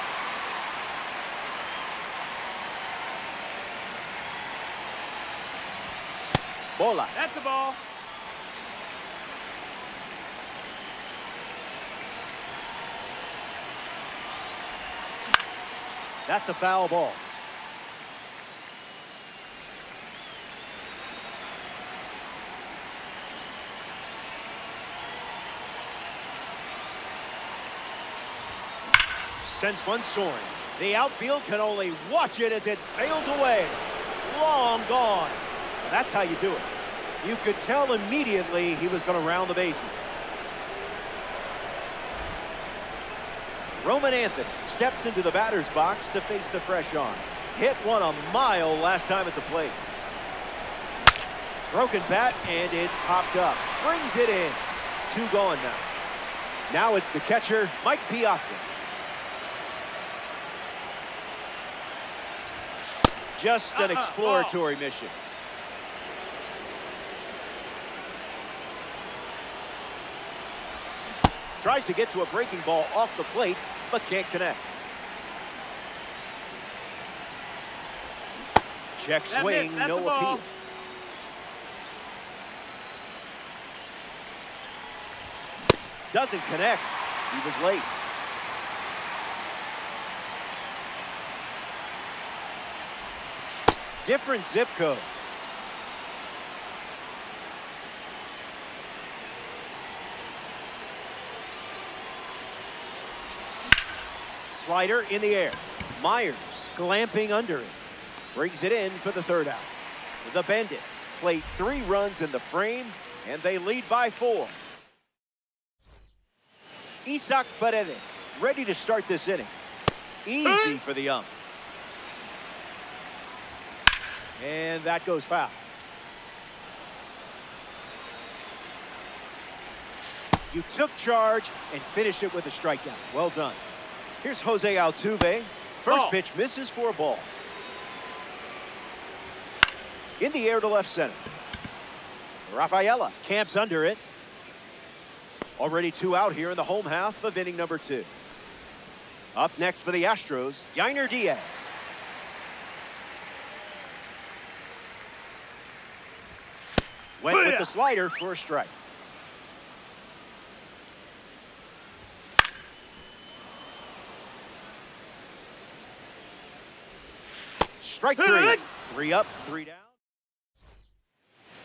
Bola. That's the ball. That's a foul ball. Sends one soaring. The outfield can only watch it as it sails away. Long gone. That's how you do it. You could tell immediately he was going to round the bases. Roman Anthony steps into the batter's box to face the fresh arm. Hit one a mile last time at the plate. Broken bat, and it's popped up. Brings it in. 2 gone now. Now it's the catcher, Mike Piazza. Just an exploratory mission. Tries to get to a breaking ball off the plate, but can't connect. Check swing, no appeal. Doesn't connect. He was late. Different zip code. Slider in the air. Myers glamping under it. Brings it in for the third out. The Bandits play 3 runs in the frame, and they lead by 4. Isaac Paredes ready to start this inning. Easy for the ump. And that goes foul. You took charge and finished it with a strikeout. Well done. Here's Jose Altuve. First pitch misses for a ball. In the air to left center. Rafaela camps under it. Already 2 out here in the home half of inning number 2. Up next for the Astros, Yainer Diaz. Went with the slider for a strike. Strike 3. 3 up, 3 down.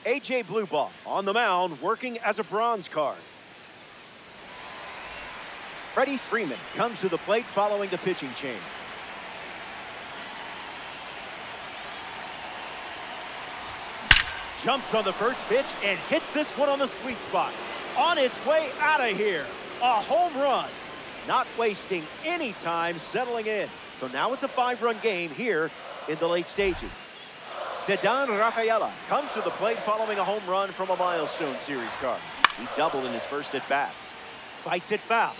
A.J. Blueball on the mound, working as a bronze card. Freddie Freeman comes to the plate following the pitching change. Jumps on the first pitch and hits this one on the sweet spot. On its way out of here. A home run. Not wasting any time settling in. So now it's a 5-run game here in the late stages. Ceddanne Rafaela comes to the plate following a home run from a milestone series card. He doubled in his first at bat. Fights it foul.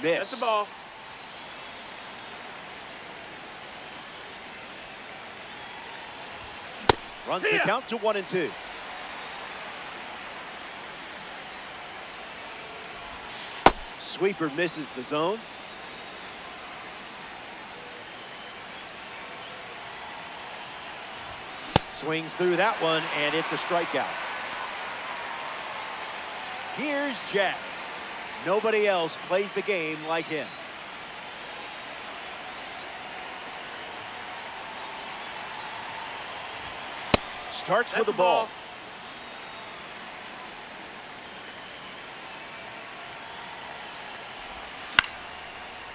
Miss. That's the ball. Runs the count to 1-2. Sweeper misses the zone. Swings through that one, and it's a strikeout. Here's Jazz. Nobody else plays the game like him. Starts with the ball.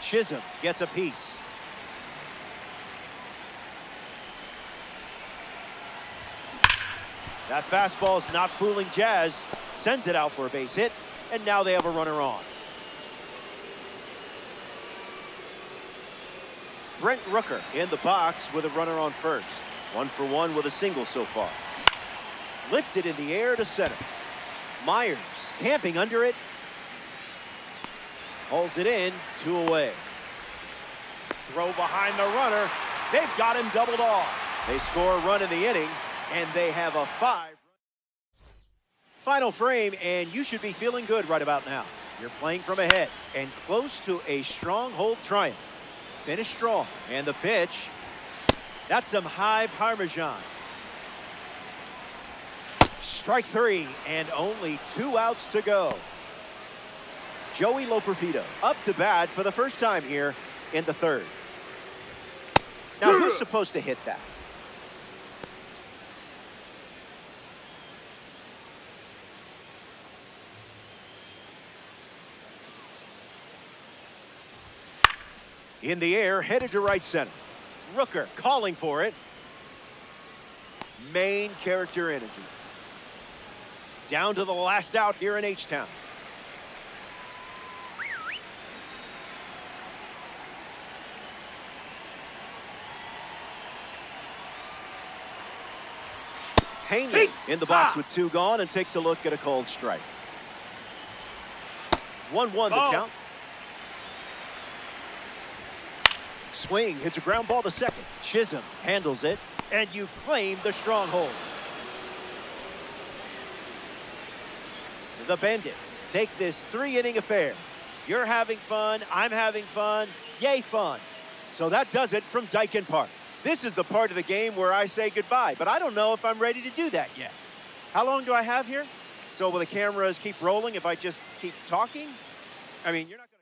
Chisholm gets a piece. That fastball's not fooling Jazz. Sends it out for a base hit, and now they have a runner on. Brent Rooker in the box with a runner on first. 1 for 1 with a single so far. Lifted in the air to center. Myers camping under it. Holds it in, 2 away. Throw behind the runner. They've got him doubled off. They score a run in the inning, and they have a 5. Final frame, and you should be feeling good right about now. You're playing from ahead and close to a stronghold triumph. Finish strong, and the pitch. That's some high Parmesan. Strike 3, and only 2 outs to go. Joey Loperfido up to bat for the first time here in the 3rd. Now, who's supposed to hit that? In the air, headed to right center. Rooker calling for it. Main character energy. Down to the last out here in H-Town. Haney in the box with 2 gone and takes a look at a called strike. 1-1 the count. Swing, hits a ground ball to second. Chisholm handles it, and you've claimed the stronghold. The Bandits take this 3-inning affair. You're having fun, I'm having fun, yay fun. So that does it from Daikin Park. This is the part of the game where I say goodbye, but I don't know if I'm ready to do that yet. How long do I have here? So will the cameras keep rolling if I just keep talking? I mean, you're not going to...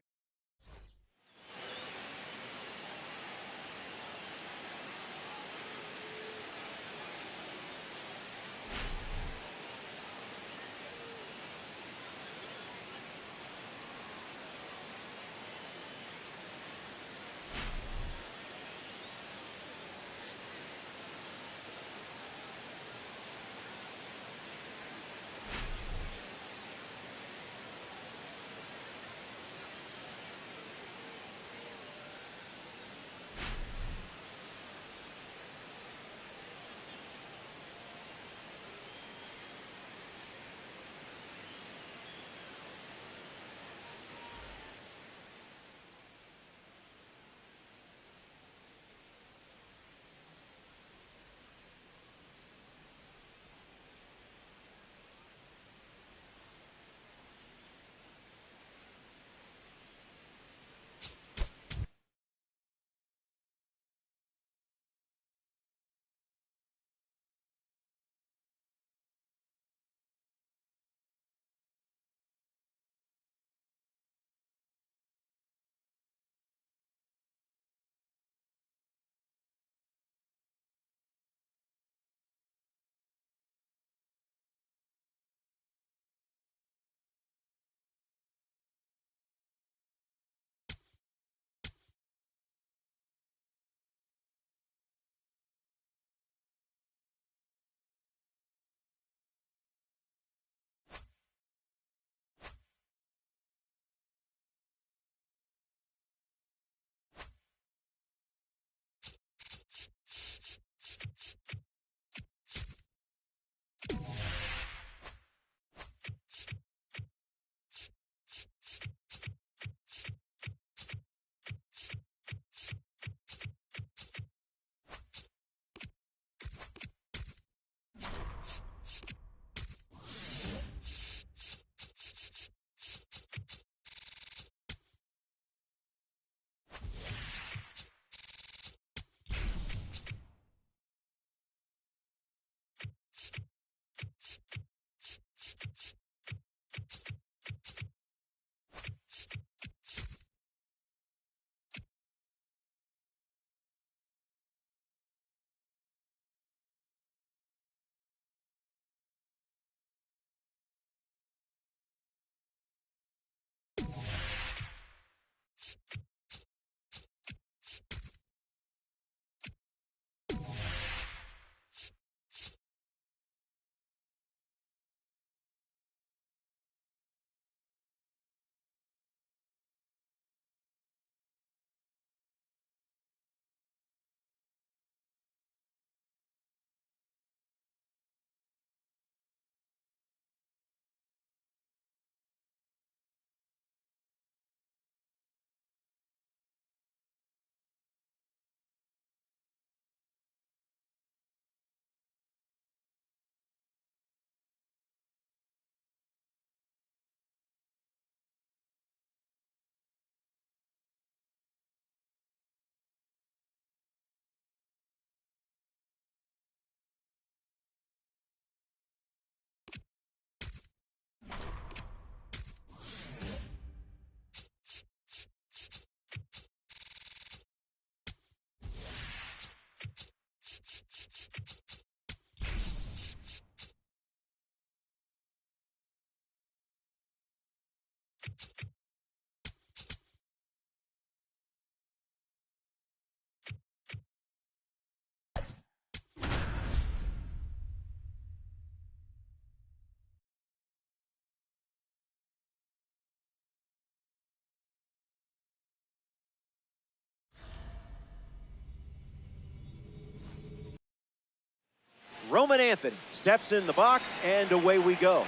Roman Anthony steps in the box, and away we go.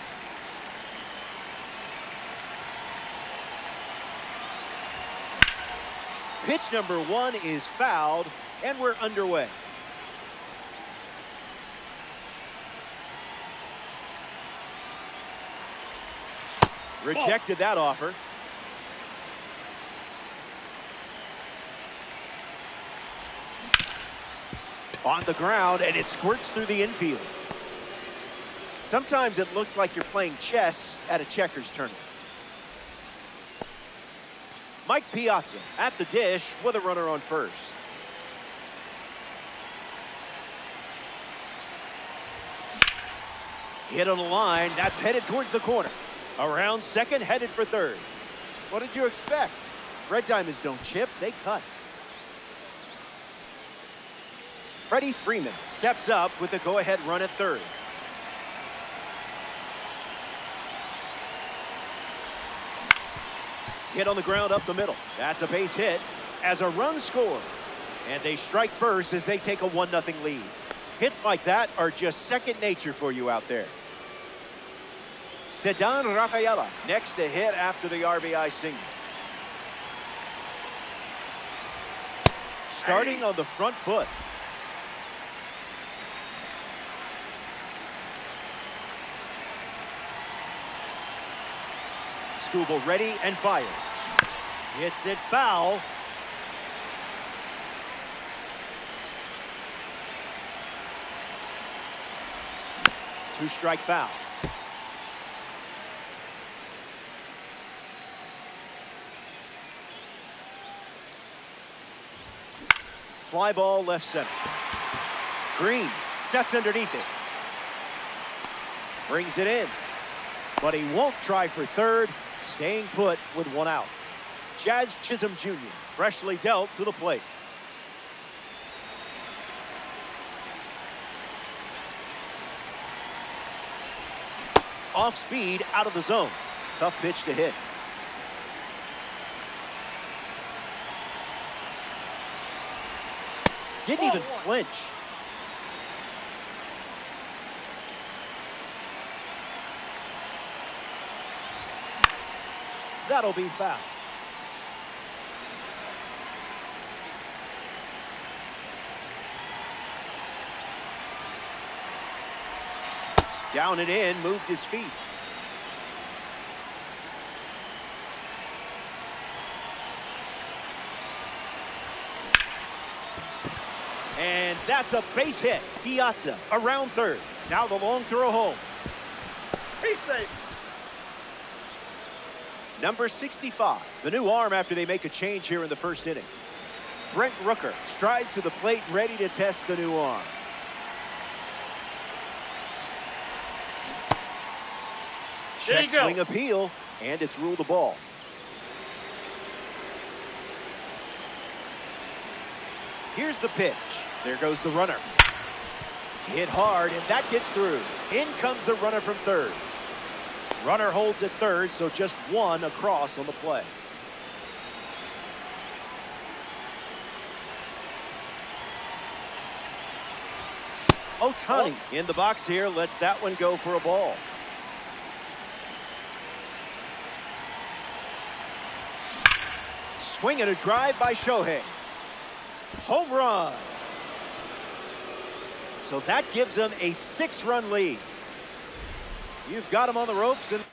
Pitch number 1 is fouled, and we're underway. Rejected that offer. On the ground, and it squirts through the infield. Sometimes it looks like you're playing chess at a checkers tournament. Mike Piazza at the dish with a runner on first. Hit on the line. That's headed towards the corner. Around second, headed for third. What did you expect? Red Diamonds don't chip, they cut. Freddie Freeman steps up with a go-ahead run at third. Hit on the ground up the middle. That's a base hit as a run scored. And they strike first as they take a 1-0 lead. Hits like that are just second nature for you out there. Ceddanne Rafaela next to hit after the RBI single. Starting on the front foot. Skubal ready and fires. Hits it foul. Two-strike foul. Fly ball left center. Green sets underneath it. Brings it in. But he won't try for third. Staying put with one out. Jazz Chisholm Jr. freshly dealt to the plate. Off speed, out of the zone. Tough pitch to hit. Didn't even flinch. That'll be foul. Down and in, moved his feet. And that's a base hit. Piazza around third. Now the long throw home. He's safe. Number 65, the new arm after they make a change here in the first inning. Brent Rooker strides to the plate, ready to test the new arm. Check swing appeal, and it's ruled a ball. Here's the pitch. There goes the runner. Hit hard, and that gets through. In comes the runner from third. Runner holds at third, so just one across on the play. Ohtani in the box here, lets that one go for a ball. Swing and a drive by Shohei. Home run. So that gives them a 6-run lead. You've got them on the ropes, and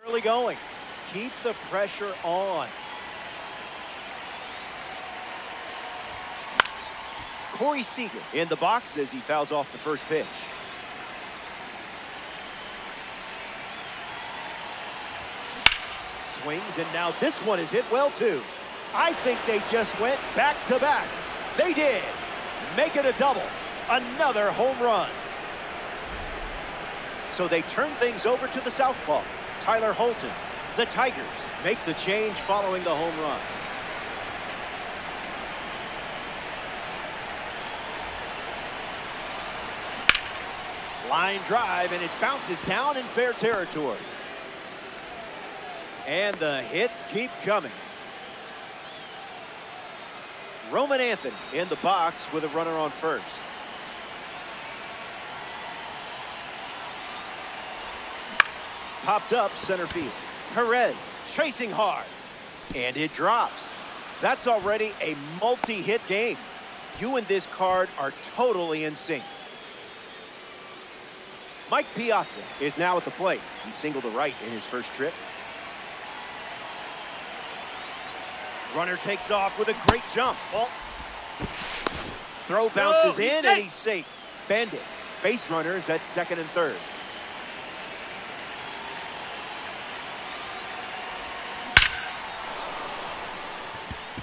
Early going. Keep the pressure on. Corey Seager in the box as he fouls off the first pitch. Swings, and now this one is hit well, too. I think they just went back-to-back. They did. Make it a double. Another home run. So they turn things over to the southpaw, Tyler Holton. The Tigers make the change following the home run. Line drive, and it bounces down in fair territory. And the hits keep coming. Roman Anthony in the box with a runner on first. Popped up center field. Perez chasing hard. And it drops. That's already a multi-hit game. You and this card are totally in sync. Mike Piazza is now at the plate. He singled to right in his first trip. Runner takes off with a great jump. Well, throw bounces in, and he's safe. Bandits, base runners at second and third.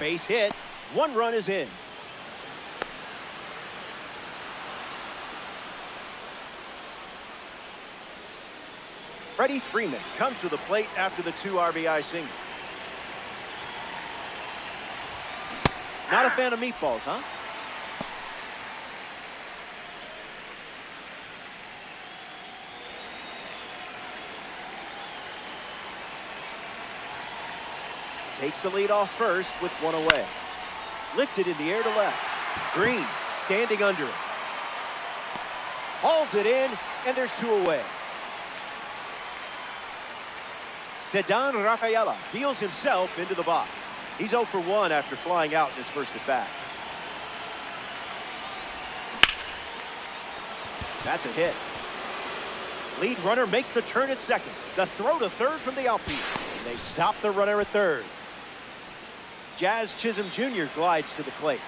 Base hit. One run is in. Freddie Freeman comes to the plate after the 2 RBI single. Not a fan of meatballs, huh? Takes the lead off first with one away. Lifted in the air to left. Green standing under it. Hauls it in, and there's 2 away. Ceddanne Rafaela deals himself into the box. He's 0 for 1 after flying out in his first at bat. That's a hit. Lead runner makes the turn at second. The throw to third from the outfield. They stop the runner at third. Jazz Chisholm Jr. glides to the plate.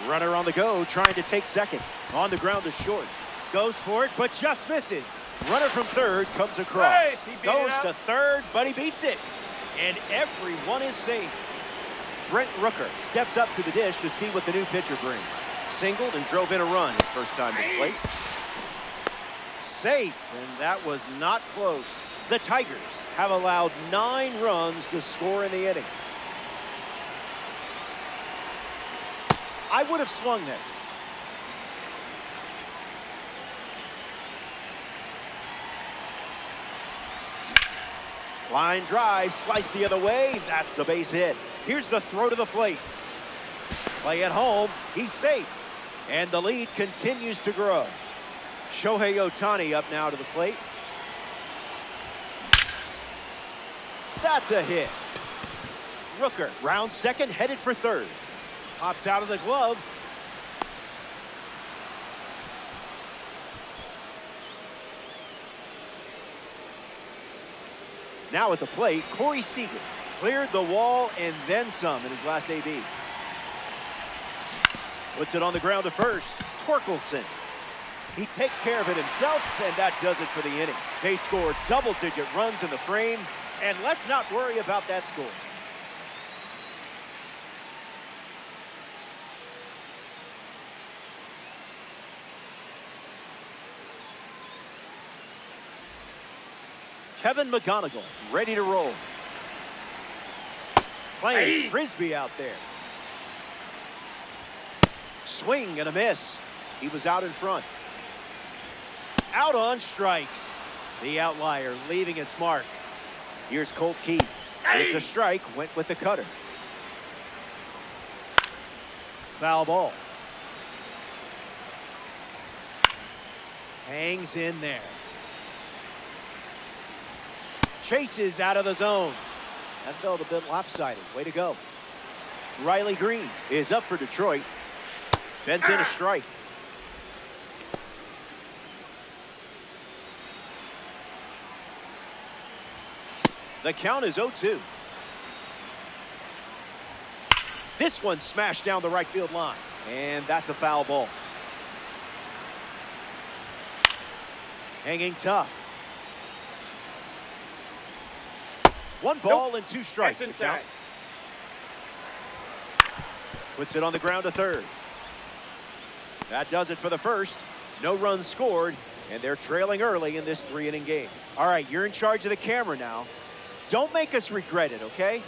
Runner on the go, trying to take second. On the ground to short. Goes for it, but just misses. Runner from third comes across. Goes to third, but he beats it. And everyone is safe. Brent Rooker steps up to the dish to see what the new pitcher brings. Singled and drove in a run his first time to the plate. Safe, and that was not close. The Tigers have allowed 9 runs to score in the inning. I would have swung there. Line drive, sliced the other way. That's a base hit. Here's the throw to the plate. Play at home. He's safe. And the lead continues to grow. Shohei Ohtani up now to the plate. That's a hit. Rooker round second, headed for third. Pops out of the glove. Now at the plate, Corey Seager cleared the wall and then some in his last AB. Puts it on the ground to first. Torkelson. He takes care of it himself, and that does it for the inning. They scored double-digit runs in the frame, and let's not worry about that score. Kevin McGonigal ready to roll. Playing frisbee out there. Swing and a miss. He was out in front. Out on strikes. The outlier leaving its mark. Here's Colt Keith. It's a strike. Went with the cutter. Foul ball. Hangs in there. Chases out of the zone. That felt a bit lopsided. Way to go. Riley Green is up for Detroit. Bends in a strike. The count is 0-2. This one smashed down the right field line, and that's a foul ball. Hanging tough. One ball and 2 strikes. The count. Puts it on the ground to third. That does it for the first. No runs scored, and they're trailing early in this 3-inning game. All right, you're in charge of the camera now. Don't make us regret it, okay?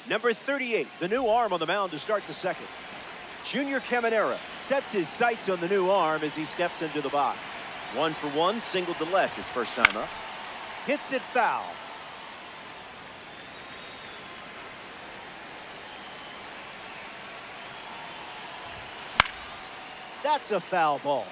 Number 38, the new arm on the mound to start the second. Junior Caminera sets his sights on the new arm as he steps into the box. 1 for 1, single to left his first time up. Hits it foul. That's a foul ball.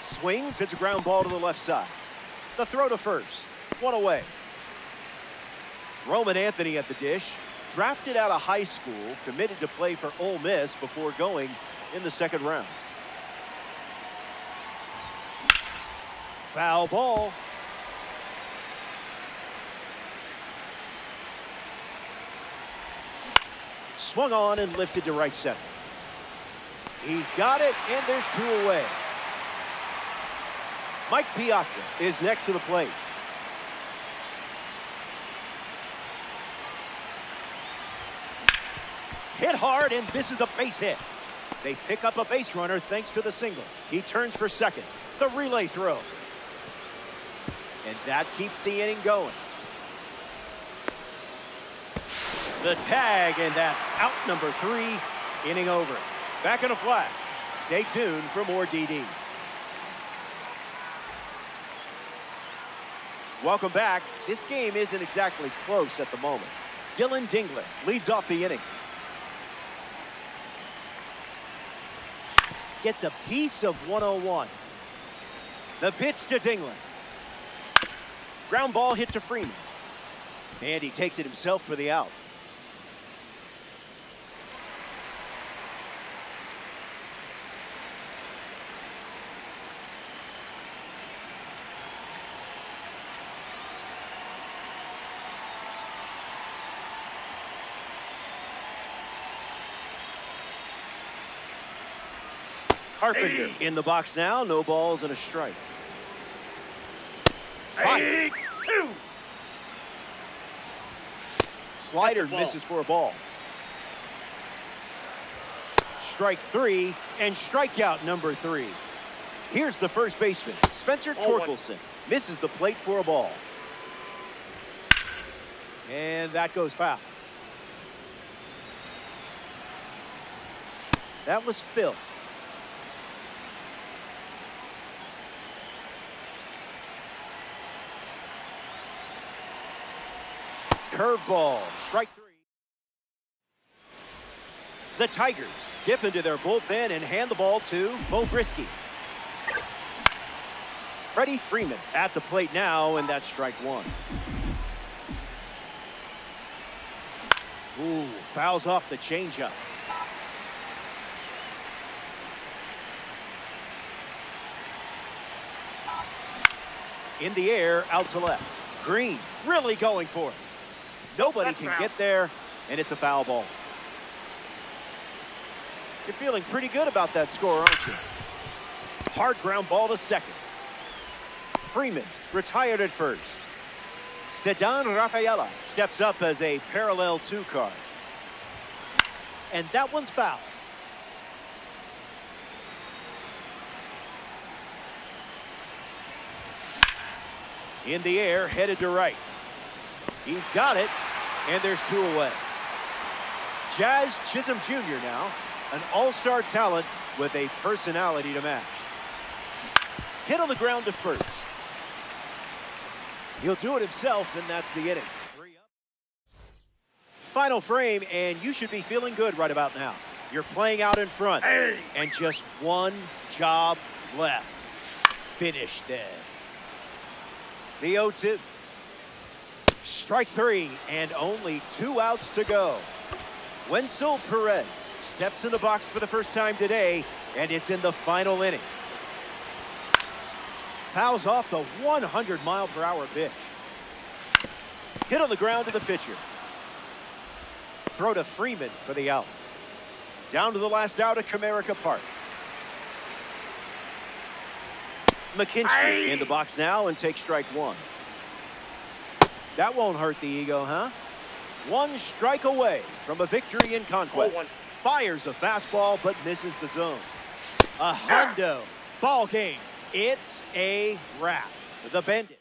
Swings, hits a ground ball to the left side. The throw to first. One away. Roman Anthony at the dish. Drafted out of high school, committed to play for Ole Miss before going in the second round. Foul ball. Swung on and lifted to right center. He's got it, and there's 2 away. Mike Piazza is next to the plate. Hit hard, and this is a base hit. They pick up a base runner thanks to the single. He turns for second. The relay throw. And that keeps the inning going. The tag, and that's out number 3. Inning over. Back in a flash. Stay tuned for more DD. Welcome back. This game isn't exactly close at the moment. Dylan Dingler leads off the inning. Gets a piece of 101. The pitch to Dingler. Ground ball hit to Freeman. And he takes it himself for the out. Carpenter in the box now. No balls and a strike. Fire. Slider misses for a ball. Strike 3 and strikeout number 3. Here's the first baseman, Spencer Torkelson. Misses the plate for a ball. And that goes foul. That was Phil. Curveball, strike 3. The Tigers dip into their bullpen and hand the ball to Bo Brisky. Freddie Freeman at the plate now, and that's strike 1. Ooh, fouls off the changeup. In the air, out to left. Green really going for it. Nobody can get there, and it's a foul ball. You're feeling pretty good about that score, aren't you? Hard ground ball to second. Freeman retired at first. Sedan Rafaela steps up as a parallel 2 card. And that one's foul. In the air, headed to right. He's got it, and there's 2 away. Jazz Chisholm Jr. now, an all-star talent with a personality to match. Hit on the ground to first. He'll do it himself, and that's the inning. 3 up. Final frame, and you should be feeling good right about now. You're playing out in front, and just one job left. Finish there. The 0-2. Strike three, and only 2 outs to go. Wenzel Perez steps in the box for the first time today, and it's in the final inning. Fouls off the 100-mile-per-hour pitch. Hit on the ground to the pitcher. Throw to Freeman for the out. Down to the last out at Comerica Park. McKinstry in the box now and takes strike one. That won't hurt the ego, huh? 1 strike away from a victory in conquest. Fires a fastball but misses the zone. A hundo. Ball game. It's a wrap. The Bandits.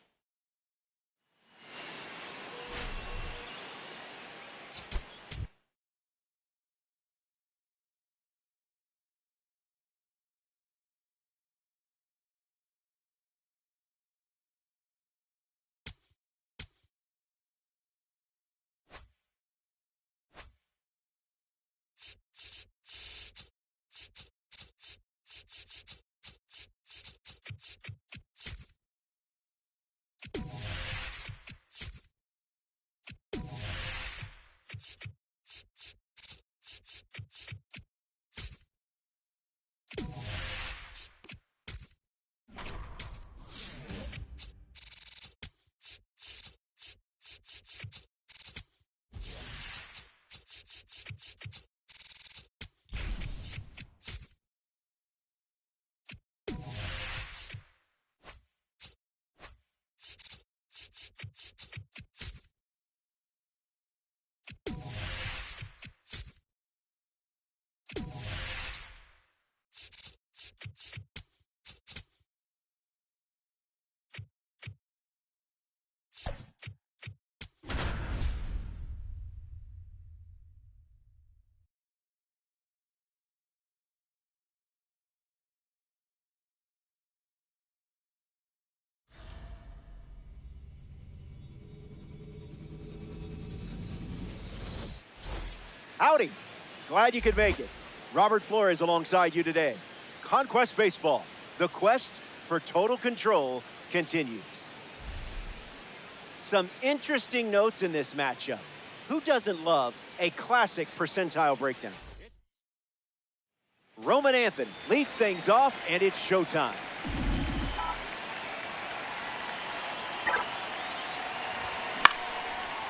Howdy. Glad you could make it. Robert Flores alongside you today. Conquest Baseball. The quest for total control continues. Some interesting notes in this matchup. Who doesn't love a classic percentile breakdown? Roman Anthony leads things off, and it's showtime.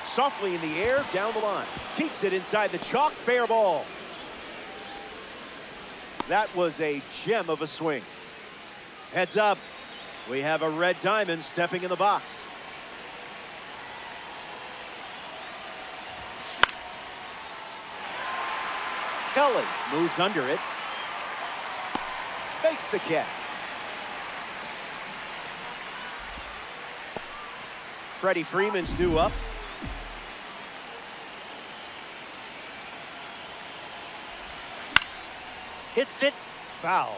Softly in the air, down the line. Keeps it inside the chalk, fair ball. That was a gem of a swing. Heads up, we have a red diamond stepping in the box. Kelly moves under it. Makes the catch. Freddie Freeman's due up. Hits it, foul.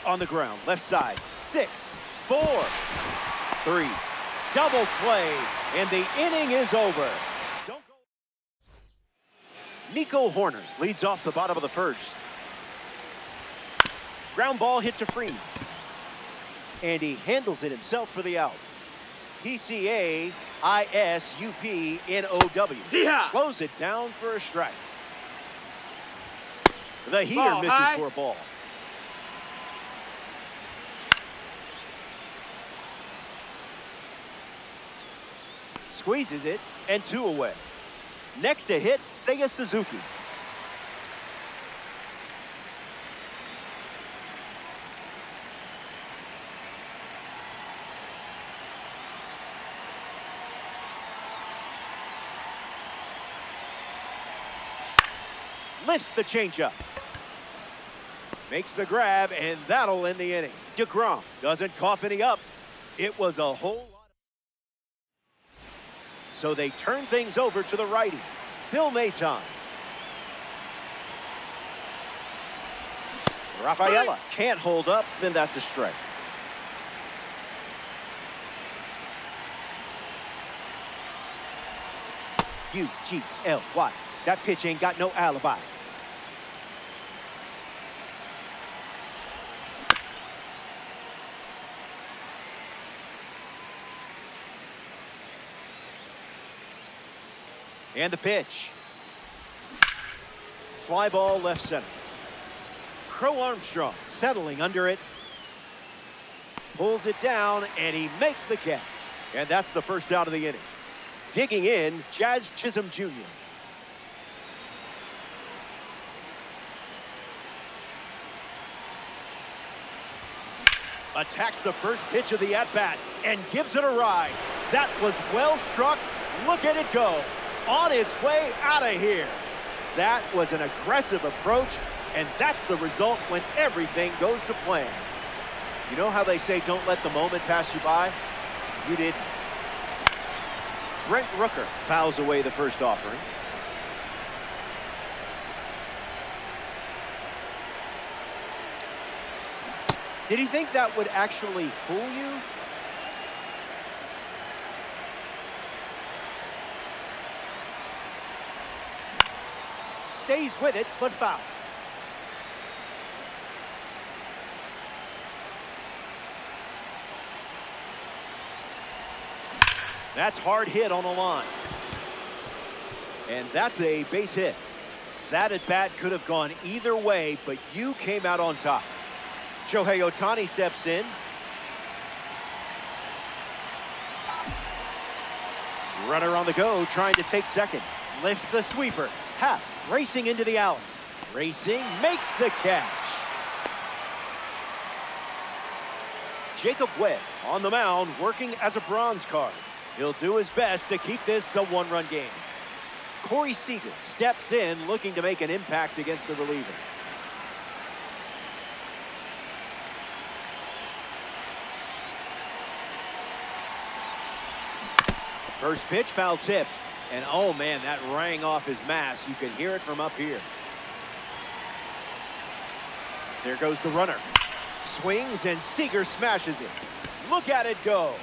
On the ground, left side, 6, 4, 3. Double play, and the inning is over. Nico Horner leads off the bottom of the first. Ground ball hit to Freeman. And he handles it himself for the out. PCA ISUPNOW. Yeah. Slows it down for a strike. The heater misses for a ball. Squeezes it, and 2 away. Next to hit, Seiya Suzuki. Lifts the changeup. Makes the grab, and that'll end the inning. DeGrom doesn't cough any up. It was a whole lot. So they turn things over to the righty, Phil Maton. Rafaela can't hold up, then that's a strike. UGLY. That pitch ain't got no alibi. And the pitch. Fly ball left center. Crow Armstrong settling under it. Pulls it down, and he makes the catch. And that's the first out of the inning. Digging in, Jazz Chisholm Jr. Attacks the first pitch of the at-bat and gives it a ride. That was well struck. Look at it go. On its way out of here. That was an aggressive approach, and that's the result when everything goes to plan. You know how they say don't let the moment pass you by? You did. Brent Rooker fouls away the first offering. Did he think that would actually fool you? Stays with it, but foul. That's hard hit on the line. And that's a base hit. That at bat could have gone either way, but you came out on top. Shohei Ohtani steps in. Runner on the go, trying to take second. Lifts the sweeper. Happ racing into the alley. Racing, makes the catch. Jacob Webb on the mound, working as a bronze card. He'll do his best to keep this a one-run game. Corey Seager steps in, looking to make an impact against the reliever. First pitch, foul tipped. And oh man, that rang off his mask. You can hear it from up here. There goes the runner. Swings and Seager smashes it. Look at it go.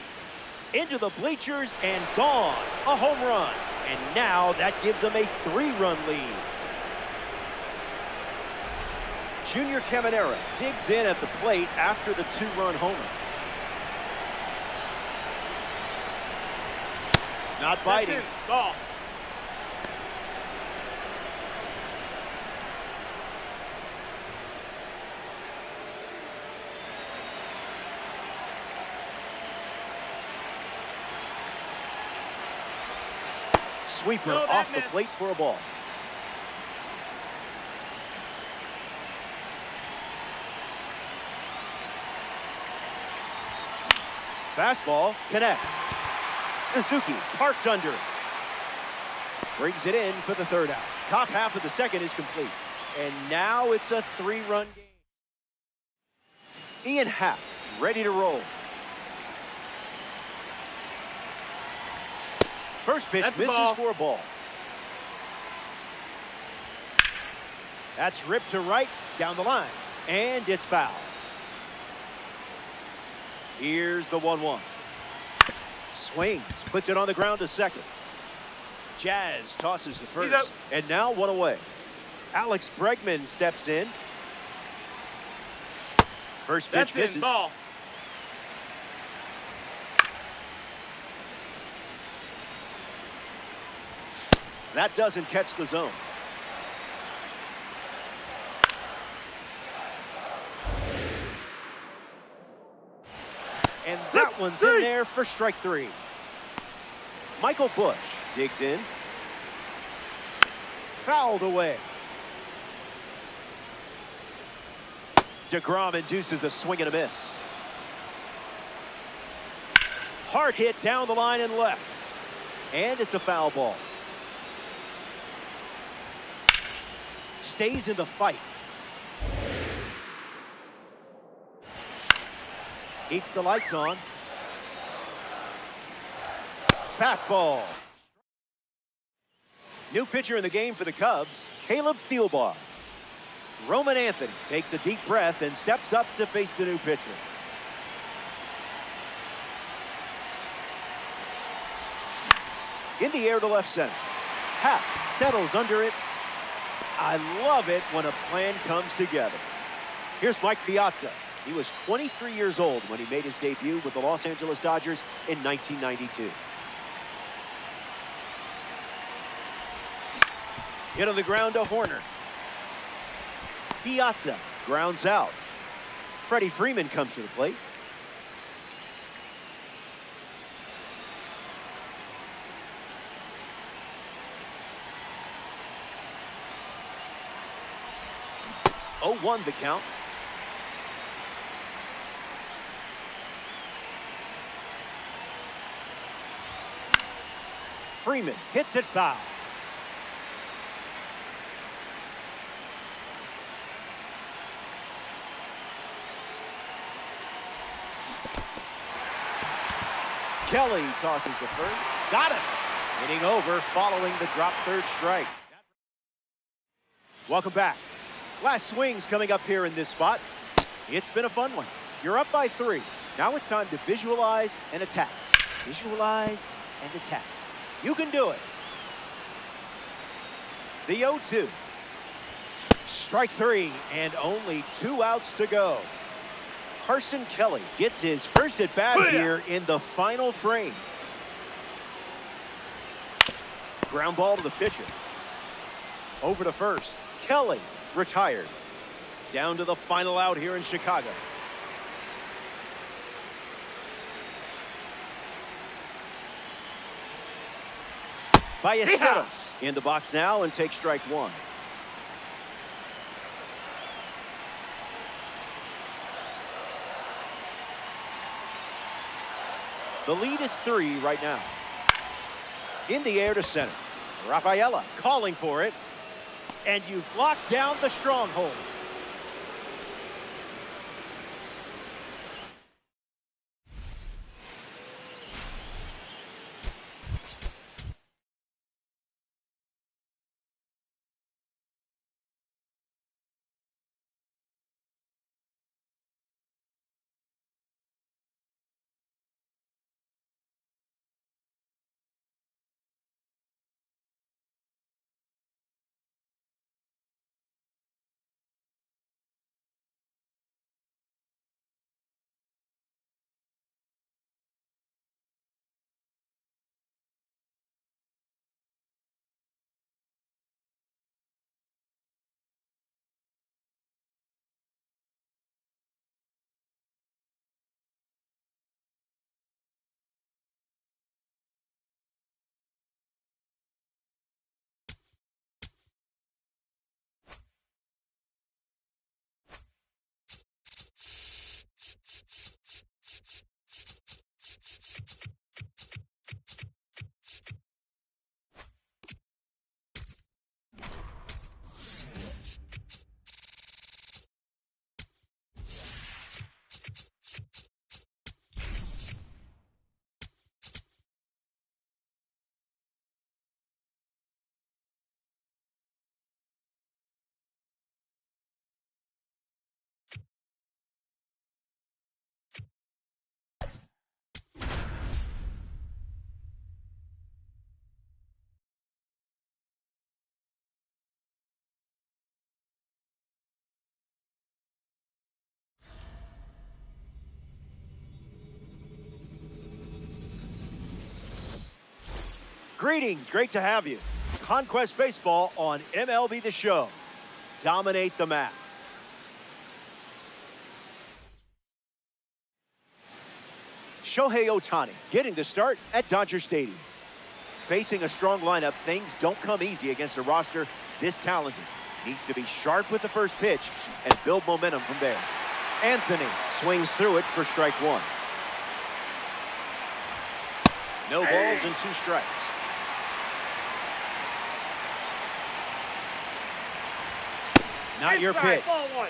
Into the bleachers and gone. A home run. And now that gives them a 3-run lead. Junior Caminera digs in at the plate after the 2-run homer. Not biting. Ball. Sweeper off the plate for a ball. Fastball connects. Suzuki parked under it. Brings it in for the third out. Top half of the second is complete. And now it's a 3-run game. Ian Happ ready to roll. First pitch misses for a ball. That's ripped to right, down the line. And it's foul. Here's the 1-1. Swings, puts it on the ground to second. Jazz tosses to first, and now one away. Alex Bregman steps in. First pitch misses. Ball. That doesn't catch the zone. And that one's in there for strike 3. Michael Busch digs in. Fouled away. DeGrom induces a swing and a miss. Hard hit down the line and left. And it's a foul ball. Stays in the fight. Keeps the lights on. Fastball. New pitcher in the game for the Cubs, Caleb Thielbar. Roman Anthony takes a deep breath and steps up to face the new pitcher. In the air to left center. Happ settles under it. I love it when a plan comes together. Here's Mike Piazza. He was 23 years old when he made his debut with the Los Angeles Dodgers in 1992. Hit on the ground to Horner. Piazza grounds out. Freddie Freeman comes to the plate. Oh, 1 the count. Freeman hits it foul. Kelly tosses the first. Got it. Hitting over following the drop third strike. Welcome back. Last swings coming up here in this spot. It's been a fun one. You're up by 3. Now it's time to visualize and attack. Visualize and attack. You can do it. The 0-2. Strike 3 and only 2 outs to go. Carson Kelly gets his first at bat here in the final frame. Ground ball to the pitcher. Over to first. Kelly retired. Down to the final out here in Chicago. Ballesteros in the box now and takes strike 1. The lead is 3 right now. In the air to center. Rafaela calling for it. And you've locked down the stronghold. Greetings, great to have you. Conquest Baseball on MLB The Show. Dominate the map. Shohei Ohtani getting the start at Dodger Stadium. Facing a strong lineup, things don't come easy against a roster this talented. Needs to be sharp with the first pitch and build momentum from there. Anthony swings through it for strike 1. No balls and 2 strikes. Not your pitch. Ball 1.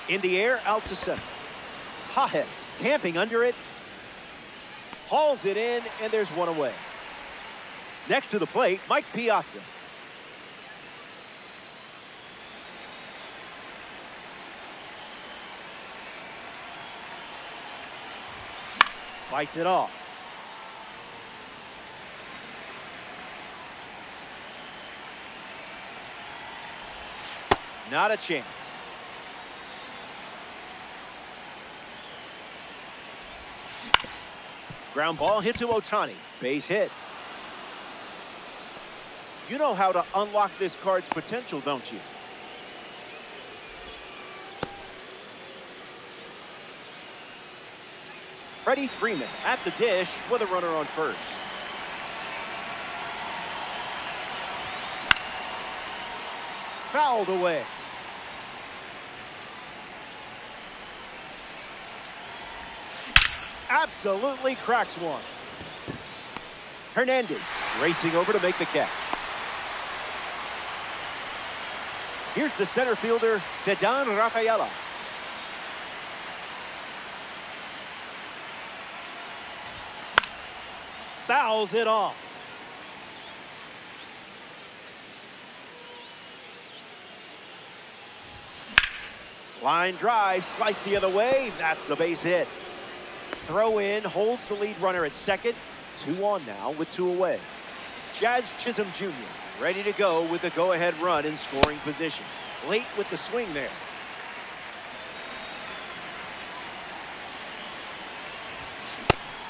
In the air, out to center. Pajes camping under it. Hauls it in, and there's 1 away. Next to the plate, Mike Piazza. Fights it off. Not a chance. Ground ball hit to Ohtani. Base hit. You know how to unlock this card's potential, don't you? Freddie Freeman at the dish with a runner on first. Fouled away. Absolutely cracks one. Hernandez racing over to make the catch. Here's the center fielder, Ceddanne Rafaela. Fouls it off. Line drive, sliced the other way. That's a base hit. Throw in, holds the lead runner at second. 2 on now with 2 away. Jazz Chisholm Jr. ready to go with the go-ahead run in scoring position. Late with the swing there.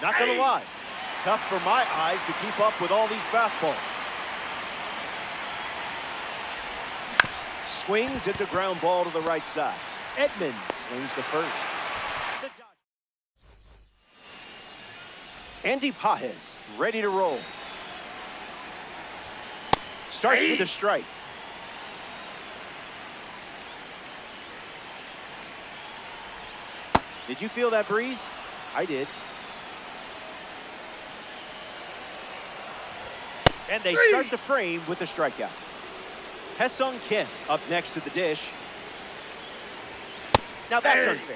Not gonna lie, tough for my eyes to keep up with all these fastballs. Swings, it's a ground ball to the right side. Edmonds slings to first. Andy Pages ready to roll. Starts with a strike. Did you feel that breeze? I did. And they start the frame with the strikeout. Ha-Seong Kim up next to the dish. Now that's unfair.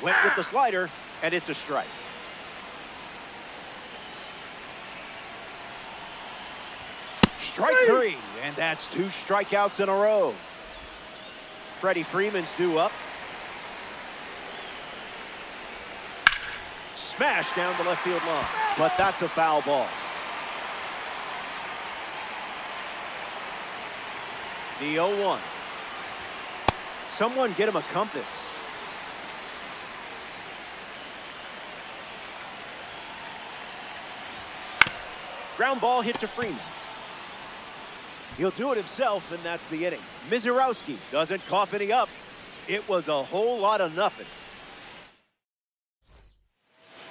Went with the slider, and it's a strike. Strike 3, and that's 2 strikeouts in a row. Freddie Freeman's due up. Smash down the left field line, but that's a foul ball. The 0-1. Someone get him a compass. Ground ball hit to Freeman. He'll do it himself, and that's the inning. Mizorowski doesn't cough any up. It was a whole lot of nothing.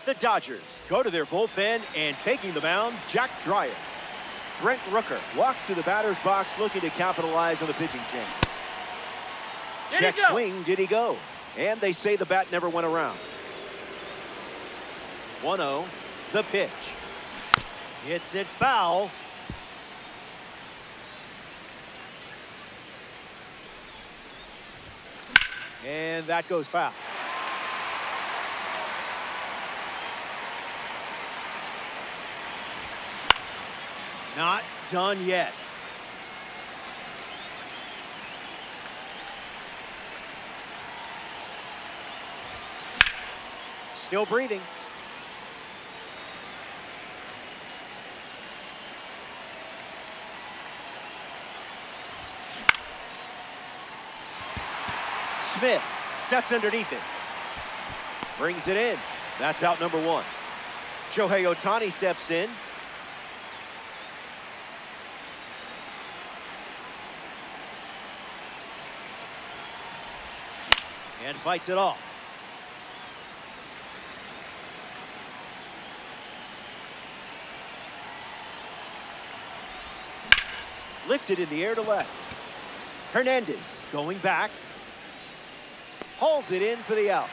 The Dodgers go to their bullpen, and taking the mound, Jack Dreyer. Brent Rooker walks to the batter's box looking to capitalize on the pitching change. Check swing, did he go? And they say the bat never went around. 1-0, the pitch. Hits it foul. And that goes foul. Not done yet. Still breathing. Smith sets underneath it. Brings it in. That's out number 1. Shohei Ohtani steps in. And fights it off. Lifted in the air to left. Hernandez going back. Hauls it in for the out.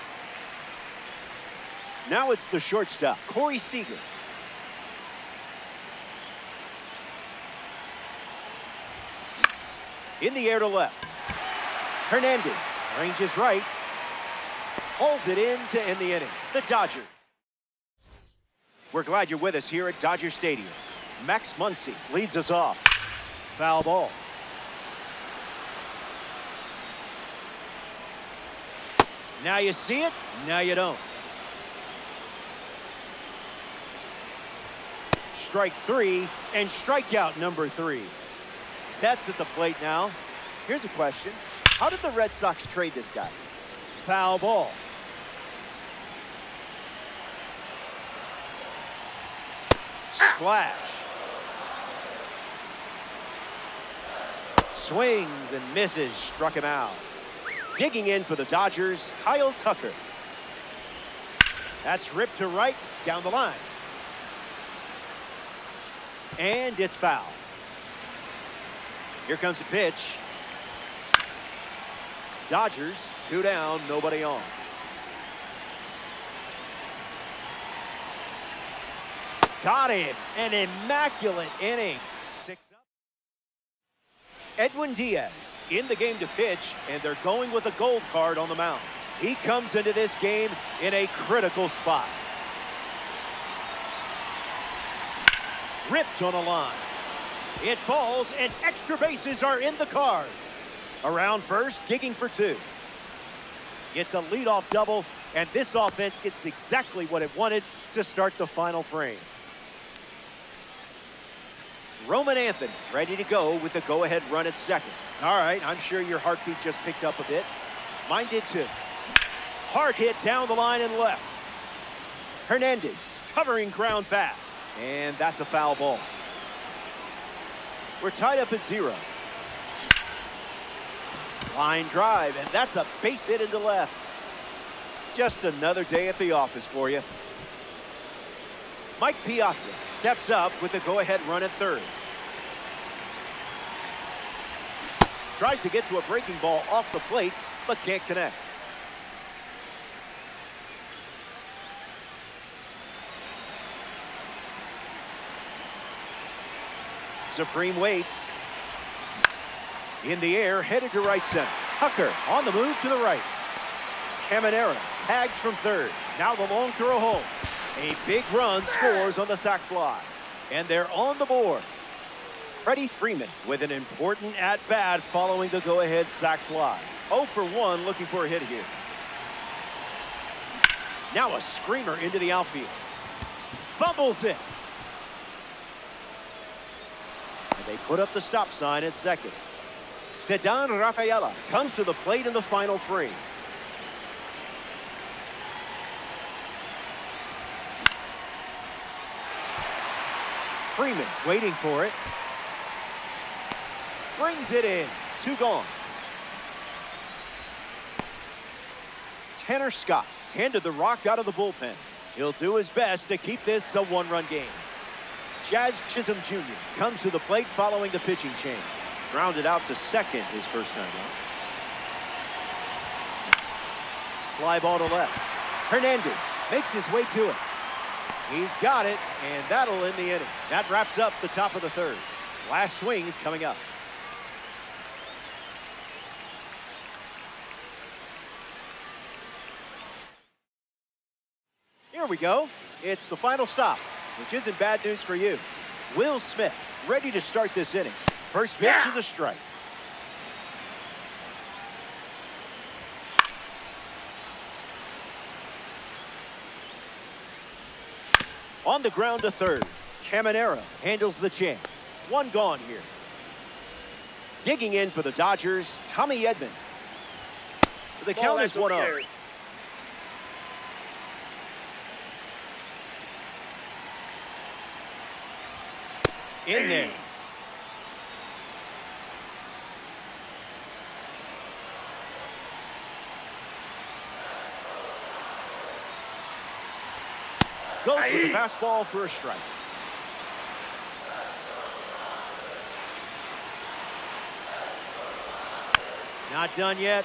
Now it's the shortstop, Corey Seager. In the air to left. Hernandez ranges right. Hauls it in to end the inning. The Dodgers. We're glad you're with us here at Dodger Stadium. Max Muncy leads us off. Foul ball. Now you see it, now you don't. Strike 3 and strikeout number 3. That's at the plate now. Here's a question. How did the Red Sox trade this guy? Foul ball. Splash. Swings and misses, struck him out. Digging in for the Dodgers, Kyle Tucker. That's ripped to right, down the line. And it's foul. Here comes a pitch. Dodgers, 2 down, nobody on. Got him. An immaculate inning. 6 up. Edwin Diaz in the game to pitch, and they're going with a gold card on the mound. He comes into this game in a critical spot. Ripped on a line. It falls, and extra bases are in the card. Around first, digging for 2. It's a leadoff double, and this offense gets exactly what it wanted to start the final frame. Roman Anthony ready to go with the go-ahead run at second. All right, I'm sure your heartbeat just picked up a bit. Mine did too. Hard hit down the line and left. Hernandez covering ground fast, and that's a foul ball. We're tied up at 0. Line drive, and that's a base hit into left. Just another day at the office for you. Mike Piazza steps up with the go-ahead run at third. Tries to get to a breaking ball off the plate, but can't connect. Supreme waits. In the air, headed to right center. Tucker on the move to the right. Caminero tags from third. Now the long throw home. A big run scores on the sac fly. And they're on the board. Freddie Freeman with an important at-bat following the go-ahead sac fly. 0 for 1 looking for a hit here. Now a screamer into the outfield. Fumbles it. And they put up the stop sign at second. Ceddanne Rafaela comes to the plate in the final frame. Freeman waiting for it. Brings it in. 2 gone. Tanner Scott handed the rock out of the bullpen. He'll do his best to keep this a 1-run game. Jazz Chisholm Jr. comes to the plate following the pitching change. Grounded out to second his first time out. Fly ball to left. Hernandez makes his way to it. He's got it, and that'll end the inning. That wraps up the top of the third. Last swings coming up. Here we go. It's the final stop, which isn't bad news for you. Will Smith ready to start this inning. First pitch is a strike. On the ground to third. Caminero handles the chance. 1 gone here. Digging in for the Dodgers, Tommy Edman. The count is 1-0. In there. Goes with the fastball for a strike. Not done yet.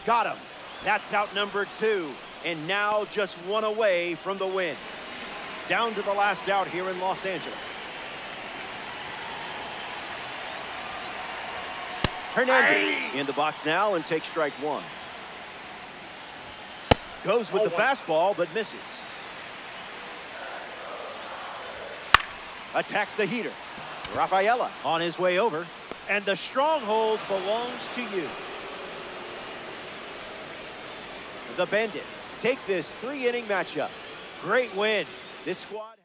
Got him. That's out number 2. And now just 1 away from the win. Down to the last out here in Los Angeles. Hernandez in the box now and takes strike 1. Goes with the fastball, but misses. Attacks the heater. Rafaela on his way over. And the stronghold belongs to you. The Bandits take this 3-inning matchup. Great win. This squad.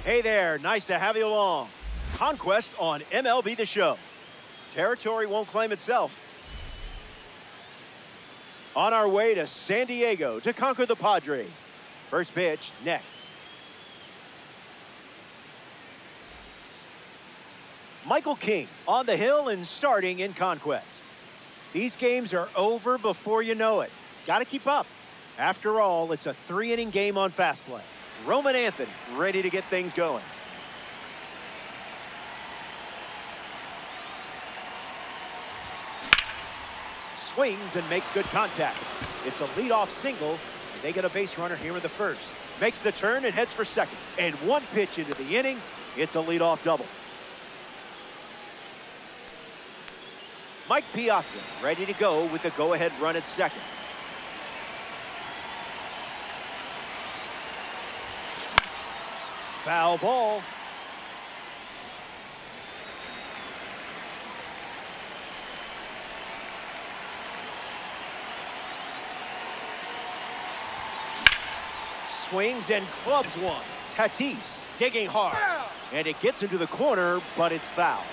Hey there, nice to have you along. Conquest on MLB The Show. Territory won't claim itself. On our way to San Diego to conquer the Padres. First pitch next. Michael King on the hill and starting in Conquest. These games are over before you know it. Got to keep up. After all, it's a 3-inning game on fast play. Roman Anthony ready to get things going. Swings and makes good contact. It's a leadoff single, and they get a base runner here in the first. Makes the turn and heads for second. And one pitch into the inning, it's a leadoff double. Mike Piazza ready to go with the go-ahead run at second. Foul ball. Swings and clubs one. Tatis digging hard. And it gets into the corner, but it's foul.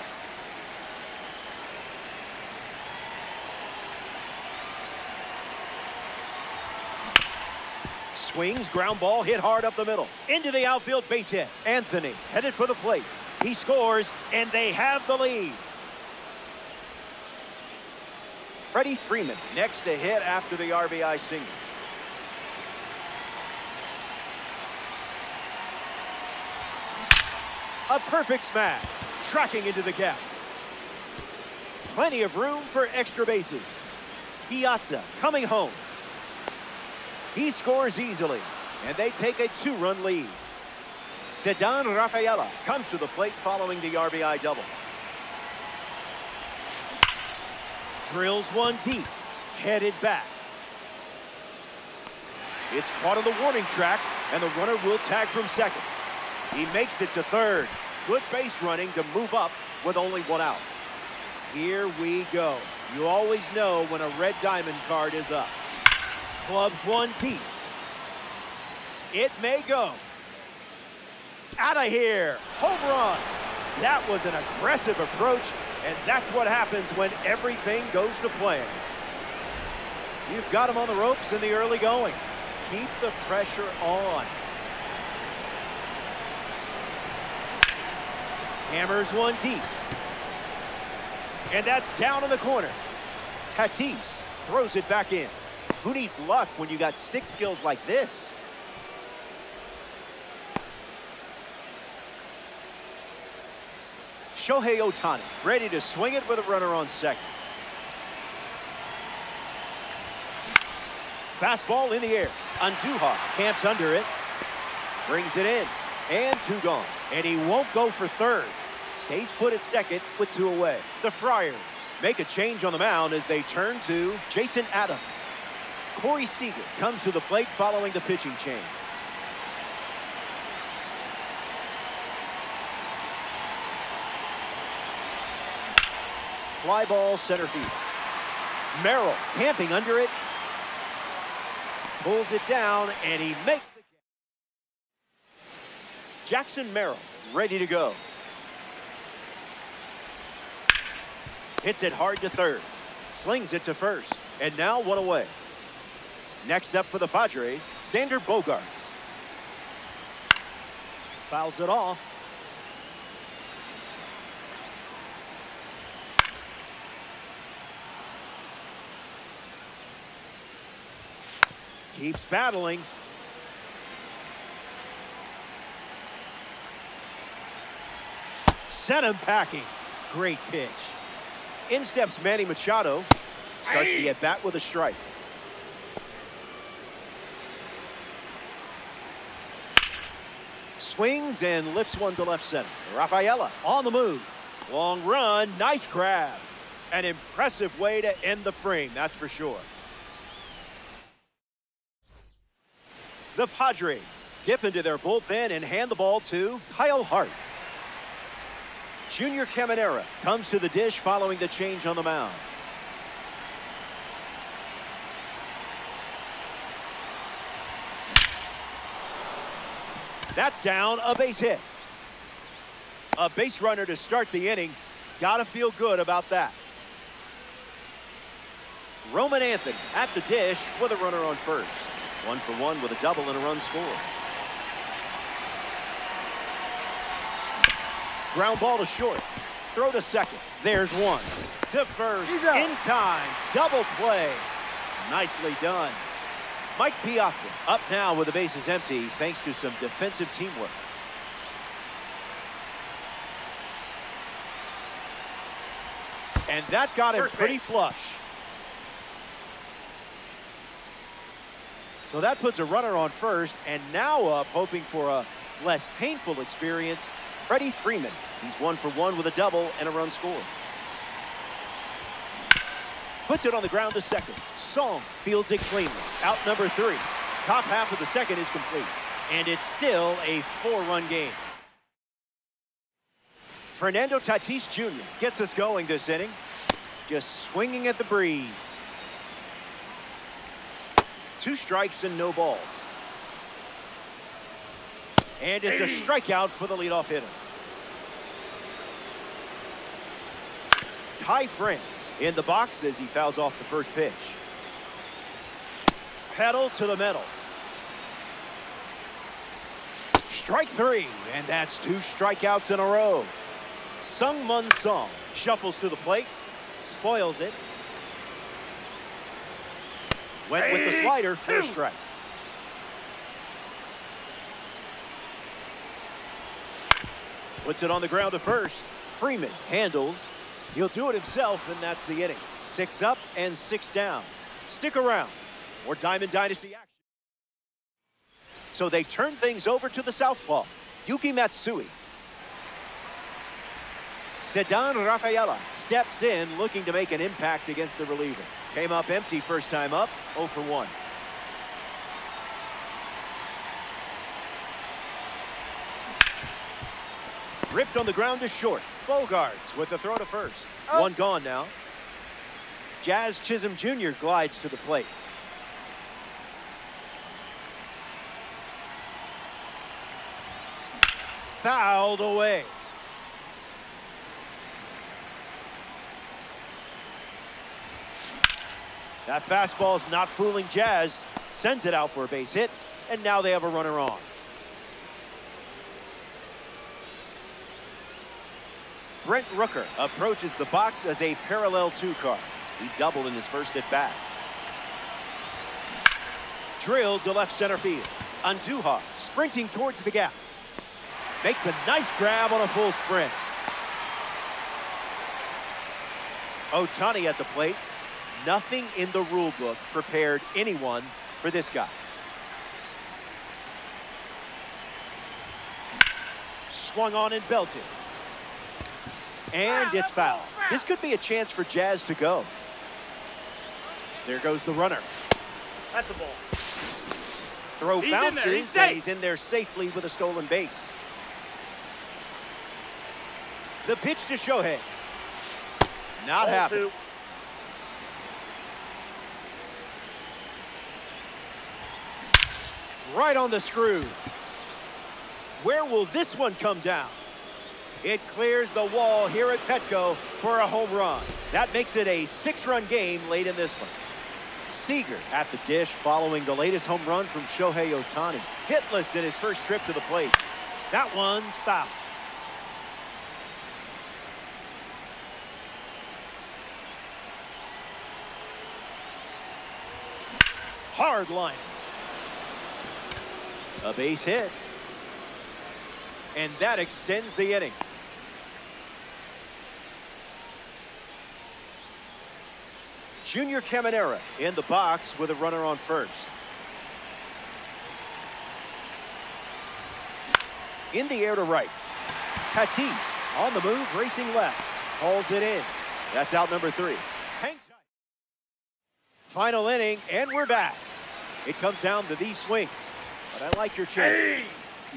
Swings, ground ball, hit hard up the middle. Into the outfield, base hit. Anthony headed for the plate. He scores, and they have the lead. Freddie Freeman next to hit after the RBI single. A perfect smash, tracking into the gap. Plenty of room for extra bases. Piazza coming home. He scores easily, and they take a 2-run lead. Ceddanne Rafaela comes to the plate following the RBI double. Drills one deep, headed back. It's caught on the warning track, and the runner will tag from second. He makes it to third. Good base running to move up with only one out. Here we go. You always know when a red diamond card is up. Clubs one deep. It may go. Out of here. Home run. That was an aggressive approach, and that's what happens when everything goes to plan. You've got him on the ropes in the early going. Keep the pressure on. Hammers one deep. And that's down in the corner. Tatis throws it back in. Who needs luck when you got stick skills like this? Shohei Ohtani ready to swing it with a runner on second. Fastball in the air. Andujar camps under it. Brings it in. And 2 gone. And he won't go for third. Stays put at second with 2 away. The Friars make a change on the mound as they turn to Jason Adams. Corey Seager comes to the plate following the pitching change. Fly ball center field. Merrill camping under it. Pulls it down, and he makes the catch. Jackson Merrill ready to go. Hits it hard to third. Slings it to first. And now 1 away. Next up for the Padres, Xander Bogaerts. Fouls it off. Keeps battling. Sent him packing. Great pitch. In steps Manny Machado. Starts the at-bat with a strike. Swings and lifts one to left center. Rafaela on the move. Long run, nice grab. An impressive way to end the frame, that's for sure. The Padres dip into their bullpen and hand the ball to Kyle Hart. Junior Caminera comes to the dish following the change on the mound. That's down, a base hit. A base runner to start the inning. Gotta feel good about that. Roman Anthony at the dish with a runner on first. 1-for-1 with a double and a run scored. Ground ball to short. Throw to second. There's one. To first. In time. Double play. Nicely done. Mike Piazza up now with the bases empty thanks to some defensive teamwork. And that got him pretty flush. So that puts a runner on first, and now up hoping for a less painful experience, Freddie Freeman. He's 1-for-1 with a double and a run scored. Puts it on the ground to second. Song fields it cleanly. Out number 3. Top half of the second is complete. And it's still a 4-run game. Fernando Tatis Jr. gets us going this inning. Just swinging at the breeze. 2 strikes and no balls. And it's a strikeout for the leadoff hitter. Ty France in the box as he fouls off the first pitch. Pedal to the metal. Strike 3, and that's 2 strikeouts in a row. Sung-Mun Song shuffles to the plate, spoils it. Went with the slider for a strike. Puts it on the ground to first. Freeman handles. He'll do it himself, and that's the inning. 6 up and 6 down. Stick around. More Diamond Dynasty action. So they turn things over to the southpaw, Yuki Matsui. Ceddanne Rafaela steps in looking to make an impact against the reliever. Came up empty first time up, 0-for-1. Ripped on the ground to short. Bogarts with the throw to first. One gone now. Jazz Chisholm Jr. glides to the plate. Fouled away. That fastball's not fooling Jazz. Sends it out for a base hit, and now they have a runner on. Brent Rooker approaches the box as a parallel 2 card. He doubled in his first at bat. Drilled to left center field. Andujar sprinting towards the gap. Makes a nice grab on a full sprint. Ohtani at the plate. Nothing in the rule book prepared anyone for this guy. Swung on and belted. And it's foul. This could be a chance for Jazz to go. There goes the runner. That's a ball. Throw bounces, and he's in there safely with a stolen base. The pitch to Shohei. Not happening. Right on the screw. Where will this one come down? It clears the wall here at Petco for a home run. That makes it a 6-run game late in this one. Seager at the dish following the latest home run from Shohei Ohtani. Hitless in his first trip to the plate. That one's foul. Hard line. A base hit. And that extends the inning. Junior Caminera in the box with a runner on first. In the air to right. Tatis on the move, racing left. Hauls it in. That's out number 3. Hang tight. Final inning, and we're back. It comes down to these swings. But I like your chances.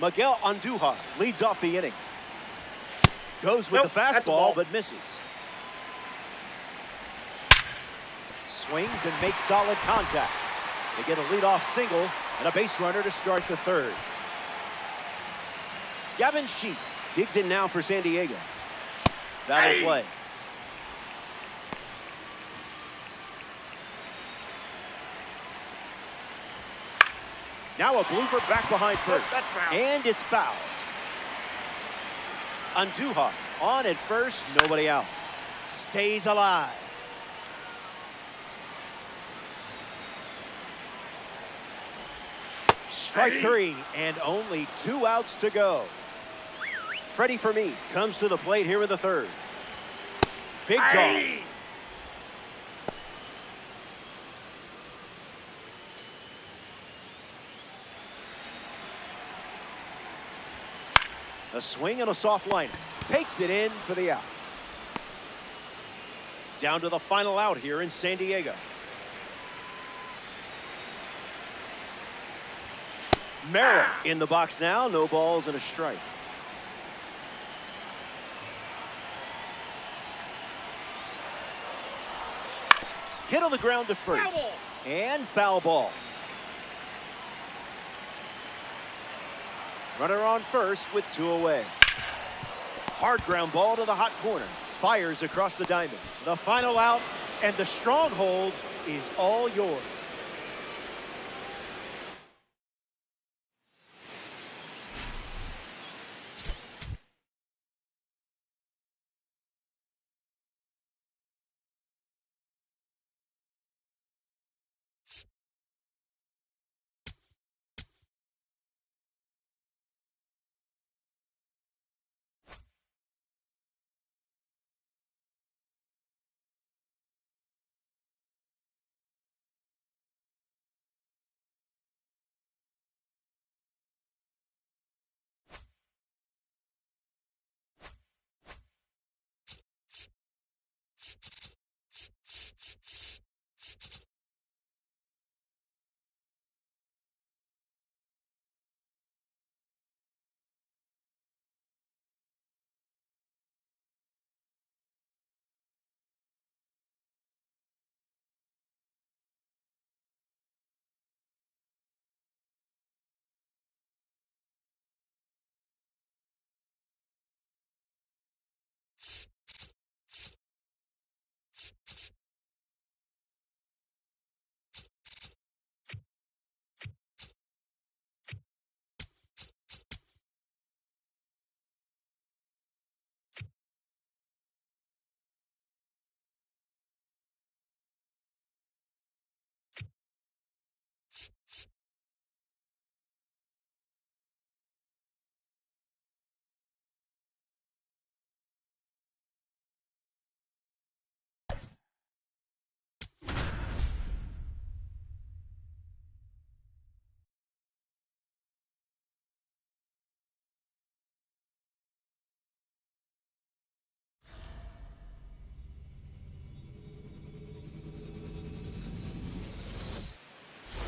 Miguel Andujar leads off the inning. Goes with the fastball, but misses. Swings and makes solid contact. They get a leadoff single and a base runner to start the third. Gavin Sheets digs in now for San Diego. That'll play. Now a blooper back behind first. And it's foul. Andujar on at first, nobody out. Stays alive. Strike three, and only 2 outs to go. Freddie Fermin comes to the plate here in the third. Big dog. A swing and a soft liner. Takes it in for the out. Down to the final out here in San Diego. Merrill in the box now. No balls and a strike. Hit on the ground to first. And foul ball. Runner on first with 2 away. Hard ground ball to the hot corner. Fires across the diamond. The final out, and the stronghold is all yours.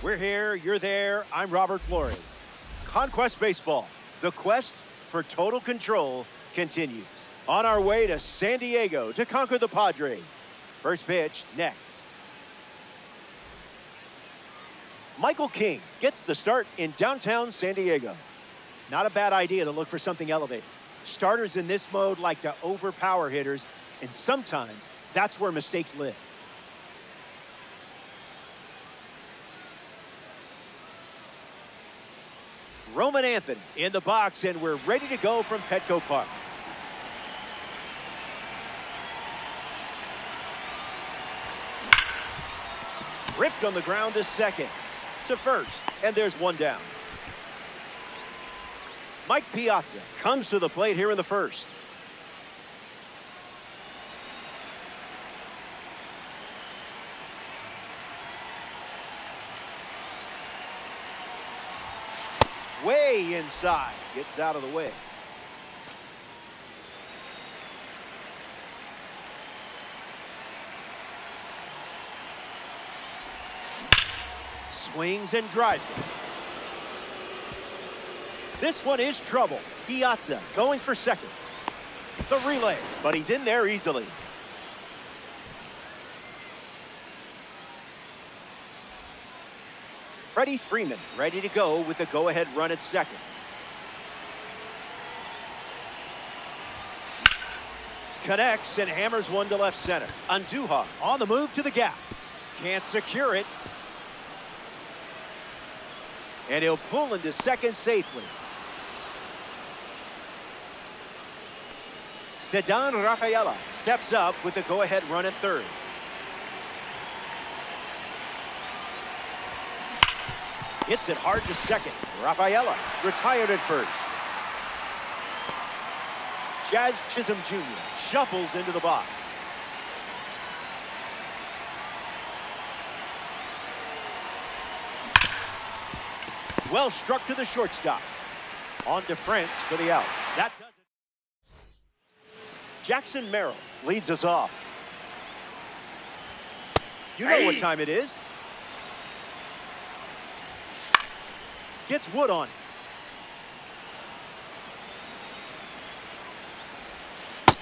We're here, you're there, I'm Robert Flores. Conquest Baseball, the quest for total control continues. On our way to San Diego to conquer the Padres. First pitch next. Michael King gets the start in downtown San Diego. Not a bad idea to look for something elevated. Starters in this mode like to overpower hitters, and sometimes that's where mistakes live. Roman Anthony in the box, and we're ready to go from Petco Park. Ripped on the ground to second, to first, and there's one down. Mike Piazza comes to the plate here in the first. Way inside, gets out of the way. Swings and drives it. This one is trouble. Piazza going for second. The relay, but he's in there easily. Freddie Freeman ready to go with the go-ahead run at second. Connects and hammers one to left center. Andujar on the move to the gap. Can't secure it. And he'll pull into second safely. Ceddanne Rafaela steps up with the go-ahead run at third. Hits it hard to second. Rafaela retired at first. Jazz Chisholm Jr. shuffles into the box. Well struck to the shortstop. On to France for the out. That does it. Jackson Merrill leads us off. You know what time it is. Gets wood on.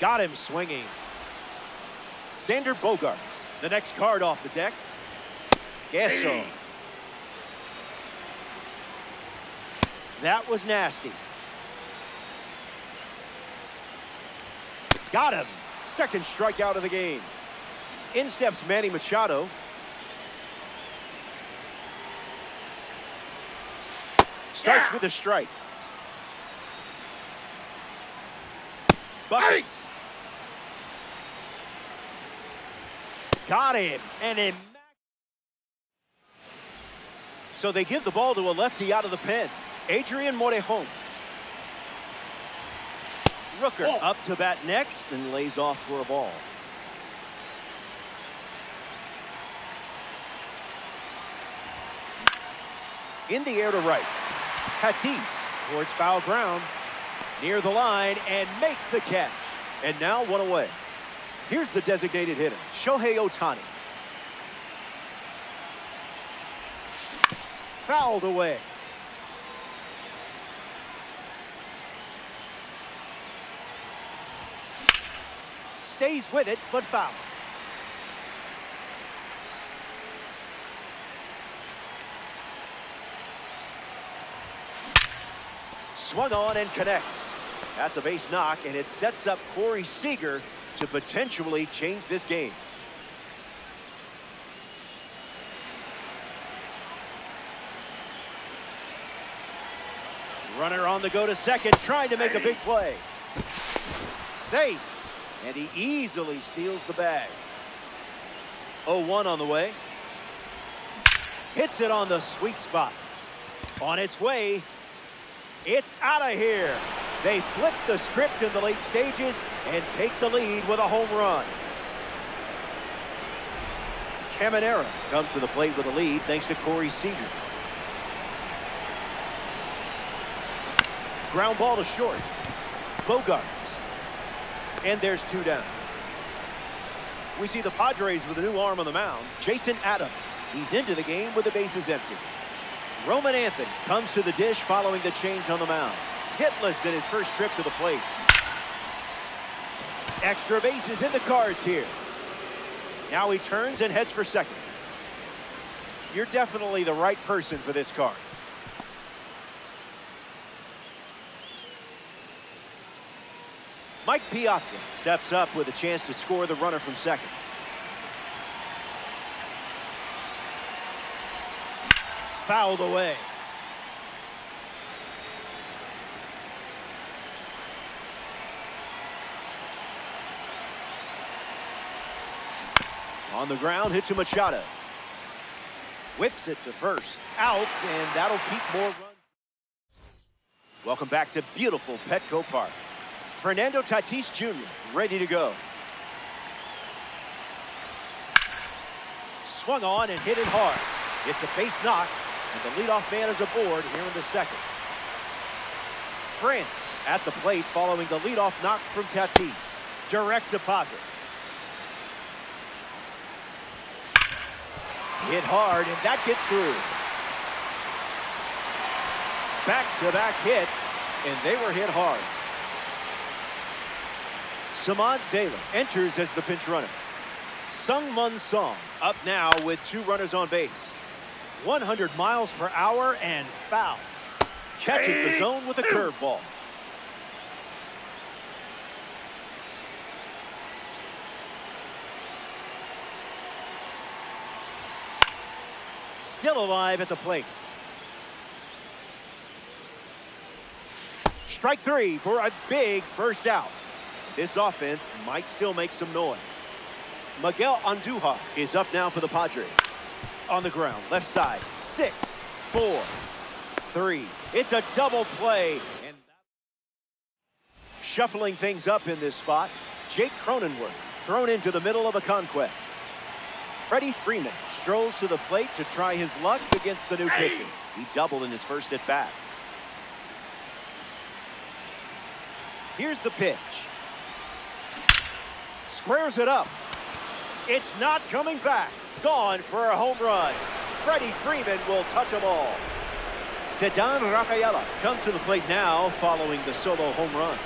Got him swinging. Xander Bogaerts, the next card off the deck. Gesso. That was nasty. Got him. Second strikeout of the game. In steps Manny Machado. Starts with a strike. Buckets. Got him. And in. So they give the ball to a lefty out of the pen. Adrian Morejon. Rooker up to bat next and lays off for a ball. In the air to right. Tatis towards foul ground. Near the line and makes the catch. And now one away. Here's the designated hitter, Shohei Ohtani. Fouled away. Stays with it, but foul. Swung on and connects. That's a base knock, and it sets up Corey Seager to potentially change this game. Runner on the go to second, trying to make a big play. Safe, and he easily steals the bag. 0-1 on the way. Hits it on the sweet spot. On its way. It's out of here. They flip the script in the late stages and take the lead with a home run. Caminero comes to the plate with a lead thanks to Corey Seager. Ground ball to short. Bogaerts. And there's two down. We see the Padres with a new arm on the mound, Jason Adams. He's into the game with the bases empty. Roman Anthony comes to the dish following the change on the mound. Hitless in his first trip to the plate. Extra bases in the cards here. Now he turns and heads for second. You're definitely the right person for this card. Mike Piazza steps up with a chance to score the runner from second. Fouled away. On the ground, hit to Machado. Whips it to first. Out, and that'll keep more runs. Welcome back to beautiful Petco Park. Fernando Tatis Jr. ready to go. Swung on and hit it hard. It's a base knock, and the leadoff man is aboard here in the second. France at the plate following the leadoff knock from Tatis. Direct deposit. Hit hard, and that gets through. Back-to-back hits, and they were hit hard. Samad Taylor enters as the pinch runner. Sung-Mun Song up now with two runners on base. 100 miles per hour and foul. Catches the zone with a curveball. still alive at the plate. Strike three for a big first out. This offense might still make some noise. Miguel Andujar is up now for the Padres. On the ground, left side, 6, 4, 3. It's a double play. And shuffling things up in this spot, Jake Cronenworth thrown into the middle of a conquest. Freddie Freeman strolls to the plate to try his luck against the new pitcher. He doubled in his first at bat. Here's the pitch. Squares it up. It's not coming back. Gone for a home run. Freddie Freeman will touch them all. Ceddanne Rafaela comes to the plate now following the solo home run.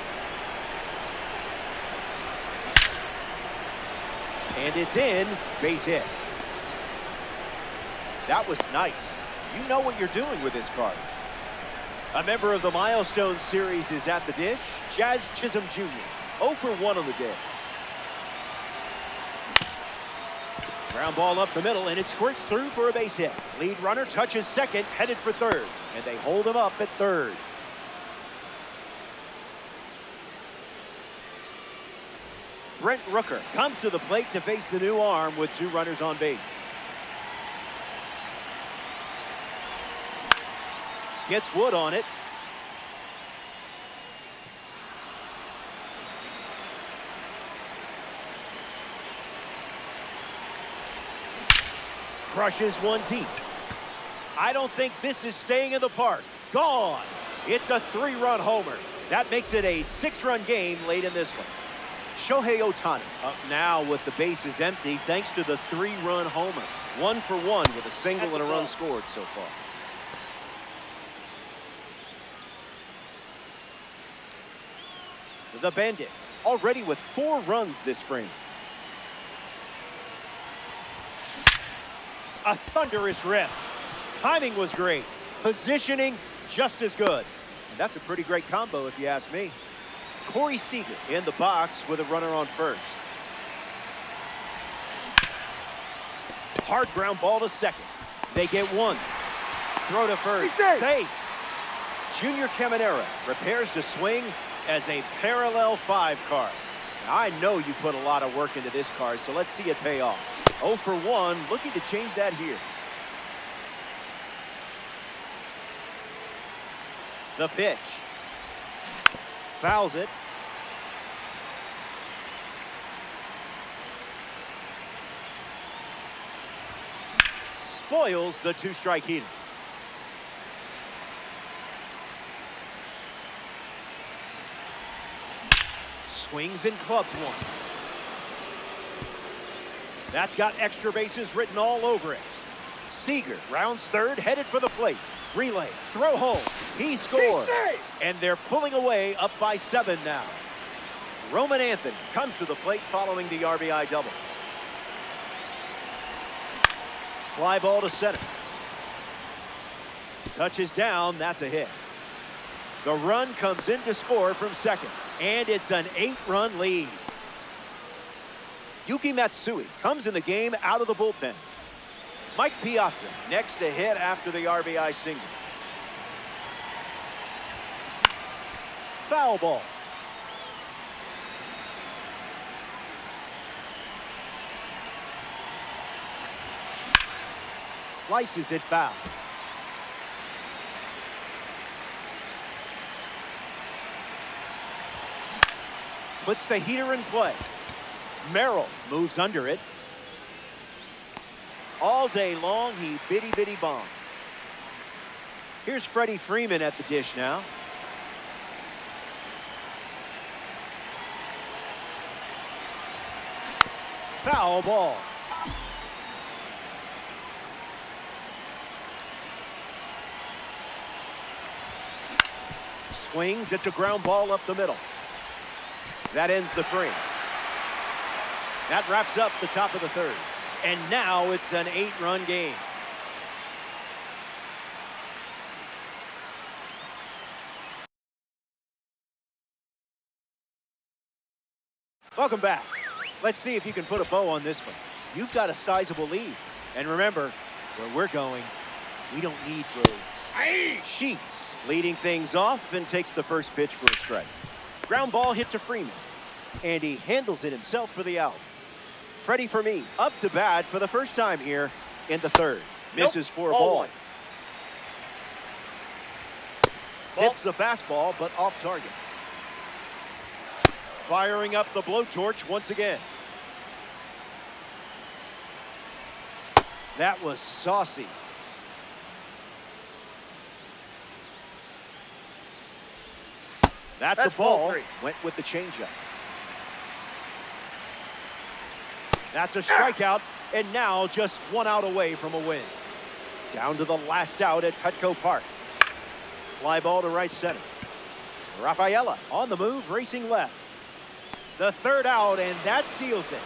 And it's in, base hit. That was nice. You know what you're doing with this card. A member of the Milestone series is at the dish. Jazz Chisholm Jr. 0 for 1 on the day. Ground ball up the middle, and it squirts through for a base hit. Lead runner touches second, headed for third. And they hold him up at third. Brent Rooker comes to the plate to face the new arm with 2 runners on base. Gets Wood on it. Crushes one deep. I don't think this is staying in the park. Gone. It's a 3-run homer. That makes it a 6-run game late in this one. Shohei Ohtani up now with the bases empty thanks to the 3-run homer. 1 for 1 with a single and a run scored so far. The Bandits already with 4 runs this frame. A thunderous rip. Timing was great. Positioning just as good. And that's a pretty great combo if you ask me. Corey Seager in the box with a runner on first. Hard ground ball to second. They get 1. Throw to first. Safe. Junior Caminera prepares to swing as a parallel 5 card. Now, I know you put a lot of work into this card, so let's see it pay off. 0 for 1, looking to change that here. The pitch. Fouls it. Spoils the 2-strike heater. Swings and clubs 1. That's got extra bases written all over it. Seager rounds third, headed for the plate. Relay, throw home. He scores. And they're pulling away up by 7 now. Roman Anthony comes to the plate following the RBI double. Fly ball to center. Touches down, that's a hit. The run comes in to score from second. And it's an 8-run lead. Yuki Matsui comes in the game out of the bullpen. Mike Piazza next to hit after the RBI single. Foul ball. Slices it foul. Puts the heater in play. Merrill moves under it. All day long, he bitty bombs. Here's Freddie Freeman at the dish now. Foul ball. Swings, it's a ground ball up the middle. That ends the frame. That wraps up the top of the third. And now it's an 8-run game. Welcome back. Let's see if you can put a bow on this one. You've got a sizable lead. And remember, where we're going, We don't need roads. Sheets leading things off and takes the first pitch for a strike. Ground ball hit to Freeman. And he handles it himself for the out. Freddie for me, up to bat for the first time here in the third. Misses for a ball. Zips a fastball, but off target. Firing up the blowtorch once again. That was saucy. That's a ball. Went with the changeup. That's a strikeout, and now just one out away from a win. Down to the last out at Cutco Park. Fly ball to right center. Rafaela on the move, racing left. The third out, and that seals it.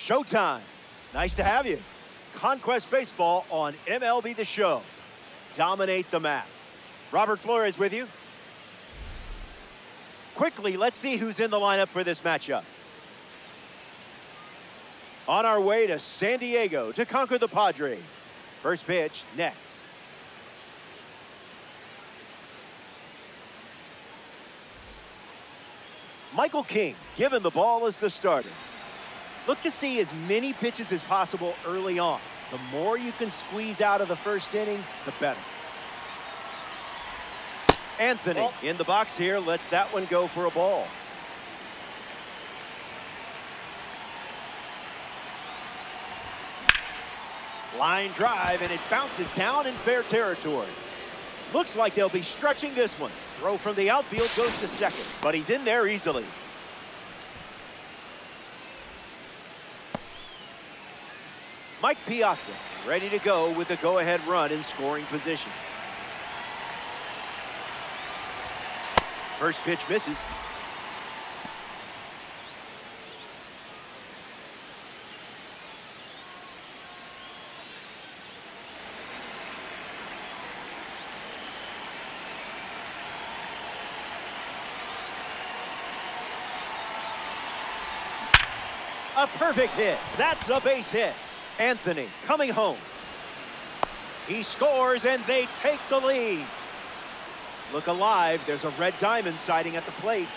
Showtime. Nice to have you. Conquest Baseball on MLB The Show. Dominate the map. Robert Flores with you. Quickly, let's see who's in the lineup for this matchup. On our way to San Diego to conquer the Padres. First pitch next. Michael King given the ball as the starter. Look to see as many pitches as possible early on. The more you can squeeze out of the first inning, the better. Anthony in the box here lets that one go for a ball. Line drive, and it bounces down in fair territory. Looks like they'll be stretching this one. Throw from the outfield goes to second, but he's in there easily. Mike Piazza ready to go with the go-ahead run in scoring position. First pitch misses. A perfect hit. That's a base hit. Anthony coming home. He scores, and they take the lead. Look alive. There's a red diamond sighting at the plate.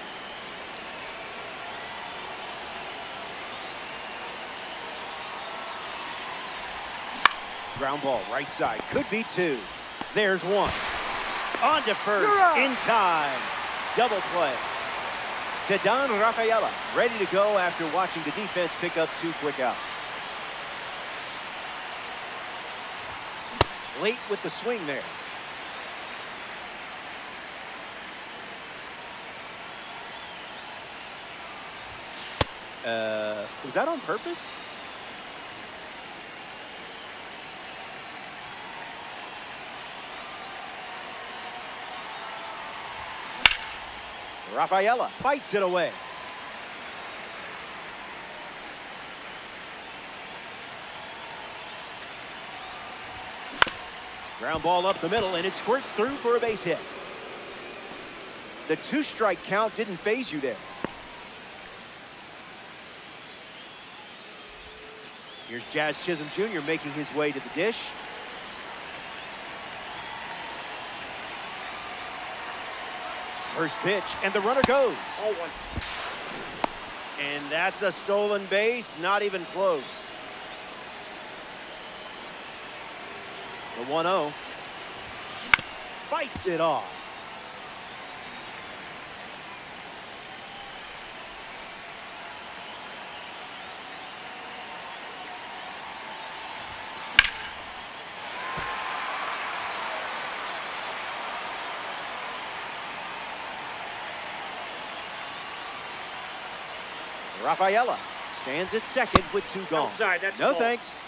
Ground ball right side. Could be two. There's one. On to first. In time. Double play. Ceddanne Rafaela ready to go after watching the defense pick up 2 quick outs. Late with the swing there. Was that on purpose? Rafaela fights it away. Ground ball up the middle, and it squirts through for a base hit. The 2-strike count didn't faze you there. Here's Jazz Chisholm Jr. making his way to the dish. First pitch, and the runner goes. 0-1. And that's a stolen base, not even close. The 1-0. Fights it off. Rafaela stands at second with 2 gone. Outside, that's no ball. Thanks.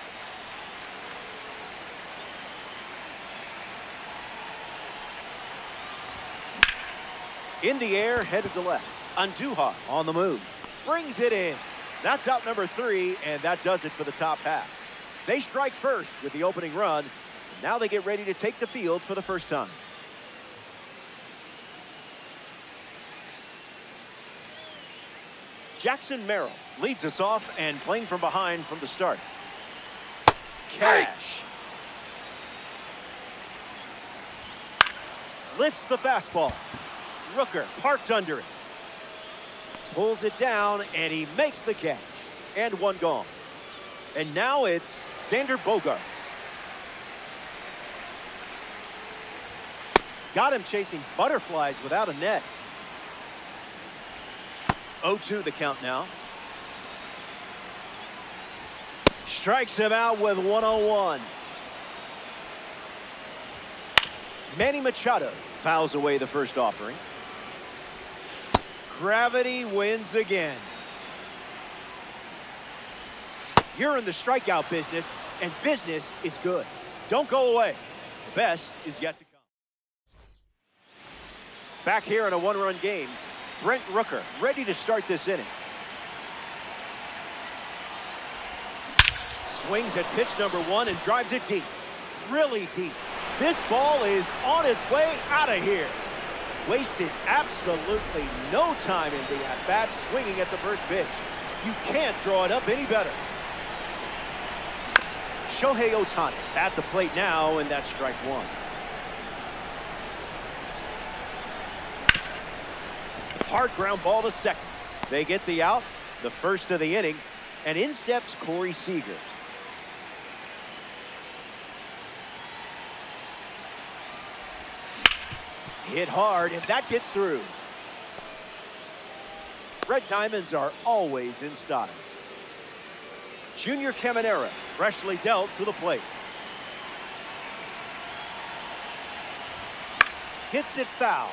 In the air, headed to left. Andujar on the move. Brings it in. That's out number 3, and that does it for the top half. They strike first with the opening run. Now they get ready to take the field for the first time. Jackson Merrill leads us off and playing from behind from the start. Cash. Lifts the fastball. Rooker parked under it. Pulls it down, and he makes the catch. And 1 gone. And now it's Xander Bogaerts. Got him chasing butterflies without a net. 0-2 the count now. Strikes him out with 101. Manny Machado fouls away the first offering. Gravity wins again. You're in the strikeout business, and business is good. Don't go away. The best is yet to come. Back here in a 1-run game, Brent Rooker ready to start this inning. Swings at pitch number 1 and drives it deep. Really deep. This ball is on its way out of here. Wasted absolutely no time in the at-bat, swinging at the first pitch. You can't draw it up any better. Shohei Ohtani at the plate now, and that's strike 1. Hard ground ball to second. They get the out, the first of the inning, and in steps Corey Seager. Hit hard, and that gets through. Red Diamonds are always in style. Junior Caminera freshly dealt to the plate. hits it foul.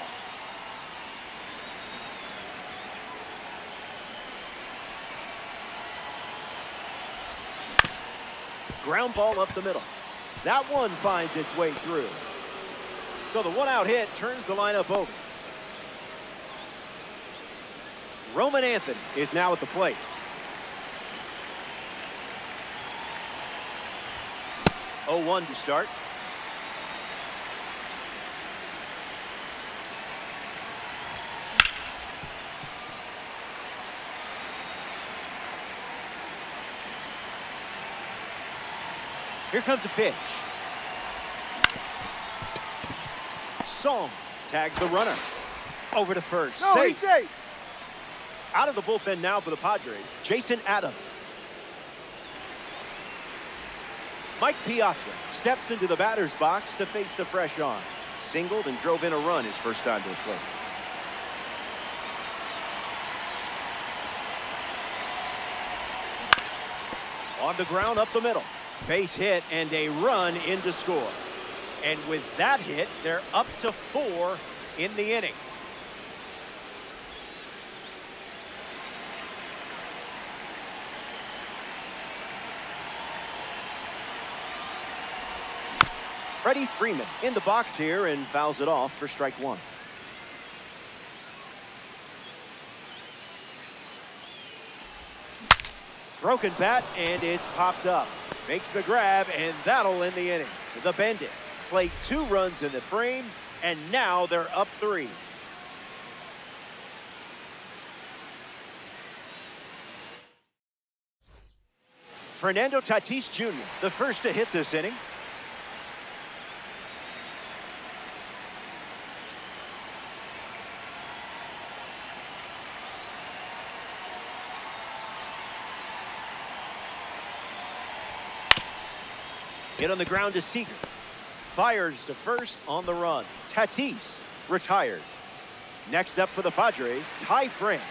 Ground ball up the middle. That one finds its way through. So the one-out hit turns the lineup over. Roman Anthony is now at the plate. Oh, 1 to start. Here comes a pitch. Song tags the runner. Over to first. No, he's safe. Out of the bullpen now for the Padres, Jason Adams. Mike Piazza steps into the batter's box to face the fresh arm. Singled and drove in a run his first time to the plate. On the ground up the middle. Base hit and a run in to score. And with that hit, they're up to 4 in the inning. Freddie Freeman in the box here and fouls it off for strike 1. Broken bat, and it's popped up. Makes the grab, and that'll end the inning. The Bandits play 2 runs in the frame, and now they're up 3. Fernando Tatis Jr., the first to hit this inning. Hit on the ground to Seager. Fires to first on the run. Tatis retired. Next up for the Padres, Ty France.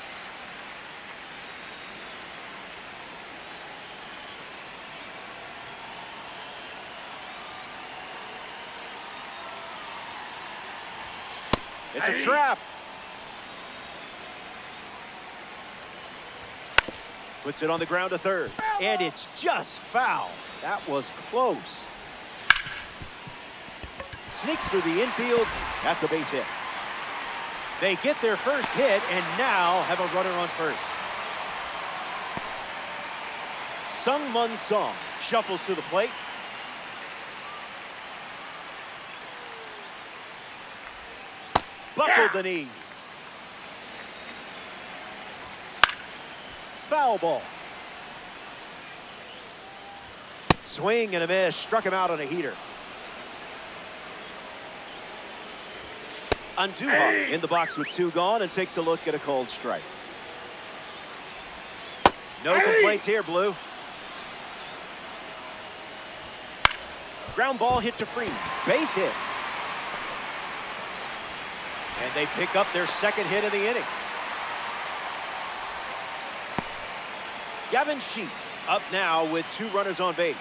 It's a trap. Puts it on the ground to third. And it's just foul. That was close. Sneaks through the infield. That's a base hit. They get their first hit and now have a runner on first. Sung-Mun Song shuffles to the plate. Buckled the knees. Foul ball. Swing and a miss. Struck him out on a heater. Andujar in the box with 2 gone and takes a look at a cold strike. No complaints here, Blue. Ground ball hit to Freeman. Base hit. And they pick up their second hit of the inning. Gavin Sheets up now with 2 runners on base.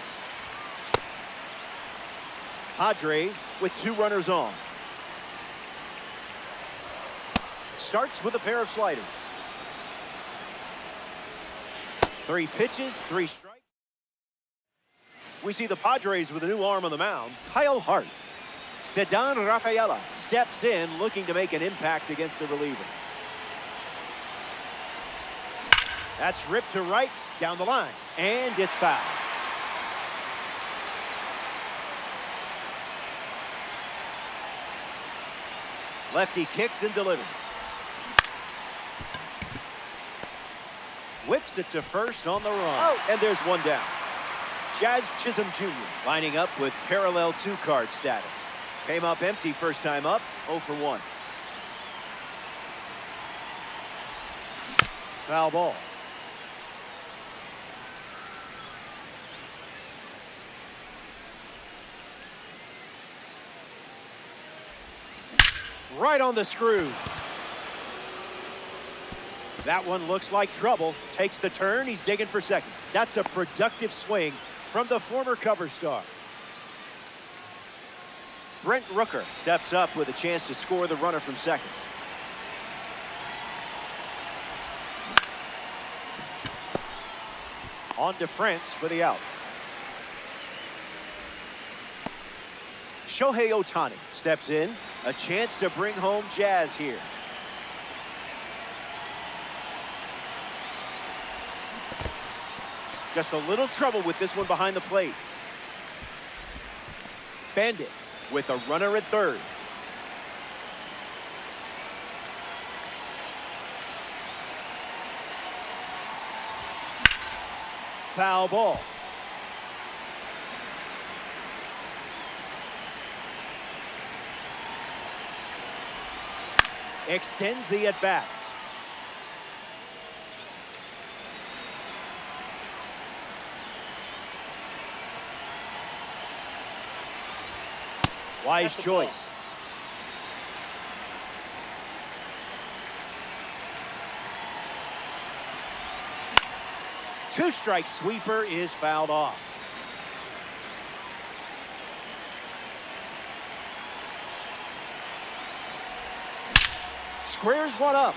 Padres with 2 runners on. Starts with a pair of sliders. 3 pitches, 3 strikes. We see the Padres with a new arm on the mound, Kyle Hart. Ceddanne Rafaela steps in looking to make an impact against the reliever. That's ripped to right, down the line, and it's foul. Lefty kicks and delivers. Whips it to first on the run, and there's 1 down. Jazz Chisholm Jr. lining up with parallel 2-card status. Came up empty first time up, 0 for 1. Foul ball. Right on the screw. That one looks like trouble. Takes the turn. He's digging for second. That's a productive swing from the former cover star. Brent Rooker steps up with a chance to score the runner from second. On to France for the out. Shohei Ohtani steps in. A chance to bring home Jazz here. Just a little trouble with this one behind the plate. Bandits with a runner at third. Foul ball. Extends the at-bat. Wise choice. Two-strike sweeper is fouled off. Squares one up.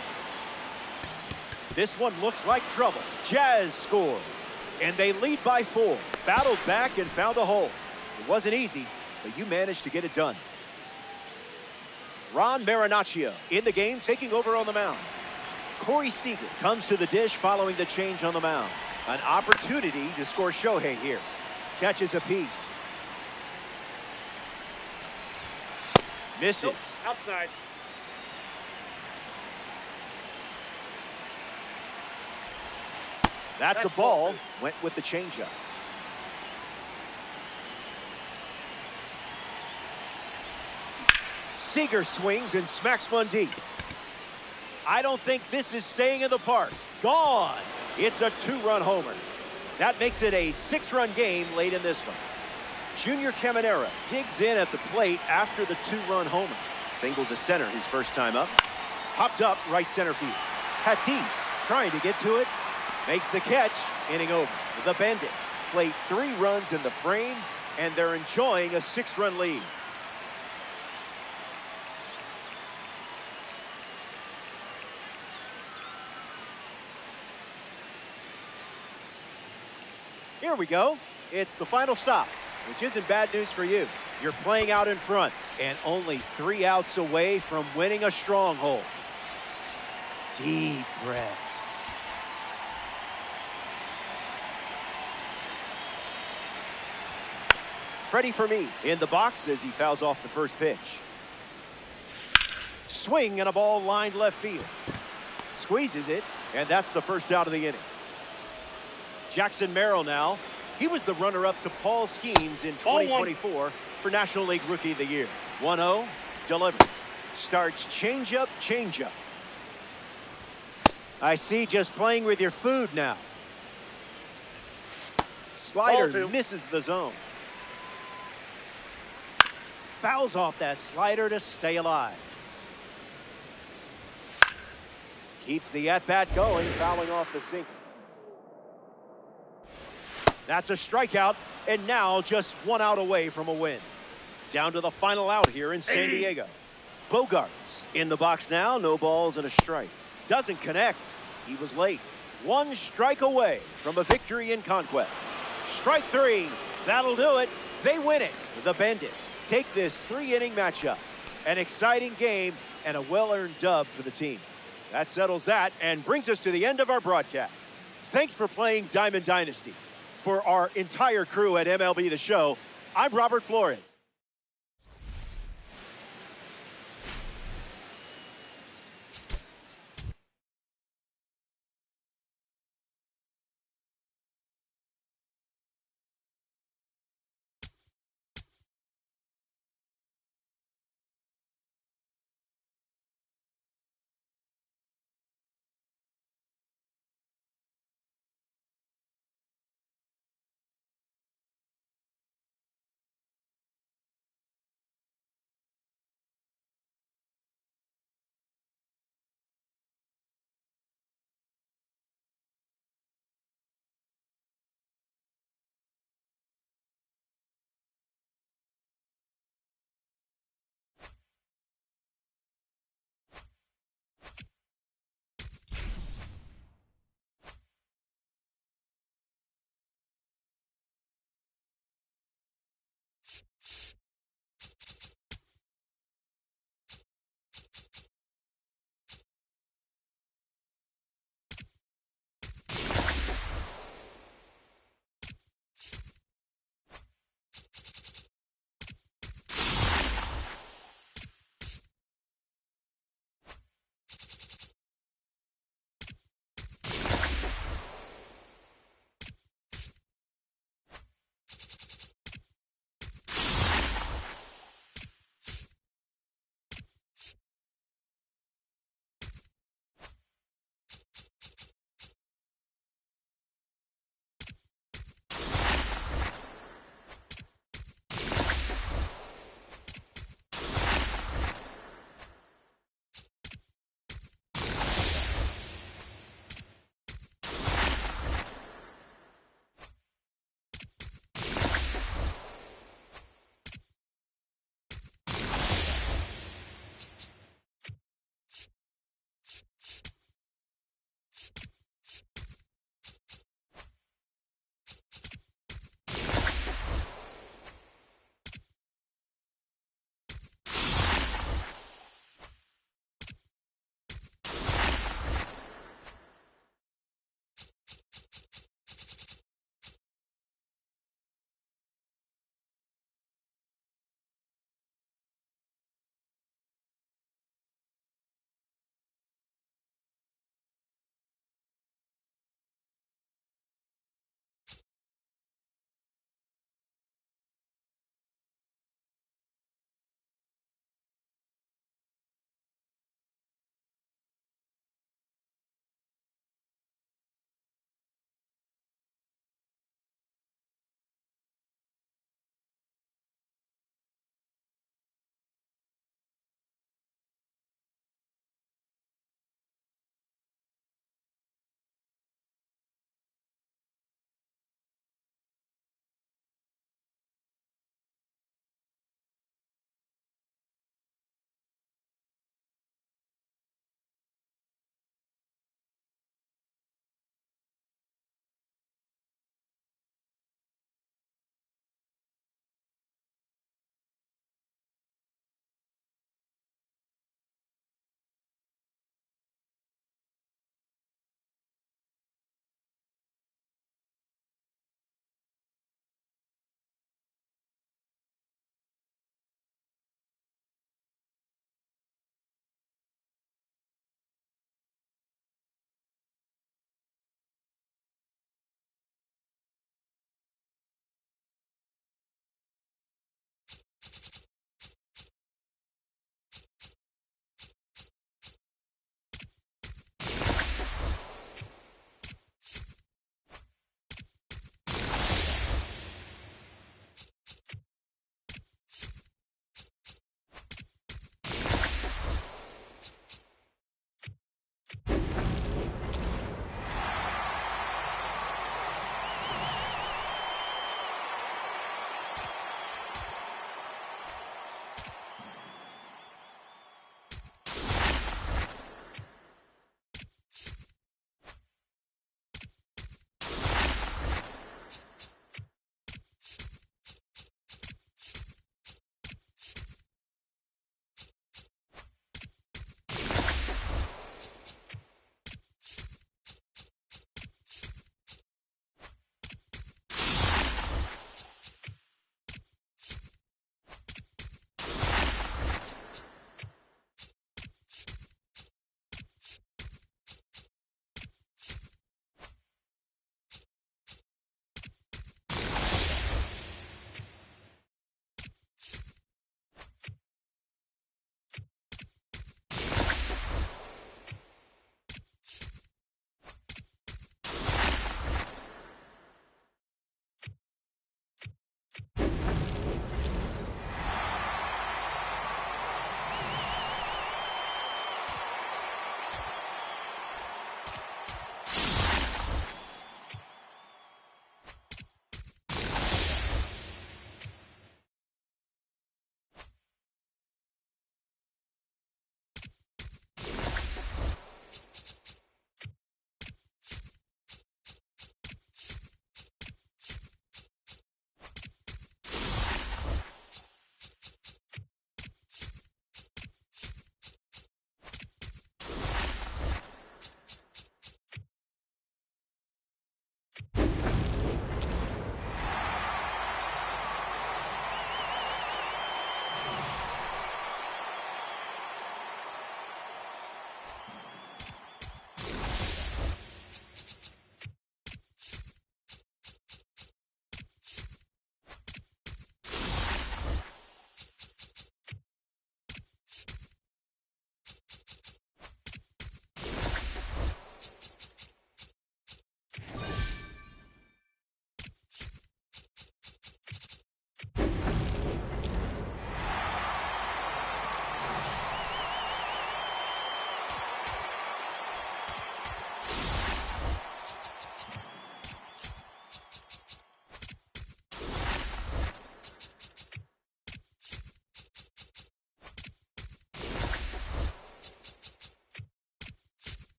This one looks like trouble. Jazz score, and they lead by 4. Battled back and found a hole. It wasn't easy, but you managed to get it done. Ron Marinaccio in the game, taking over on the mound. Corey Seager comes to the dish following the change on the mound. An opportunity to score Shohei here. Catches a piece. Misses. Nope, outside. That's a ball. Went with the changeup. Seager swings and smacks one deep. I don't think this is staying in the park. Gone. It's a 2-run homer. That makes it a 6-run game late in this one. Junior Caminera digs in at the plate after the 2-run homer. Single to center his first time up. Popped up right center field. Tatis trying to get to it. Makes the catch. Inning over. The Bandits play 3 runs in the frame, and they're enjoying a 6-run lead. Here we go. It's the final stop, which isn't bad news for you. You're playing out in front and only 3 outs away from winning a stronghold. Deep breaths. Freddie for me in the box as he fouls off the first pitch. Swing and a ball lined left field. Squeezes it, and that's the first out of the inning. Jackson Merrill now. He was the runner-up to Paul Skeens in 2024 for National League Rookie of the Year. 1-0, delivers. Starts changeup, changeup. I see, just playing with your food now. Slider misses the zone. Fouls off that slider to stay alive. Keeps the at-bat going, fouling off the sinker. That's a strikeout, and now just 1 out away from a win. Down to the final out here in San Diego. Bogarts in the box now, no balls and a strike. Doesn't connect. He was late. 1 strike away from a victory in Conquest. Strike 3. That'll do it. They win it. The Bandits take this 3-inning matchup. An exciting game and a well-earned dub for the team. That settles that and brings us to the end of our broadcast. Thanks for playing Diamond Dynasty. For our entire crew at MLB The Show, I'm Robert Flores.